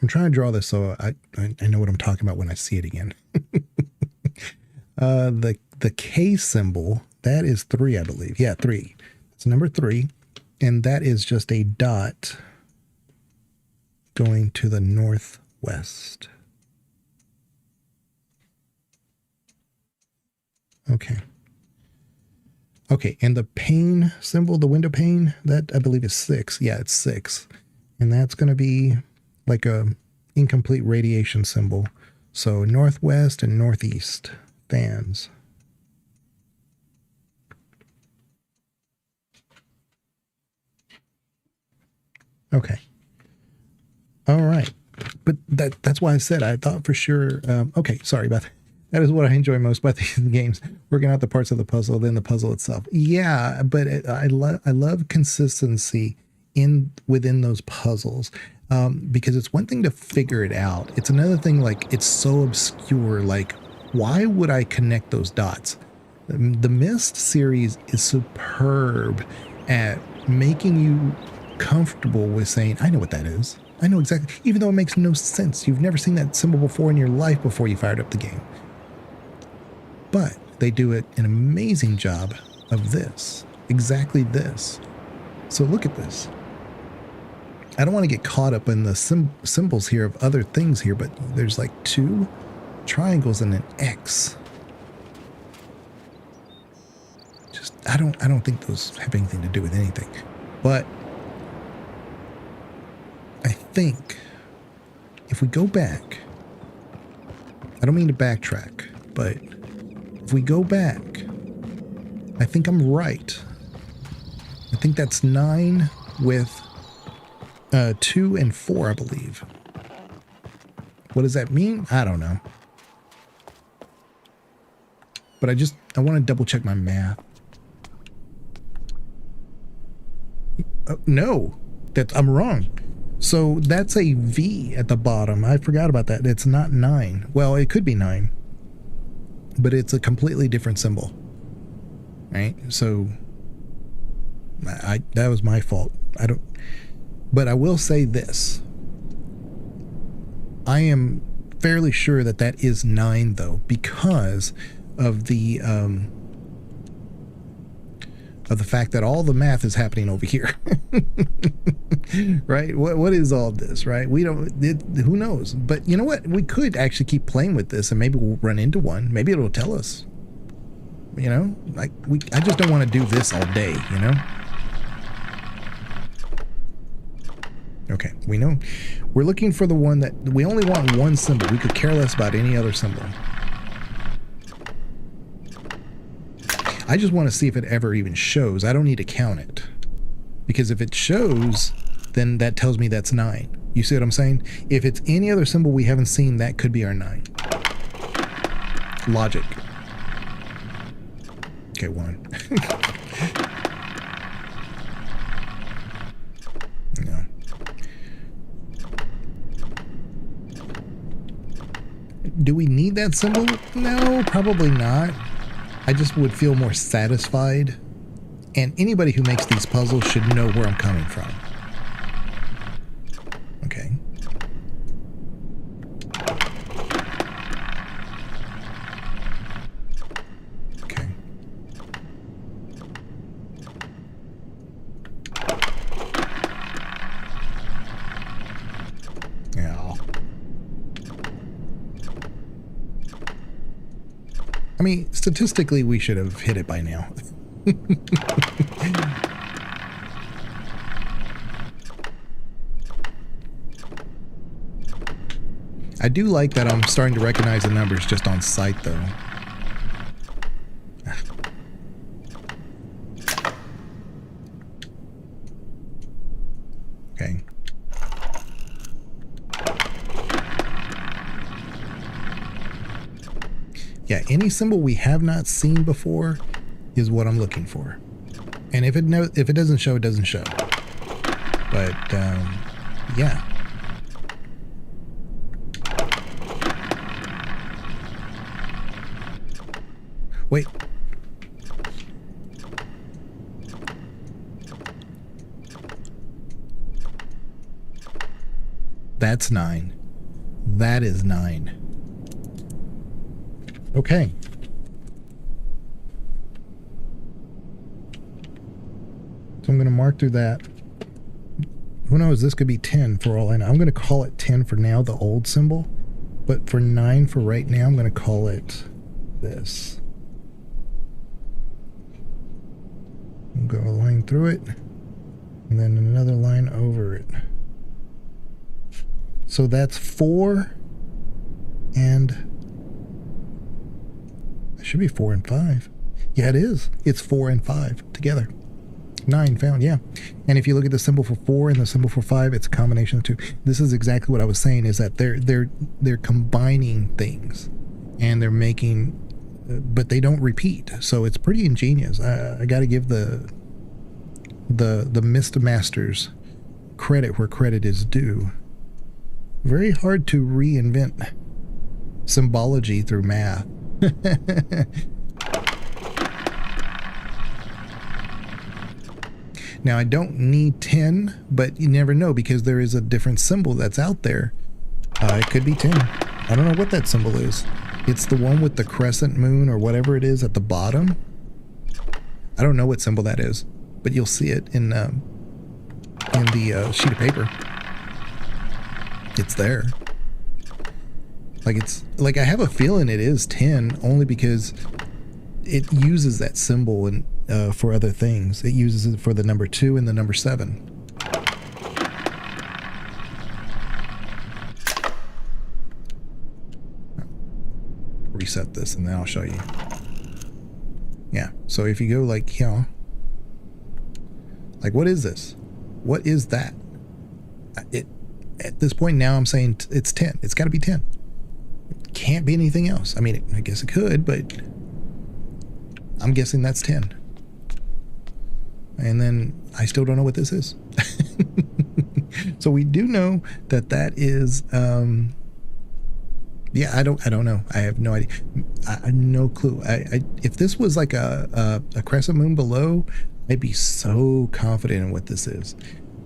I'm trying to draw this so I know what I'm talking about when I see it again. The K symbol, that is 3, I believe. Yeah, 3. It's number 3. And that is just a dot going to the northwest. Okay. Okay, and the pane symbol, the window pane, that I believe is 6. Yeah, it's 6. And that's going to be like a incomplete radiation symbol. So northwest and northeast fans. Okay. All right. But that's why I said I thought for sure. Okay, sorry about that. That is what I enjoy most about these games, working out the parts of the puzzle, then the puzzle itself. Yeah, but I love consistency within those puzzles, because it's one thing to figure it out. It's another thing, like, it's so obscure. Like, why would I connect those dots? The Myst series is superb at making you comfortable with saying, I know what that is. I know exactly, even though it makes no sense. You've never seen that symbol before in your life before you fired up the game. But they do an amazing job of this, exactly this. So look at this. I don't want to get caught up in the symbols here of other things here, but there's like 2 triangles and an X. Just, I don't think those have anything to do with anything. But I think if we go back, I don't mean to backtrack, but if we go back, I think I'm right. I think that's 9 with 2 and 4, I believe. What does that mean? I don't know. But I want to double check my math. No, I'm wrong. So that's a V at the bottom. I forgot about that. It's not 9. Well, it could be 9. But it's a completely different symbol, right? So that was my fault. But I will say this. I am fairly sure that that is 9 though, because of the fact that all the math is happening over here. Right? What is all this, right? We don't, who knows? But you know what? We could actually keep playing with this and maybe we'll run into one. Maybe it'll tell us. You know? Like I just don't want to do this all day, you know? Okay, we know. We're looking for the one that, we only want one symbol. We could care less about any other symbol. I just want to see if it ever even shows. I don't need to count it. Because if it shows, then that tells me that's 9. You see what I'm saying? If it's any other symbol we haven't seen, that could be our 9. Logic. Okay, 1. No. Do we need that symbol? No, probably not. I just would feel more satisfied. And anybody who makes these puzzles should know where I'm coming from. Okay. Okay. Yeah. I mean, statistically, we should have hit it by now. I do like that I'm starting to recognize the numbers just on sight, though. Okay. Yeah, any symbol we have not seen before is what I'm looking for. And if it doesn't show, it doesn't show. But yeah. Wait. That's 9. That is 9. Okay. So I'm going to mark through that. Who knows? This could be 10 for all I know. I'm going to call it 10 for now, the old symbol. But for 9 for right now, I'm going to call it this. I'll go a line through it. And then another line over it. So that's 4 and... it should be 4 and 5. Yeah, it is. It's 4 and 5 together. 9 found, yeah. And if you look at the symbol for 4 and the symbol for 5, it's a combination of 2. This is exactly what I was saying, is that they're combining things, and they're making, but they don't repeat. So it's pretty ingenious. I got to give the Myst masters credit where credit is due. Very hard to reinvent symbology through math. Now, I don't need 10, but you never know, because there is a different symbol that's out there. It could be 10. I don't know what that symbol is. It's the one with the crescent moon or whatever it is at the bottom. I don't know what symbol that is, but you'll see it in the sheet of paper. It's there. Like I have a feeling it is 10, only because it uses that symbol and for other things. It uses it for the number 2 and the number 7. Reset this and then I'll show you. Yeah, so if you go like here, like what is this? What is that? At this point now I'm saying it's 10. It's got to be 10. It can't be anything else. I mean, I guess it could, but I'm guessing that's 10. And then I still don't know what this is. So we do know that that is, yeah, I don't know. I have no idea. I no clue. If this was like a crescent moon below, I'd be so confident in what this is.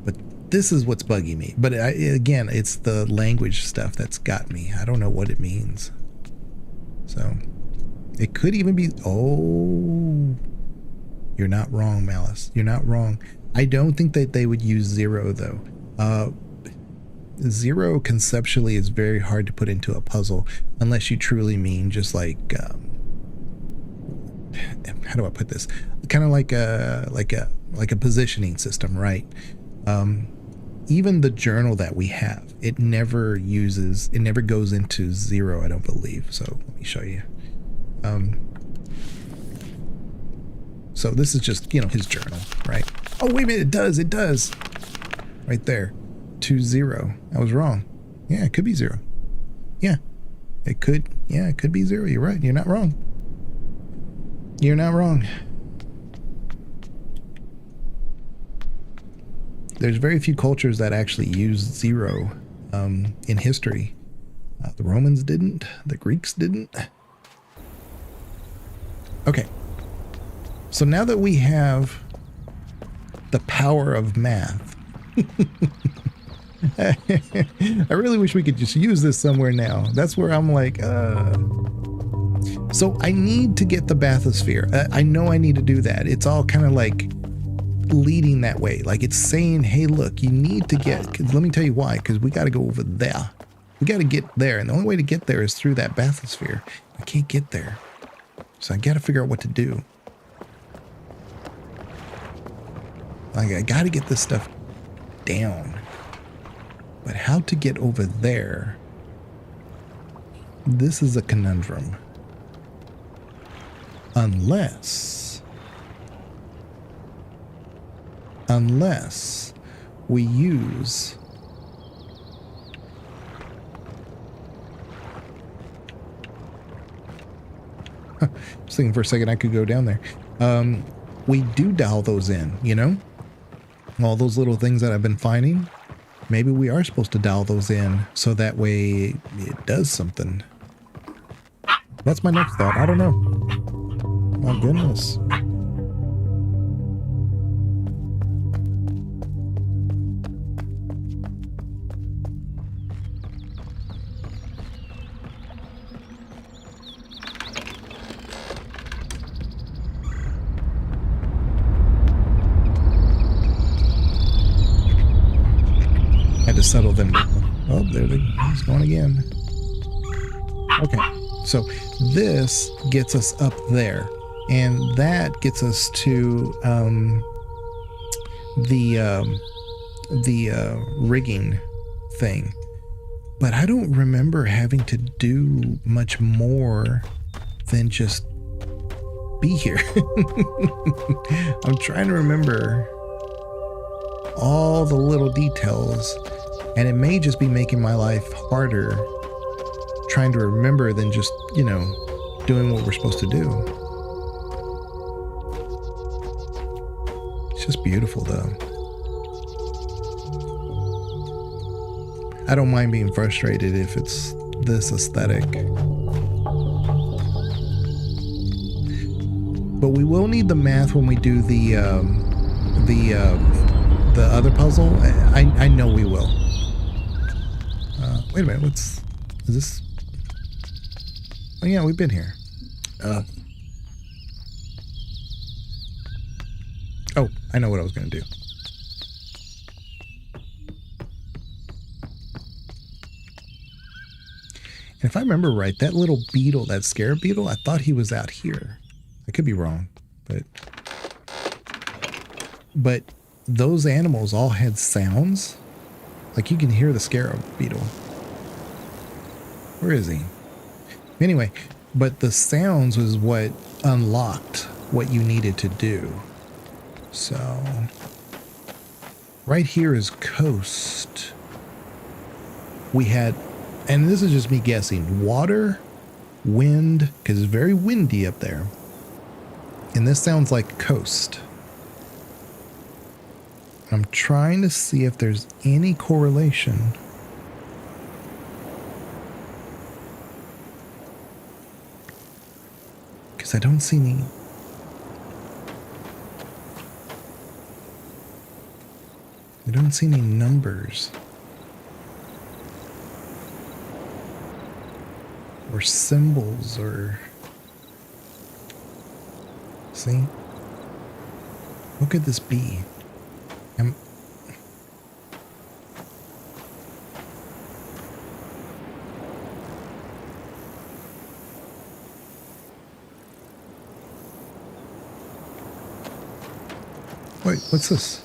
But this is what's bugging me. But again, it's the language stuff that's got me. I don't know what it means. So it could even be, oh, you're not wrong, Malice. You're not wrong. I don't think that they would use 0 though. 0 conceptually is very hard to put into a puzzle unless you truly mean just like, how do I put this? Kind of like a positioning system, right? Even the journal that we have, it never goes into 0, I don't believe. So let me show you. So this is just, his journal, right? Oh, wait a minute, it does. Right there. 20. I was wrong. Yeah, it could be 0. Yeah. It could be 0. You're right. You're not wrong. You're not wrong. There's very few cultures that actually use 0 in history. The Romans didn't. The Greeks didn't. Okay. So now that we have the power of math, I really wish we could just use this somewhere now. That's where I'm like, So I need to get the bathysphere. I know I need to do that. It's all kind of like leading that way. Like it's saying, hey, look, you need to get, 'cause let me tell you why, because we got to go over there. We got to get there. And the only way to get there is through that bathysphere. I can't get there. So I got to figure out what to do. Like I got to get this stuff down. But how to get over there this is a conundrum. Unless we use just thinking for a second I could go down there. We do dial those in, you know? All those little things that I've been finding. Maybe we are supposed to dial those in so that way it does something. That's my next thought. I don't know. My goodness. Had to settle them down. Oh, there he's going again. Okay, so this gets us up there, and that gets us to the rigging thing. But I don't remember having to do much more than just be here. I'm trying to remember all the little details, and it may just be making my life harder trying to remember than just, you know, doing what we're supposed to do. It's just beautiful though. I don't mind being frustrated if it's this aesthetic. But we will need the math when we do the other puzzle. I know we will. Wait a minute, is this? Oh yeah, we've been here. Oh, I know what I was going to do. And if I remember right, that little beetle, that scarab beetle, I thought he was out here. I could be wrong, but those animals all had sounds. Like you can hear the scarab beetle. Where is he? Anyway, but the sounds was what unlocked what you needed to do. So right here is coast. We had, and this is just me guessing, water, wind, because it's very windy up there. And this sounds like coast. I'm trying to see if there's any correlation. Because I don't see any. I don't see any numbers. Or symbols or. See? What could this be? Wait, what's this?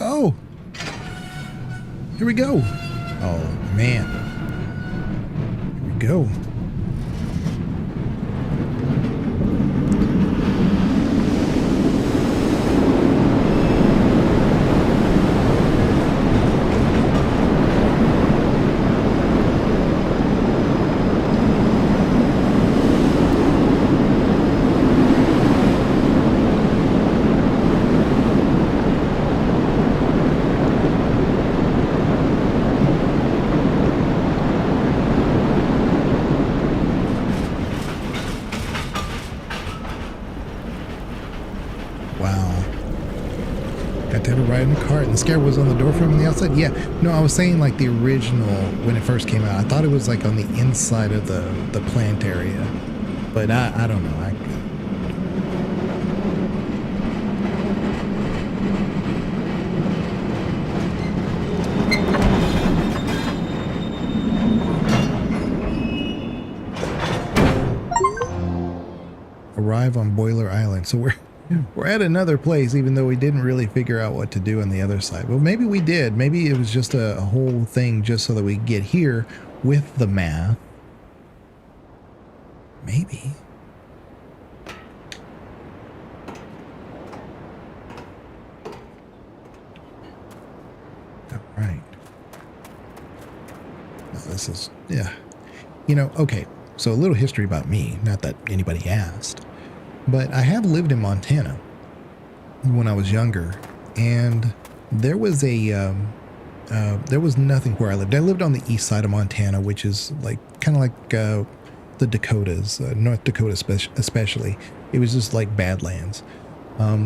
Oh, here we go. Oh man, here we go. And the scare was on the door frame on the outside. Yeah, no, I was saying like the original when it first came out. I thought it was like on the inside of the plant area, but I don't know. arrive on Boiler Island. So we're at another place, even though we didn't really figure out what to do on the other side. Well, maybe we did. Maybe it was just a whole thing just so that we get here with the math. Maybe. All right. Now this is, yeah. You know, okay. So a little history about me. Not that anybody asked. But I have lived in Montana when I was younger, and there was there was nothing where I lived. I lived on the east side of Montana, which is like kind of like the Dakotas, North Dakota especially. It was just like Badlands.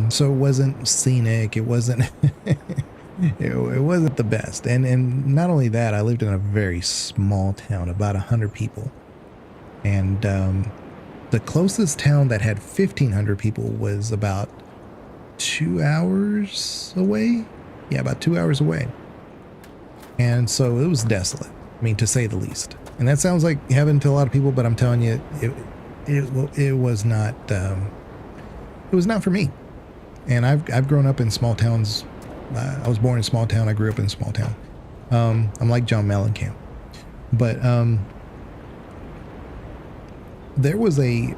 So it wasn't scenic. It wasn't it wasn't the best. And not only that, I lived in a very small town, about 100 people, and the closest town that had 1,500 people was about 2 hours away. Yeah, about 2 hours away. And so it was desolate. I mean, to say the least. And that sounds like heaven to a lot of people, but I'm telling you, it was not. It was not for me. And I've grown up in small towns. I was born in a small town. I grew up in a small town. I'm like John Mellencamp, but there was a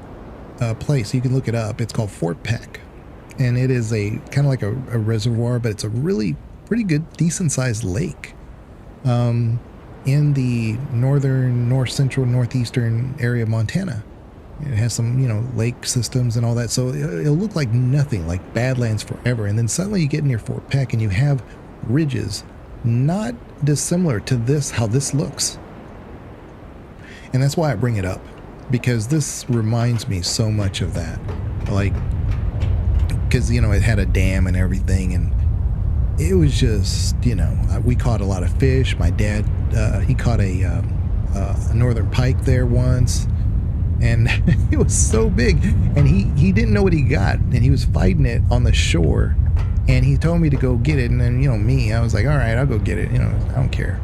place, you can look it up. It's called Fort Peck, and it is a kind of like a reservoir, but it's a really pretty good, decent sized lake in the northern, north central, northeastern area of Montana. It has some, you know, lake systems and all that. So it'll look like nothing, like Badlands forever. And then suddenly you get near Fort Peck and you have ridges not dissimilar to this, how this looks. And that's why I bring it up, because this reminds me so much of that. Like, because, you know, it had a dam and everything, and it was just, you know, we caught a lot of fish. My dad, he caught a northern pike there once, and it was so big, and he didn't know what he got, and he was fighting it on the shore, and he told me to go get it. And then, you know, me, I was like, all right, I'll go get it, you know, I don't care.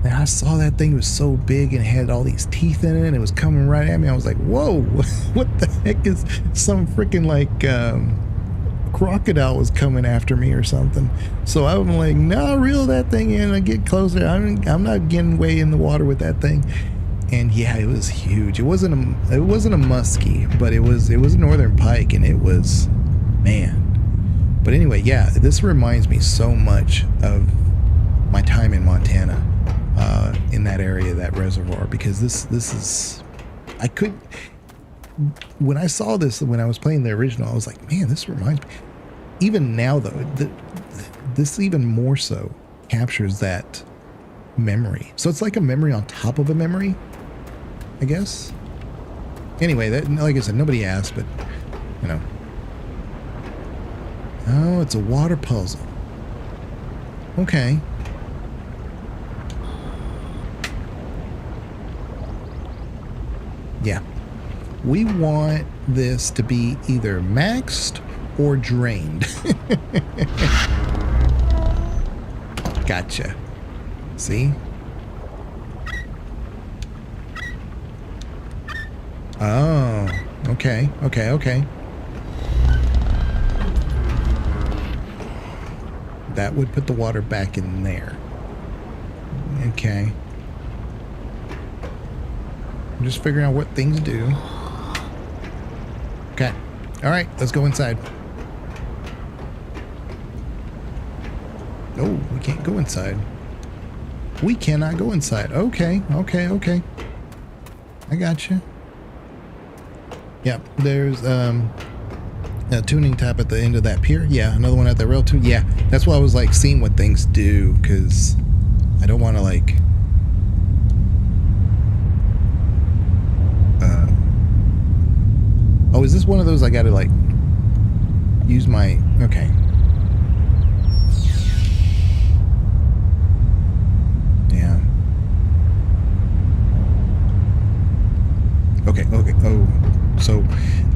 And I saw that thing was so big and it had all these teeth in it, and it was coming right at me. I was like, whoa, what the heck is some freaking like crocodile was coming after me or something. So I'm like, no, reel that thing in. I get closer. I'm not getting way in the water with that thing. And yeah, it was huge. It wasn't a muskie, but it was a northern pike, and it was, man. But anyway, yeah, this reminds me so much of my time in Montana. In that area, that reservoir, because this is, I could, when I saw this, when I was playing the original, I was like, man, this reminds me. Even now though, this even more so captures that memory. So it's like a memory on top of a memory, I guess. Anyway, that, like I said, nobody asked, but you know. Oh, it's a water puzzle. Okay. Yeah, we want this to be either maxed or drained. Gotcha. See? Oh, okay. That would put the water back in there. Okay. I'm just figuring out what things do. Okay. All right, let's go inside. No, we can't go inside. We cannot go inside. Okay. I got you. Yep, there's a tuning tap at the end of that pier. Yeah, another one at the rail too. Yeah, that's why I was like seeing what things do, because I don't want to like oh, is this one of those I gotta like use my, okay. Yeah. Okay, oh, so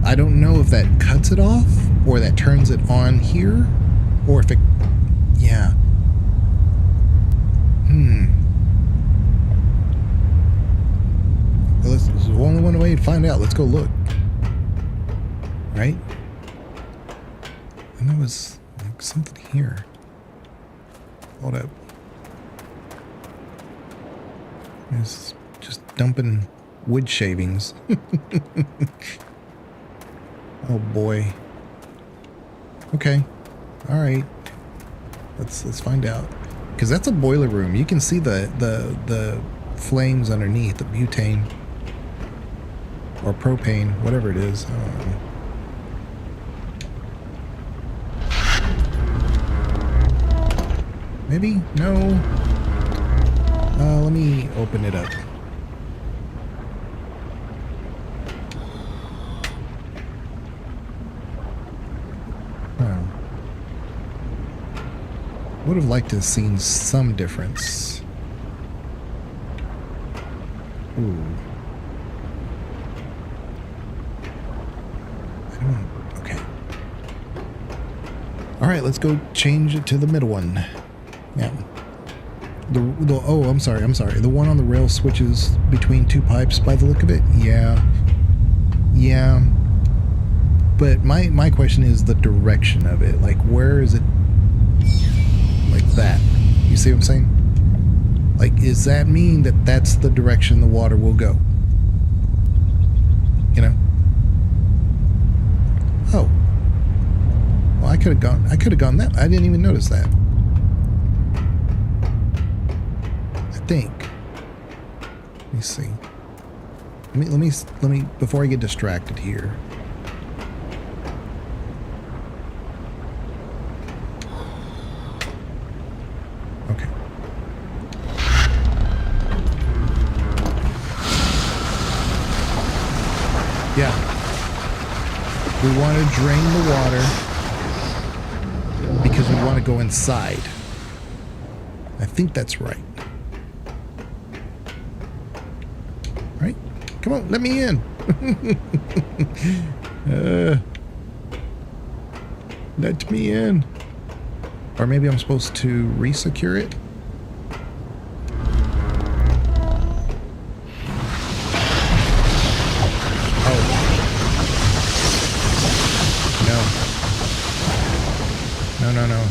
I don't know if that cuts it off or that turns it on here, or if it, yeah. Well, there's only one way to find out. Let's go look. right? And there was like something here. Hold up. It's just dumping wood shavings. Oh boy. Okay. All right. Let's find out. Because that's a boiler room. You can see the flames underneath, the butane or propane, whatever it is. Maybe? No. Let me open it up. Would have liked to have seen some difference. Ooh. I don't. Okay. All right, let's go change it to the middle one. Yeah. Oh, I'm sorry. The one on the rail switches between two pipes by the look of it. Yeah. Yeah. But my question is the direction of it. Like, where is it? Like that. You see what I'm saying? Like, does that mean that that's the direction the water will go? You know? Oh. Well, I could have gone that. I didn't even notice that. I think. Let me see. Let me before I get distracted here. Yeah. We want to drain the water because we want to go inside. I think that's right. Right? Come on, let me in. Let me in. Or maybe I'm supposed to re-secure it. No.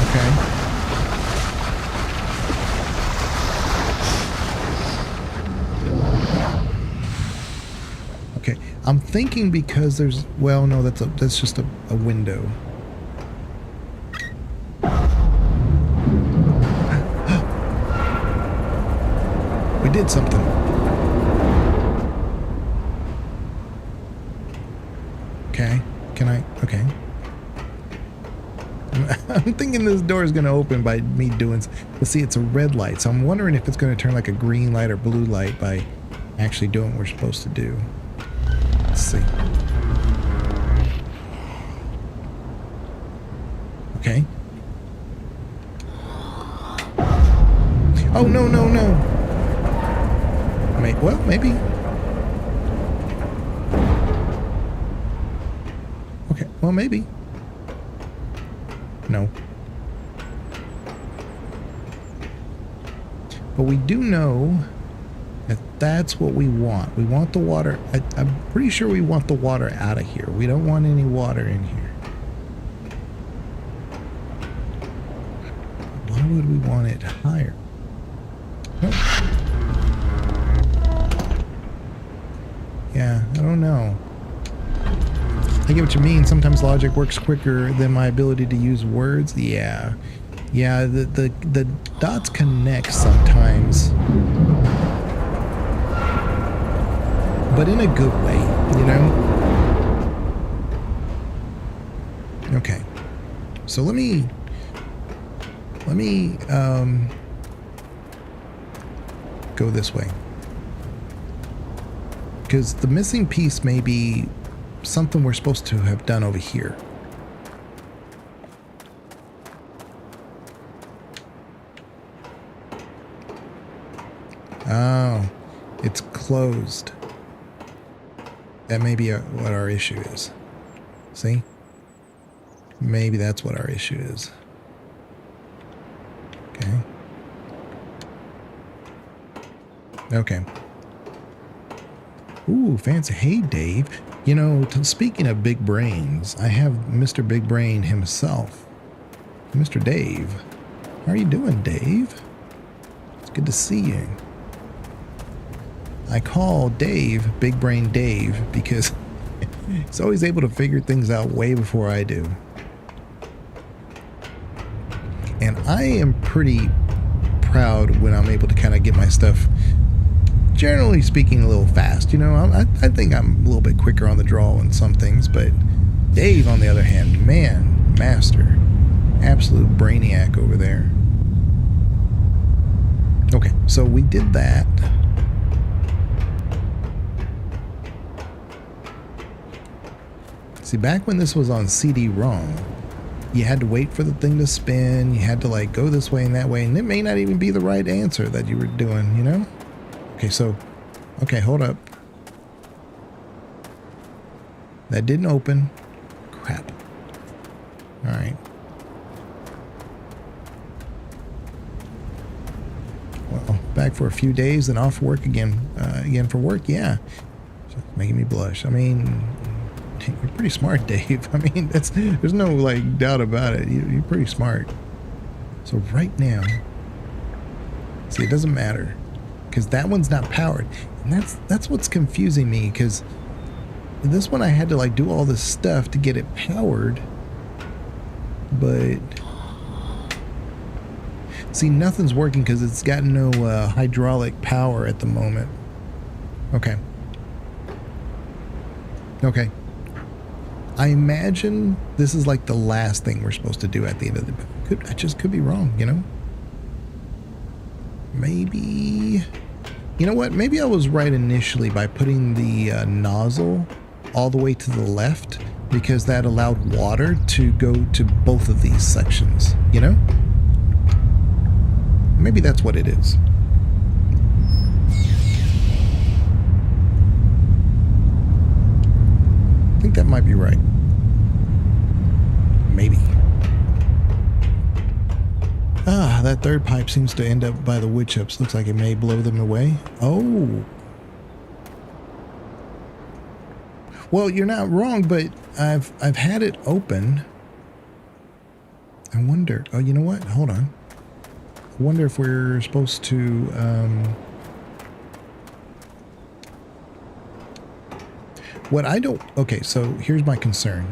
Okay. Okay. I'm thinking because there's, well, no, that's just a window. We did something. Okay. Can I? Okay. I'm thinking this door is going to open by me doing... But see, it's a red light, so I'm wondering if it's going to turn like a green light or blue light by actually doing what we're supposed to do. Let's see. Okay. Oh, no. Well, maybe. Okay, well, maybe. No. But we do know that that's what we want. We want the water. I'm pretty sure we want the water out of here. We don't want any water in here. Why would we want it higher? Nope. Yeah, I don't know. I get what you mean. Sometimes logic works quicker than my ability to use words. Yeah. Yeah, the dots connect sometimes. But in a good way, you know? Okay. So let me go this way. Because the missing piece may be something we're supposed to have done over here. Oh, it's closed. That may be what our issue is. See? Maybe that's what our issue is. Okay. Okay. Ooh, fancy. Hey, Dave. You know, speaking of big brains, I have Mr. Big Brain himself. Mr. Dave. How are you doing, Dave? It's good to see you. I call Dave Big Brain Dave because he's always able to figure things out way before I do. And I am pretty proud when I'm able to kind of get my stuff, generally speaking, a little fast. You know, I think I'm a little bit quicker on the draw on some things, but Dave, on the other hand, man, master. Absolute brainiac over there. Okay, so we did that. See, back when this was on CD-ROM, you had to wait for the thing to spin. You had to like go this way and that way, and it may not even be the right answer that you were doing, you know? Okay, so, okay, hold up. That didn't open. Crap. All right. Well, back for a few days and off work again. Again for work, yeah. It's making me blush. I mean, you're pretty smart, Dave. I mean, there's no like doubt about it. You're pretty smart. So right now, see, it doesn't matter because that one's not powered, and that's what's confusing me. Because this one I had to like do all this stuff to get it powered, but see, nothing's working because it's got no hydraulic power at the moment. Okay. Okay. I imagine this is like the last thing we're supposed to do at the end of the... I just could be wrong, you know? Maybe... You know what? Maybe I was right initially by putting the nozzle all the way to the left, because that allowed water to go to both of these sections, you know? Maybe that's what it is. I think that might be right. Maybe. Ah, that third pipe seems to end up by the wood chips. Looks like it may blow them away. Oh. Well, you're not wrong, but I've had it open. I wonder. Oh, you know what? Hold on. I wonder if we're supposed to what I don't... Okay, so here's my concern.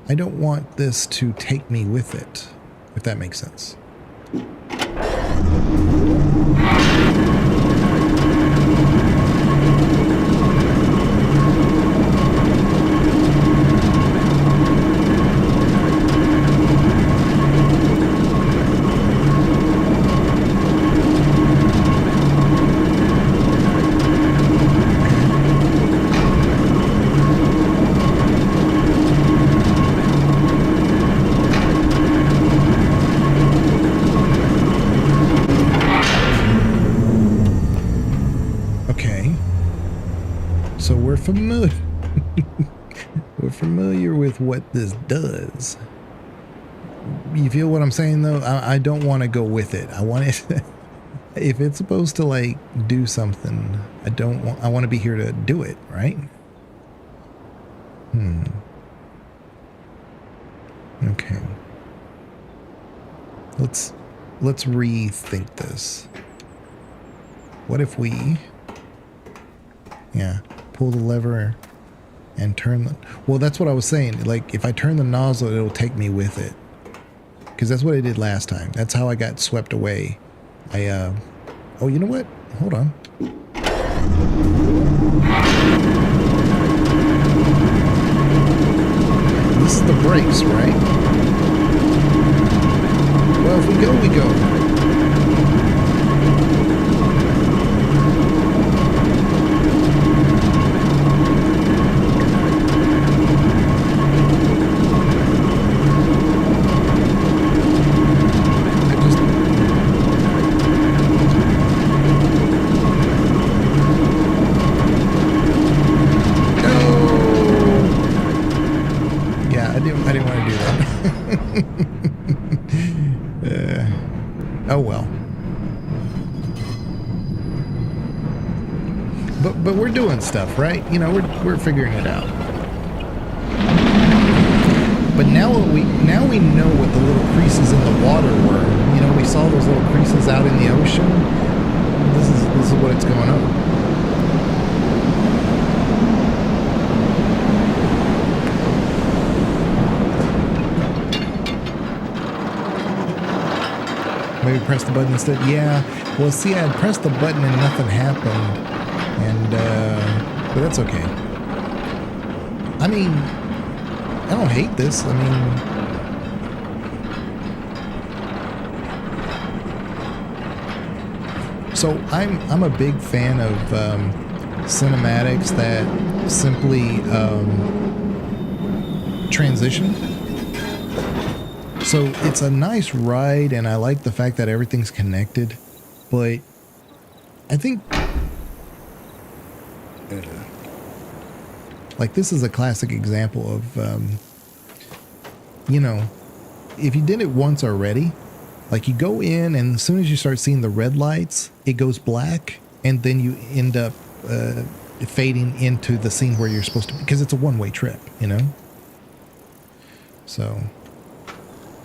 I don't want this to take me with it, if that makes sense. We're familiar with what this does. You feel what I'm saying, though? I don't want to go with it. I want it... If it's supposed to, like, do something, I want to be here to do it, right? Okay. Let's rethink this. What if we... Yeah. Pull the lever and turn the... Well, that's what I was saying. Like, if I turn the nozzle, it'll take me with it. Because that's what I did last time. That's how I got swept away. Oh, you know what? Hold on. This is the brakes, right? Well, if we go, we go. but we're doing stuff, right? You know, we're figuring it out. But now we know what the little creases in the water were. You know, we saw those little creases out in the ocean. This is what it's going on. Maybe press the button instead. Yeah. Well, see, I pressed the button and nothing happened, and but that's okay. I mean, I don't hate this. I mean, so I'm a big fan of cinematics that simply transition. So it's a nice ride, and I like the fact that everything's connected, but I think like this is a classic example of you know, if you did it once already, like you go in and as soon as you start seeing the red lights, it goes black, and then you end up fading into the scene where you're supposed to be, because it's a one-way trip, you know? So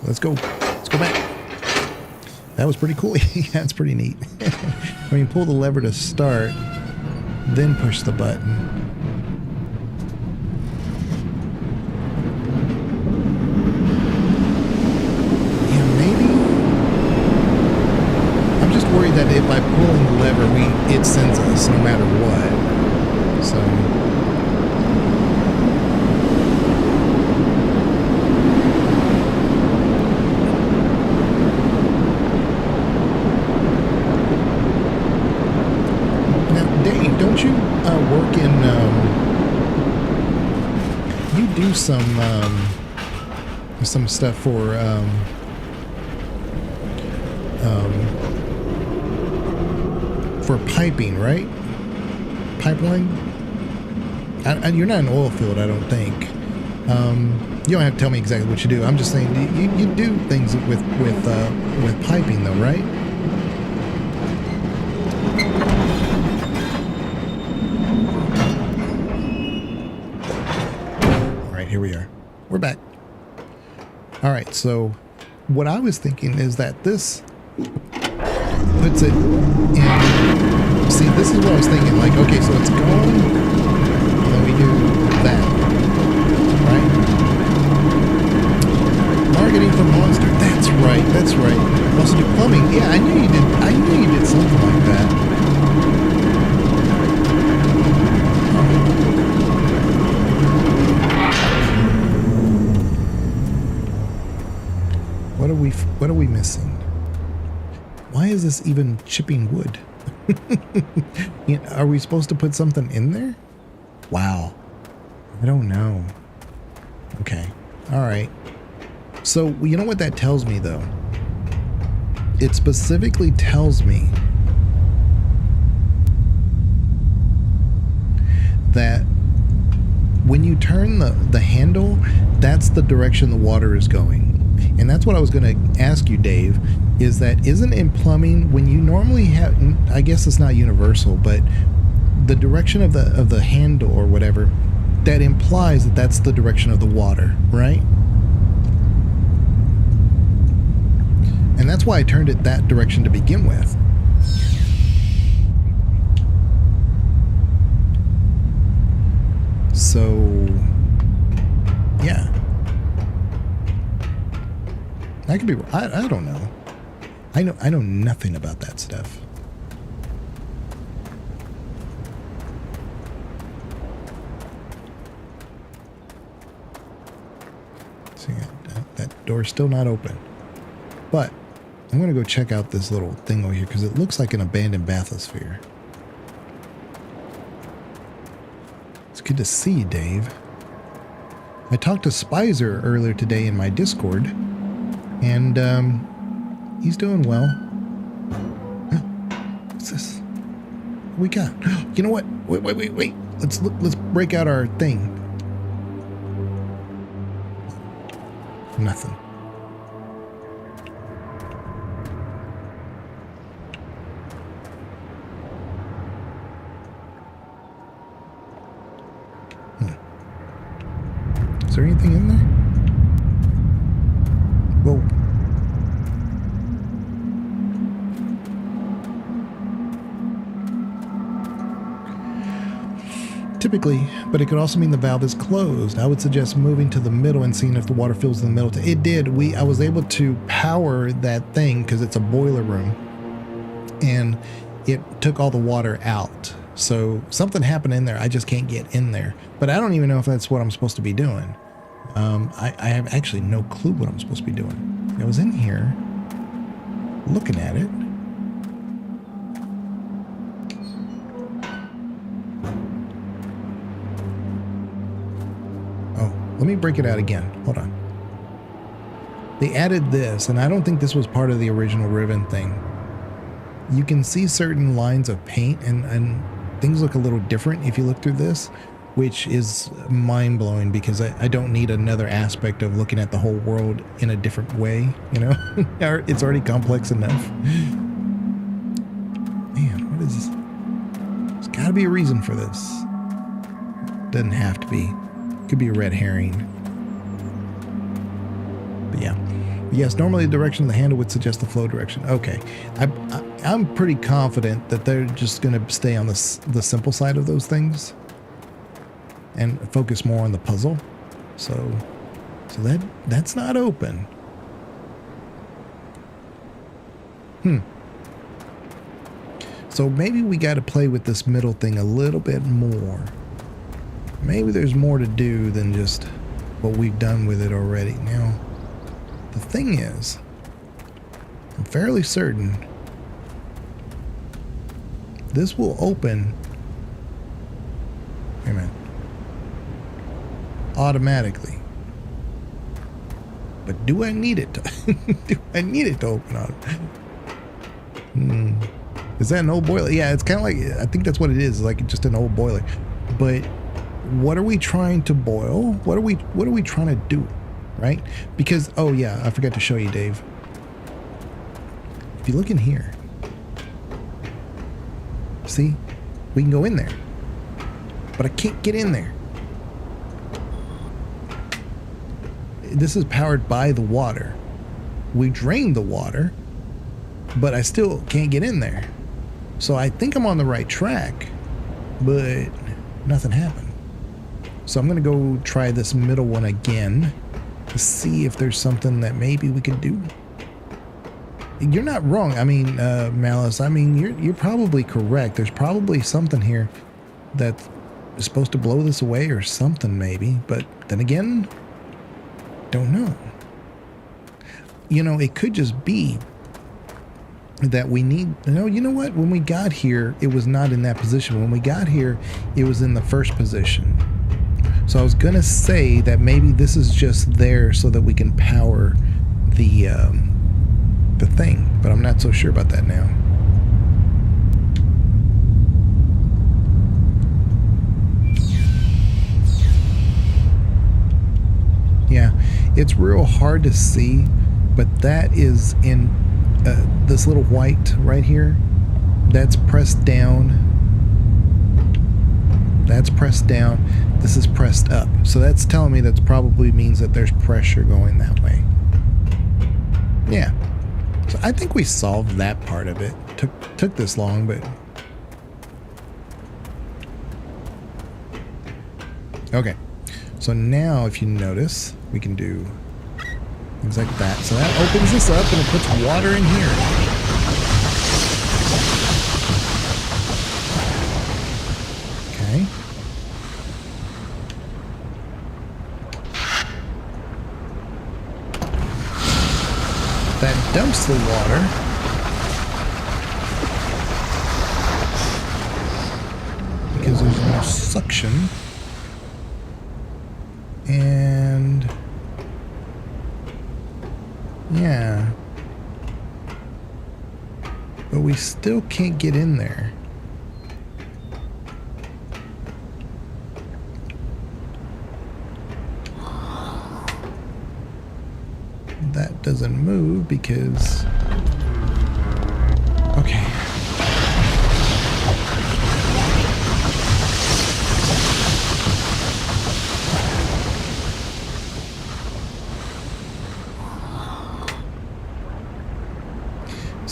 let's go back. That was pretty cool. Yeah, it's pretty neat. I mean, pull the lever to start, then push the button. Yeah, maybe. I'm just worried that if by pulling the lever, it sends us no matter what. So. Don't you work in, you do some stuff for piping, right? Pipeline? You're not an oil field, I don't think. You don't have to tell me exactly what you do. I'm just saying you do things with piping though, right? Here we are. We're back. All right, so what I was thinking is that this puts it in. See, this is what I was thinking. Like, okay, so it's going, and then we do that, right? Marketing for Monster. That's right. That's right. Also do plumbing. Yeah, I knew you did. I knew you did something like that. What are we missing? Why is this even chipping wood? You know, are we supposed to put something in there? Wow. I don't know. Okay. All right. So, you know what that tells me, though? It specifically tells me that when you turn the handle, that's the direction the water is going. And that's what I was going to ask you, Dave, is that isn't in plumbing when you normally have, I guess it's not universal, but the direction of the handle or whatever, that implies that that's the direction of the water, right? And that's why I turned it that direction to begin with. So, yeah. I could be. I don't know. I know nothing about that stuff. See, that door's still not open. But I'm gonna go check out this little thing over here because it looks like an abandoned bathysphere. It's good to see you, Dave. I talked to Spicer earlier today in my Discord. And he's doing well. What's this? What we got? You know what? Wait. Let's break out our thing. Nothing. there anything in there? Whoa. Typically, but it could also mean the valve is closed. I would suggest moving to the middle and seeing if the water fills in the middle. It did. I was able to power that thing because it's a boiler room, and it took all the water out. So something happened in there. I just can't get in there. But I don't even know if that's what I'm supposed to be doing. I have actually no clue what I'm supposed to be doing. I was in here looking at it. Let me break it out again. Hold on. They added this, and I don't think this was part of the original Riven thing. You can see certain lines of paint, and things look a little different if you look through this, which is mind-blowing because I don't need another aspect of looking at the whole world in a different way, you know? It's already complex enough. Man, what is this? There's got to be a reason for this. Doesn't have to be. Could be a red herring. But yeah. Yes, normally the direction of the handle would suggest the flow direction. Okay. I'm pretty confident that they're just going to stay on the simple side of those things and focus more on the puzzle. So that's not open. So maybe we got to play with this middle thing a little bit more. Maybe there's more to do than just what we've done with it already. Now, the thing is, I'm fairly certain this will open, wait a minute, automatically. But do I need it to, do I need it to open on? Is that an old boiler? Yeah, it's kind of like, I think that's what it is, like just an old boiler. But what are we trying to boil? What are we trying to do, right? Because, oh yeah, I forgot to show you, Dave. If you look in here, see, we can go in there, but I can't get in there. This is powered by the water. We drained the water, but I still can't get in there. So I think I'm on the right track, but nothing happened. So I'm going to go try this middle one again to see if there's something that maybe we could do. You're not wrong. I mean, Malice, I mean, you're probably correct. There's probably something here that is supposed to blow this away or something maybe. But then again, don't know. You know, it could just be that we need, you know what? When we got here, it was not in that position. When we got here, it was in the first position. So I was going to say that maybe this is just there so that we can power the thing, but I'm not so sure about that now. Yeah, it's real hard to see, but that is in this little white right here. That's pressed down. That's pressed down. This is pressed up. So that's telling me that probably means that there's pressure going that way. Yeah. So I think we solved that part of it. Took this long, but... Okay. So now, if you notice, we can do things like that. So that opens this up and it puts water in here. Okay. That dumps the water. Because there's no suction. And yeah, but we still can't get in there. That doesn't move because, okay.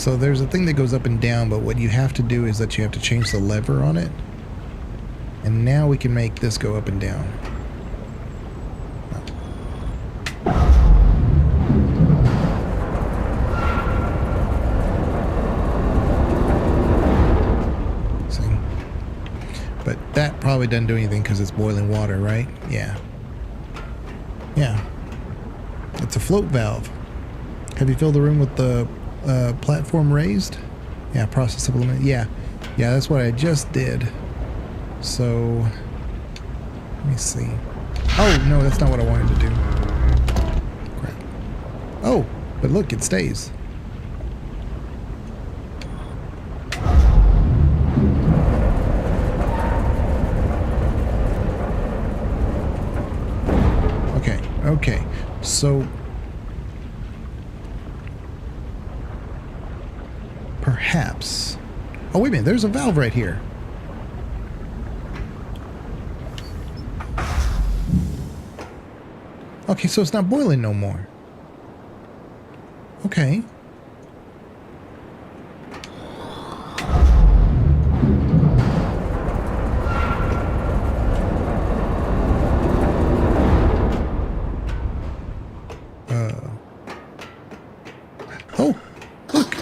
So there's a thing that goes up and down, but what you have to do is that you have to change the lever on it. And now we can make this go up and down. See? But that probably doesn't do anything because it's boiling water, right? Yeah. Yeah. It's a float valve. Have you filled the room with the platform raised? Yeah, process supplement. Yeah. Yeah, that's what I just did. So, let me see. Oh, no, that's not what I wanted to do. Crap. Oh, but look, it stays. Okay, okay. So, perhaps... Oh, wait a minute, there's a valve right here. Okay, so it's not boiling no more. Okay. Oh, look.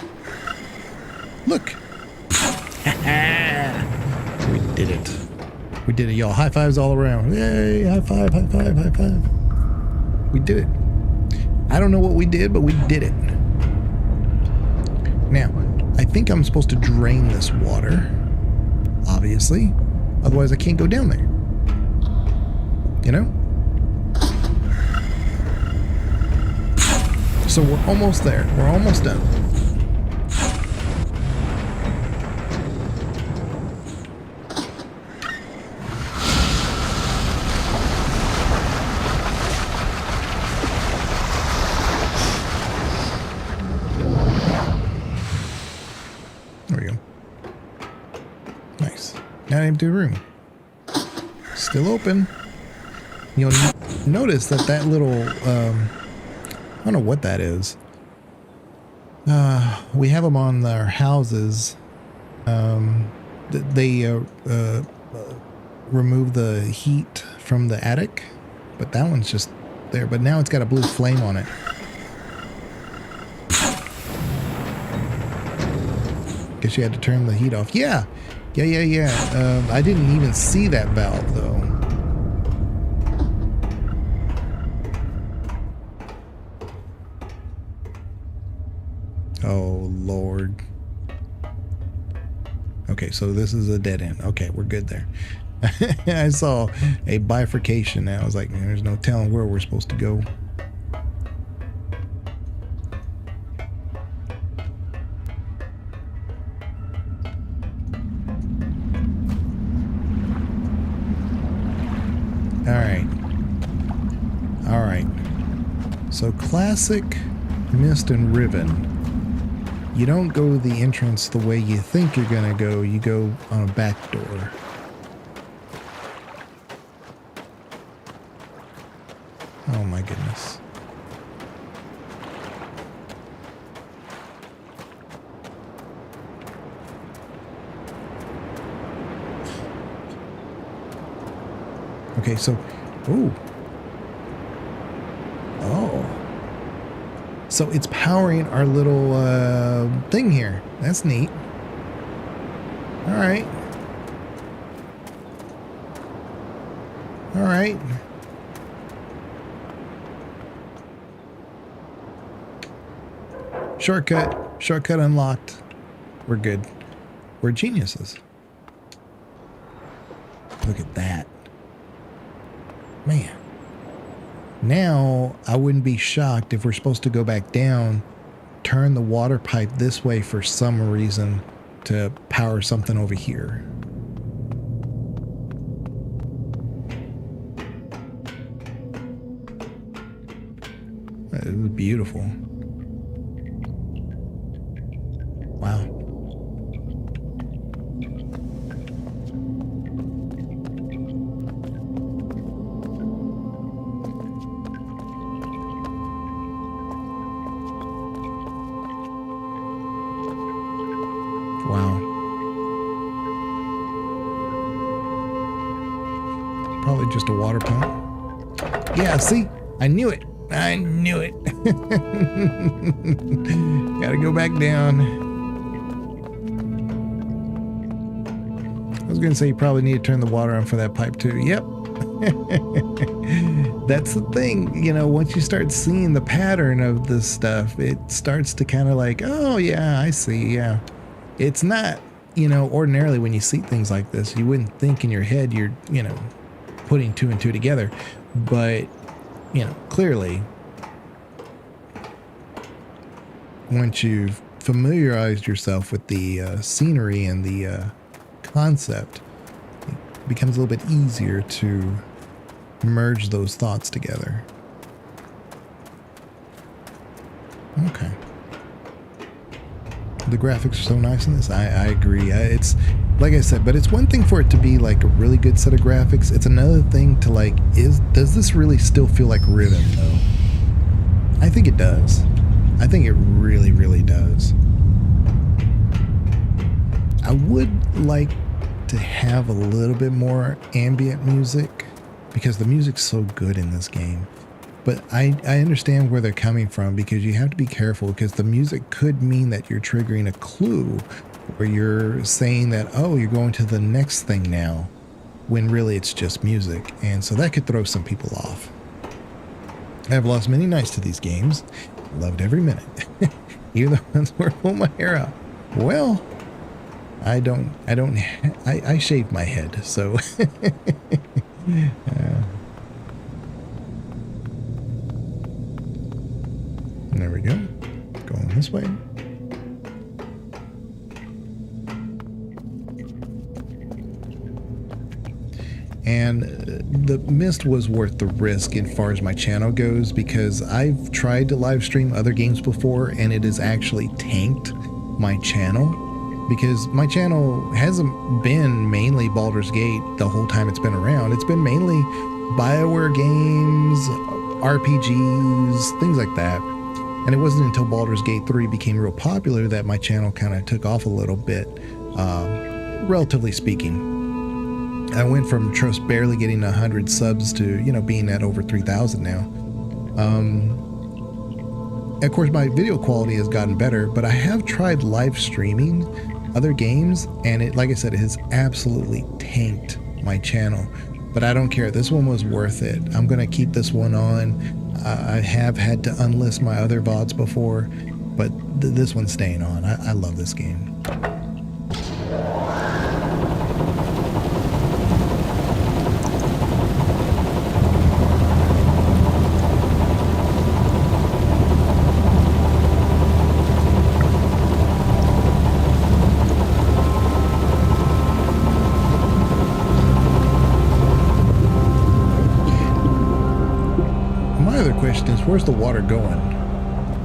Look. We did it. We did it, y'all. High fives all around. Yay, high five, high five, high five. We did it. I don't know what we did, but we did it. Now, I think I'm supposed to drain this water. Obviously. Otherwise, I can't go down there. You know? So we're almost there. We're almost done. There we go. Nice. Now empty room. Still open. You'll notice that that little, I don't know what that is. We have them on our houses. They remove the heat from the attic, but that one's just there. But now it's got a blue flame on it. Guess you had to turn the heat off. Yeah. I didn't even see that valve though. Oh Lord. Okay, so this is a dead end. Okay, we're good there. I saw a bifurcation and I was like, man, there's no telling where we're supposed to go. Alright. So classic Myst and Riven. You don't go the entrance the way you think you're gonna go. You go on a back door. Oh my goodness. Okay, so... Ooh. Oh. So it's powering our little thing here. That's neat. Alright. Alright. Shortcut. Shortcut unlocked. We're good. We're geniuses. Look at that. Man. Now, I wouldn't be shocked if we're supposed to go back down, turn the water pipe this way for some reason to power something over here. It was beautiful. Wow. probably just a water pump. Yeah, see? I knew it. I knew it. Gotta go back down. I was gonna say you probably need to turn the water on for that pipe too. Yep. That's the thing, you know, once you start seeing the pattern of this stuff, it starts to kind of like, oh yeah, I see, yeah. It's not, you know, ordinarily when you see things like this, you wouldn't think in your head you're, you know, putting two and two together. But, you know, clearly, once you've familiarized yourself with the scenery and the concept, it becomes a little bit easier to merge those thoughts together. Okay. The graphics are so nice in this. I agree. It's like I said, but it's one thing for it to be like a really good set of graphics. It's another thing to like, does this really still feel like Riven though? I think it does. I think it really, really does. I would like to have a little bit more ambient music because the music's so good in this game. But I understand where they're coming from, because you have to be careful, because the music could mean that you're triggering a clue where you're saying that, oh, you're going to the next thing now, when really it's just music. And so that could throw some people off. I've lost many nights to these games. Loved every minute. Even the ones where I pull my hair out. Well, I shave my head, so there we go. Going this way. And the Myst was worth the risk as far as my channel goes, because I've tried to live stream other games before and it has actually tanked my channel, because my channel hasn't been mainly Baldur's Gate the whole time it's been around. It's been mainly BioWare games, RPGs, things like that. And it wasn't until Baldur's Gate 3 became real popular that my channel kind of took off a little bit, relatively speaking. I went from just barely getting 100 subs to, you know, being at over 3,000 now. Of course, my video quality has gotten better, but I have tried live streaming other games, and it, like I said, it has absolutely tanked my channel. But I don't care. This one was worth it. I'm going to keep this one on. I have had to unlist my other VODs before, but this one's staying on. I love this game. Question is, where's the water going?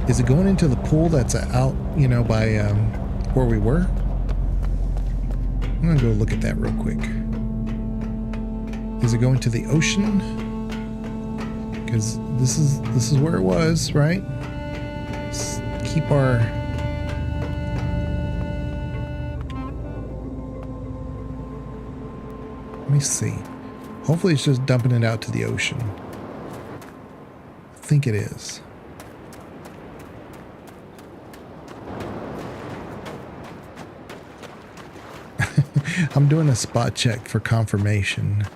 Is it going into the pool that's out, you know, by where we were? I'm gonna go look at that real quick. Is it going to the ocean? Because this is where it was, right? Let's keep our let me see. Hopefully it's just dumping it out to the ocean. I think it is. I'm doing a spot check for confirmation.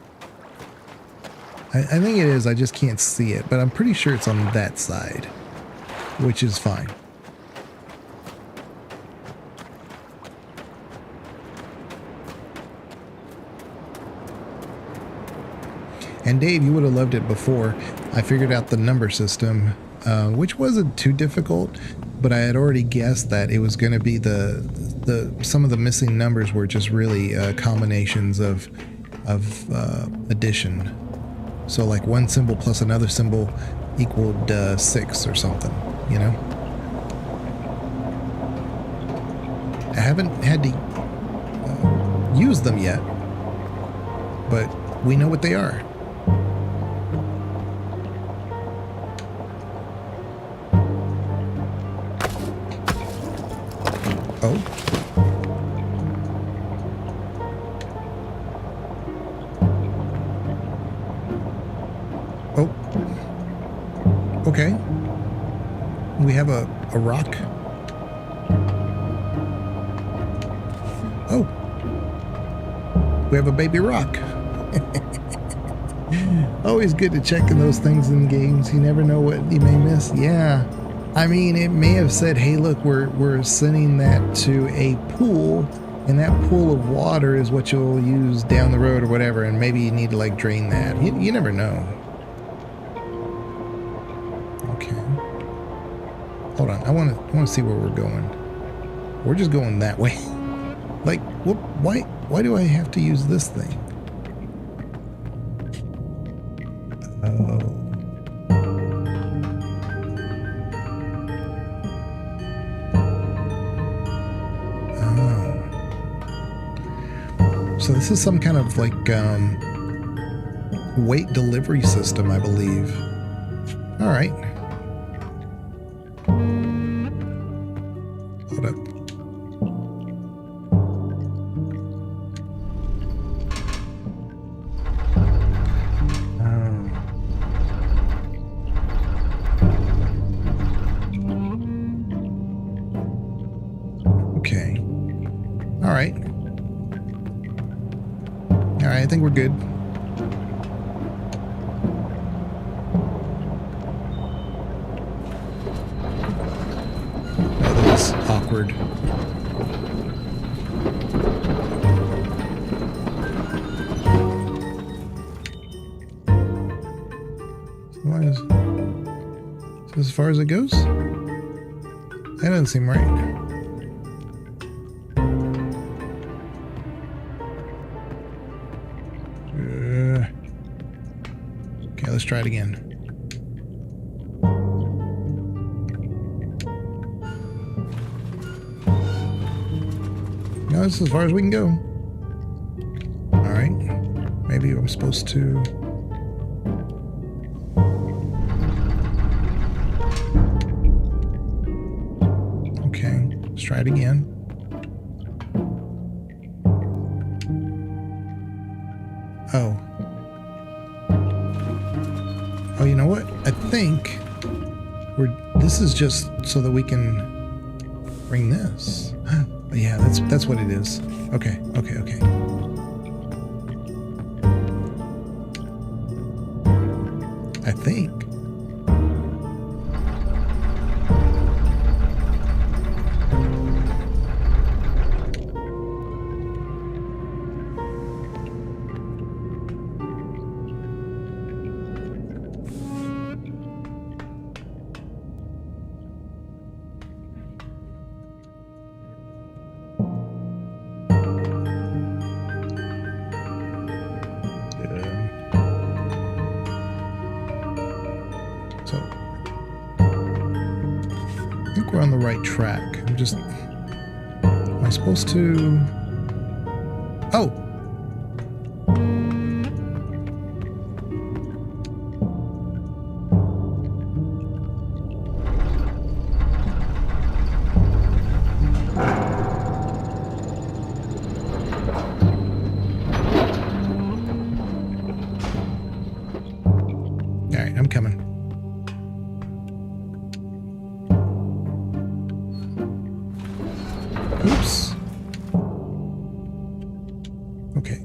I think it is. I just can't see it, but I'm pretty sure it's on that side, which is fine. And Dave, you would have loved it before. I figured out the number system, which wasn't too difficult, but I had already guessed that it was going to be some of the missing numbers were just really combinations of addition. So like one symbol plus another symbol equaled 6 or something, you know? I haven't had to use them yet, but we know what they are. Oh. Okay. We have a rock. Oh. We have a baby rock. Always good to check in those things in games. You never know what you may miss. Yeah. I mean, it may have said, hey, look, we're sending that to a pool, and that pool of water is what you'll use down the road or whatever, and maybe you need to, like, drain that. You never know. Okay. Hold on. I want to see where we're going. We're just going that way. Like, why do I have to use this thing? Oh. So this is some kind of like weight delivery system, I believe. All right. Hold up. Okay. All right. All right, I think we're good. Oh, that was awkward. So as far as it goes? That doesn't seem right. Okay, let's try it again. No, this is as far as we can go. Alright. Maybe I'm supposed to... Okay, let's try it again. Oh. Oh, you know what? I think this is just so that we can bring this. Yeah, that's what it is. Okay. I think. So, I think we're on the right track. I'm just... Am I supposed to... Oh! Alright, I'm coming. Oops. Okay.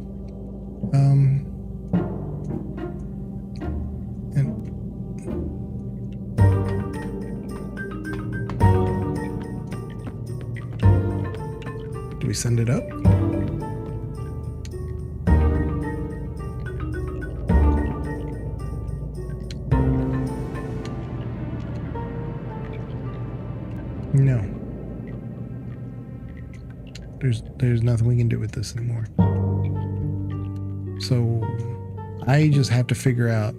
And do we send it up? No. There's nothing we can do with this anymore. So I just have to figure out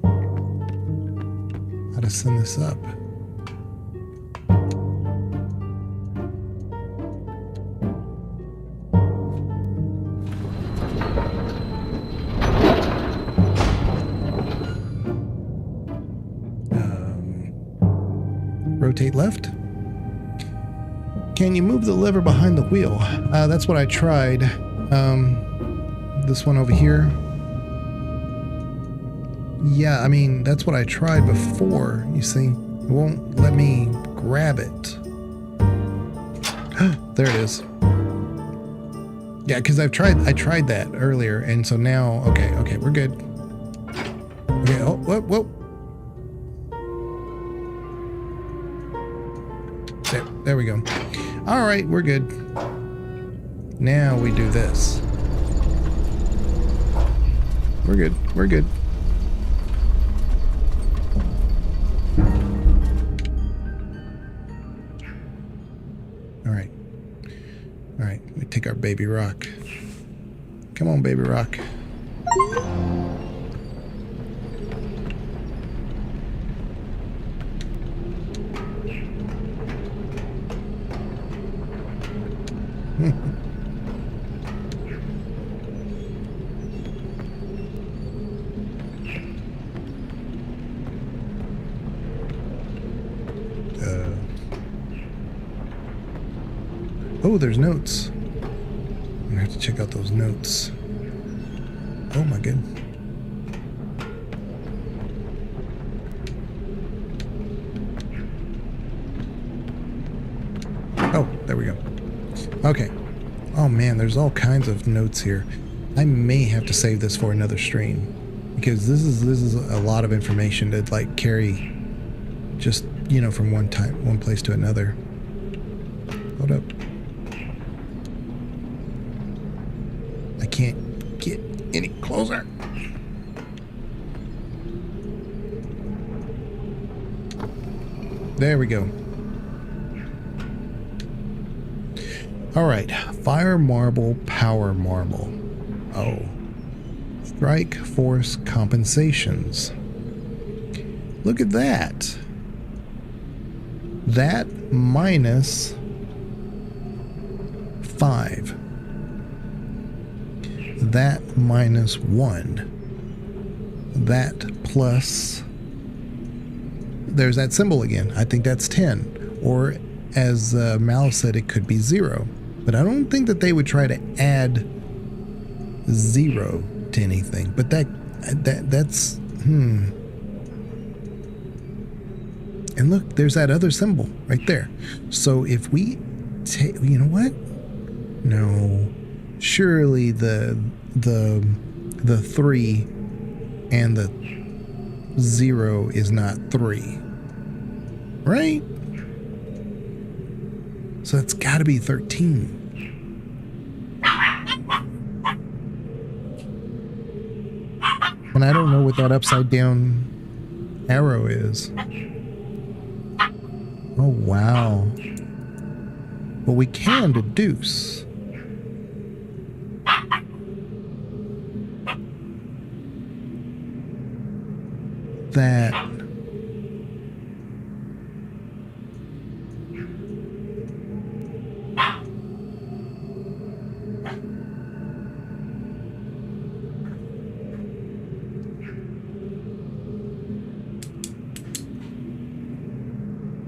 how to send this up. Rotate left. Can you move the lever behind the wheel? That's what I tried. This one over here. Yeah, I mean, that's what I tried before, you see. won't let me grab it. There it is. Yeah, because I tried that earlier, and so now, okay, we're good. Okay, oh, whoa. There we go. All right, we're good. Now we do this. We're good. All right, we take our baby rock. Come on, baby rock. Oh, there's notes. I'm gonna have to check out those notes. Oh my god. Oh, there we go. Okay. Oh man, there's all kinds of notes here. I may have to save this for another stream because this is a lot of information to like carry just, you know, from one place to another. Hold up. I can't get any closer. There we go. All right, fire marble, power marble. Oh, strike force compensations. Look at that. That minus 5. That minus 1. That plus. There's that symbol again. I think that's 10. Or as Mal said, it could be 0. But I don't think that they would try to add 0 to anything. But that's And look, there's that other symbol right there. So if we take, you know what? No, surely the 3 and the 0 is not 3, right? So it's got to be 13. And I don't know what that upside down arrow is. Oh, wow. Well, we can deduce. That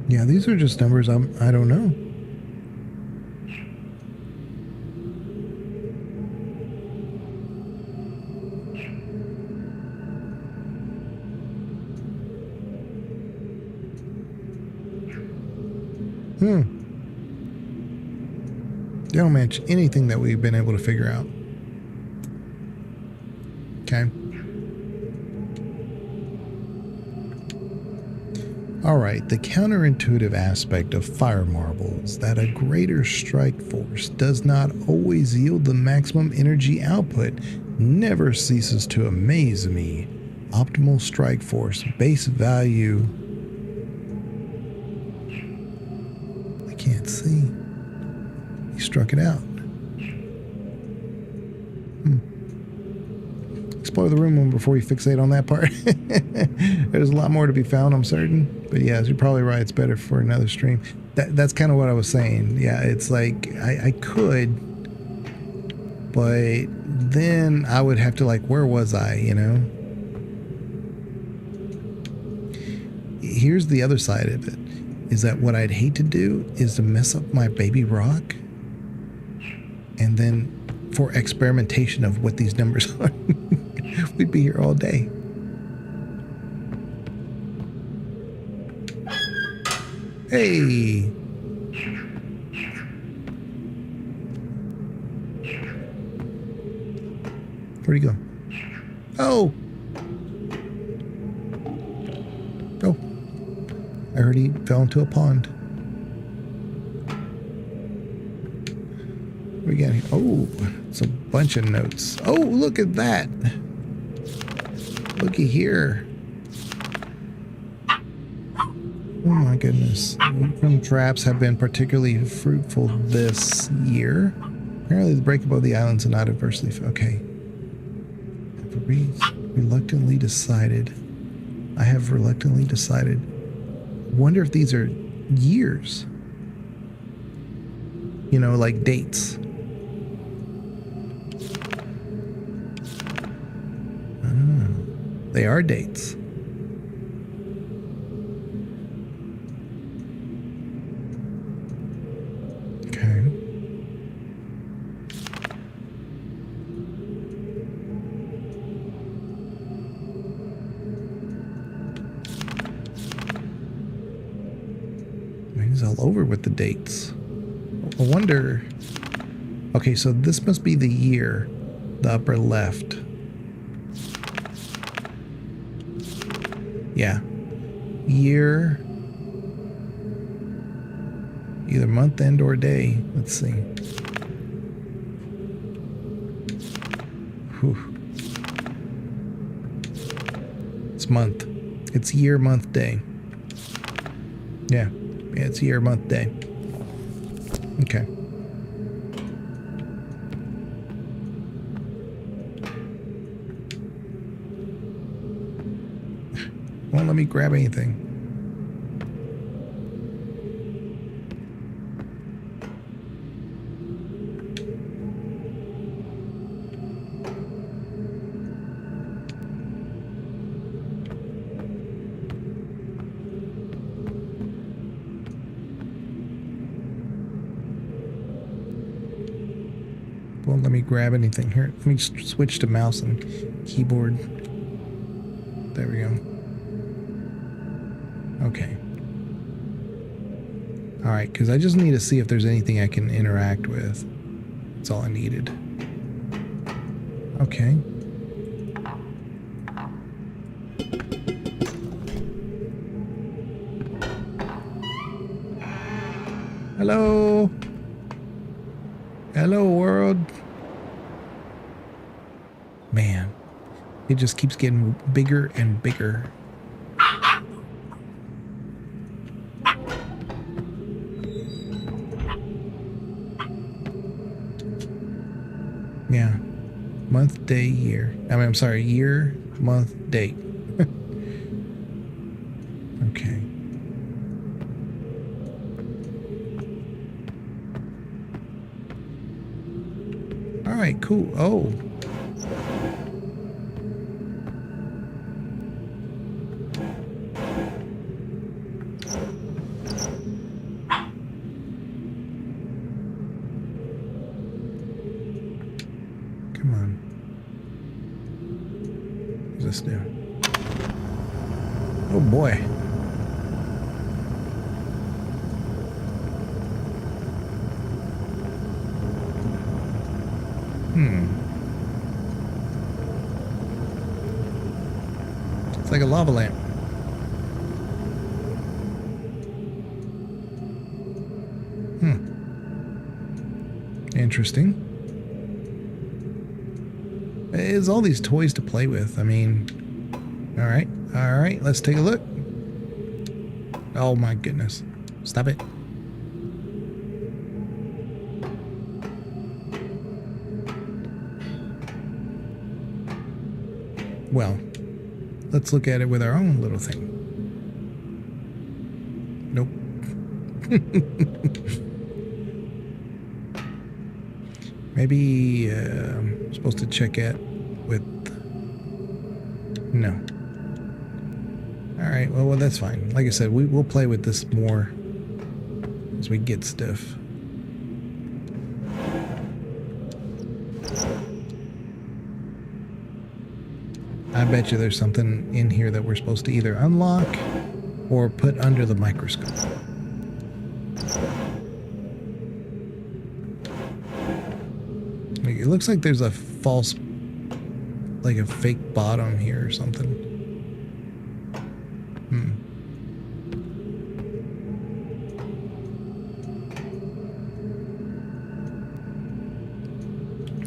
yeah, these are just numbers I don't know. They don't match anything that we've been able to figure out. Okay. Alright, the counterintuitive aspect of fire marble is that a greater strike force does not always yield the maximum energy output, never ceases to amaze me. Optimal strike force, base value. I can't see. He struck it out. Explore the room before you fixate on that part. There's a lot more to be found, I'm certain. But yeah, you're probably right. It's better for another stream. That's kind of what I was saying. Yeah, it's like I could, but then I would have to like, where was I, you know? Here's the other side of it, is that what I'd hate to do is to mess up my baby rock and then for experimentation of what these numbers are. We'd be here all day. Hey! Where'd he go? Oh! Oh. I heard he fell into a pond. What we got here? Oh, it's a bunch of notes. Oh, look at that! Looky here. Oh my goodness. From traps have been particularly fruitful this year. Apparently the breakup of the islands are not adversely... Okay. Reluctantly decided. I have reluctantly decided. Wonder if these are years. You know, like dates. They are dates. Okay. He's all over with the dates. I wonder... Okay, so this must be the year, the upper left. Yeah. Year. Either month, end, or day. Let's see. Whew. It's month. It's year, month, day. Yeah. Yeah, it's year, month, day. Okay. Won't let me grab anything. Won't let me grab anything here. Let me switch to mouse and keyboard. There we go. Okay. Alright, because I just need to see if there's anything I can interact with. That's all I needed. Okay. Hello? Hello, world. Man, it just keeps getting bigger and bigger. Yeah. Month, day, year. I mean, I'm sorry, year, month, date. Okay. All right, cool. Oh. Come on. What's this do? Oh boy. It's like a lava lamp. Interesting. It's all these toys to play with. I mean, all right, let's take a look. Oh my goodness. Stop it. Well, let's look at it with our own little thing. Nope. Maybe I'm supposed to check it with... No. Alright, well, that's fine. Like I said, we'll play with this more as we get stuff. I bet you there's something in here that we're supposed to either unlock or put under the microscope. It looks like there's a false, like a fake bottom here or something.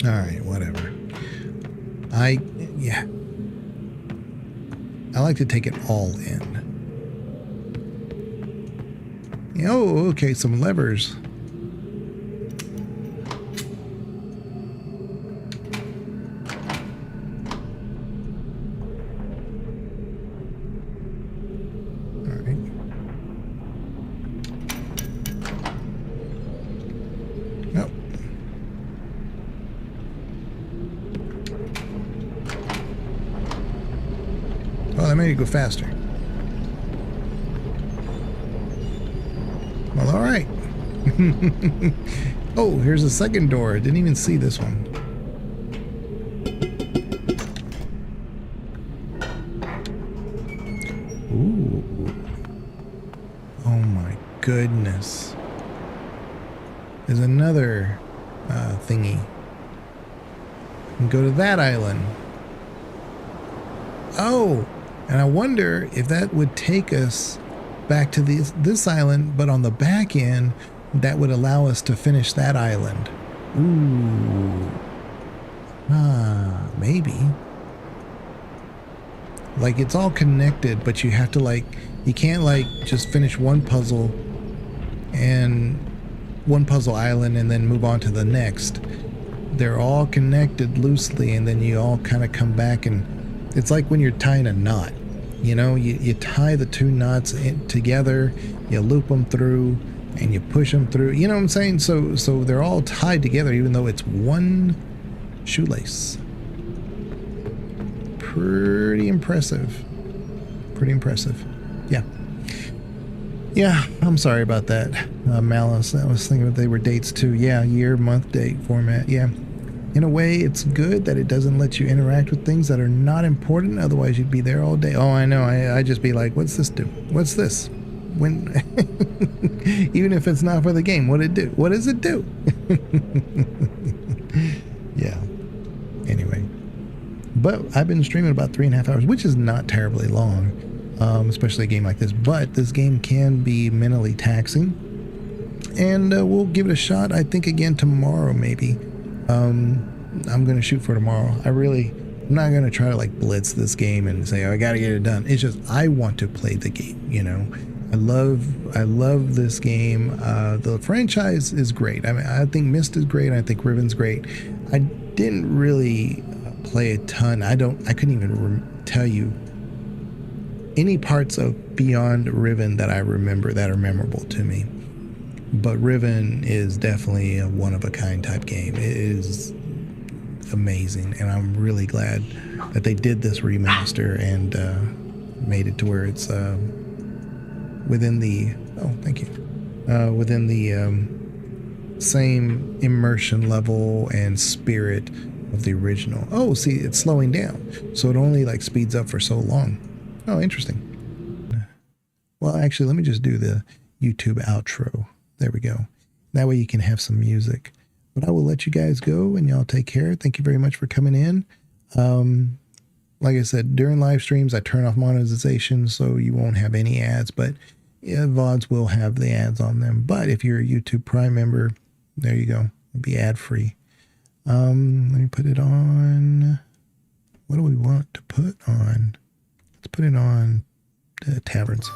All right, whatever. Yeah. I like to take it all in. Oh, okay, some levers. Oh, that made it go faster. Well, all right. Oh, here's a second door. I didn't even see this one. Ooh. Oh my goodness. There's another thingy. You can go to that island. Oh, and I wonder if that would take us back to this island, but on the back end, that would allow us to finish that island. Ooh. Maybe. Like, it's all connected, but you have to, like, you can't, like, just finish one puzzle and one puzzle island and then move on to the next. They're all connected loosely, and then you all kind of come back, and it's like when you're tying a knot. You know, you tie the two knots together, you loop them through, and you push them through. You know what I'm saying? So they're all tied together, even though it's one shoelace. Pretty impressive. Pretty impressive. Yeah. Yeah, I'm sorry about that, Malice. I was thinking that they were dates too. Yeah, year, month, date format. Yeah. In a way, it's good that it doesn't let you interact with things that are not important. Otherwise, you'd be there all day. Oh, I know. I'd just be like, what's this do? What's this? When, even if it's not for the game, what it do? What does it do? Yeah. Anyway. But I've been streaming about 3.5 hours, which is not terribly long, especially a game like this. But this game can be mentally taxing. And we'll give it a shot, I think, again tomorrow, maybe. I'm going to shoot for tomorrow. I'm not going to try to like blitz this game and say, oh, I got to get it done. It's just, I want to play the game, you know. I love this game. The franchise is great. I mean, I think Myst is great. I think Riven's great. I didn't really play a ton. I couldn't even tell you any parts of Beyond Riven that I remember that are memorable to me. But Riven is definitely a one-of-a-kind type game. It is amazing, and I'm really glad that they did this remaster and made it to where it's within the within the same immersion level and spirit of the original. Oh, see, it's slowing down, so it only like speeds up for so long. Oh, interesting. Well, actually, let me just do the YouTube outro. There we go. That way you can have some music. But I will let you guys go, and y'all take care. Thank you very much for coming in. Like I said, during live streams, I turn off monetization, so you won't have any ads. But yeah, VODs will have the ads on them. But if you're a YouTube Prime member, there you go. It'll be ad-free. Let me put it on. What do we want to put on? Let's put it on Taverns.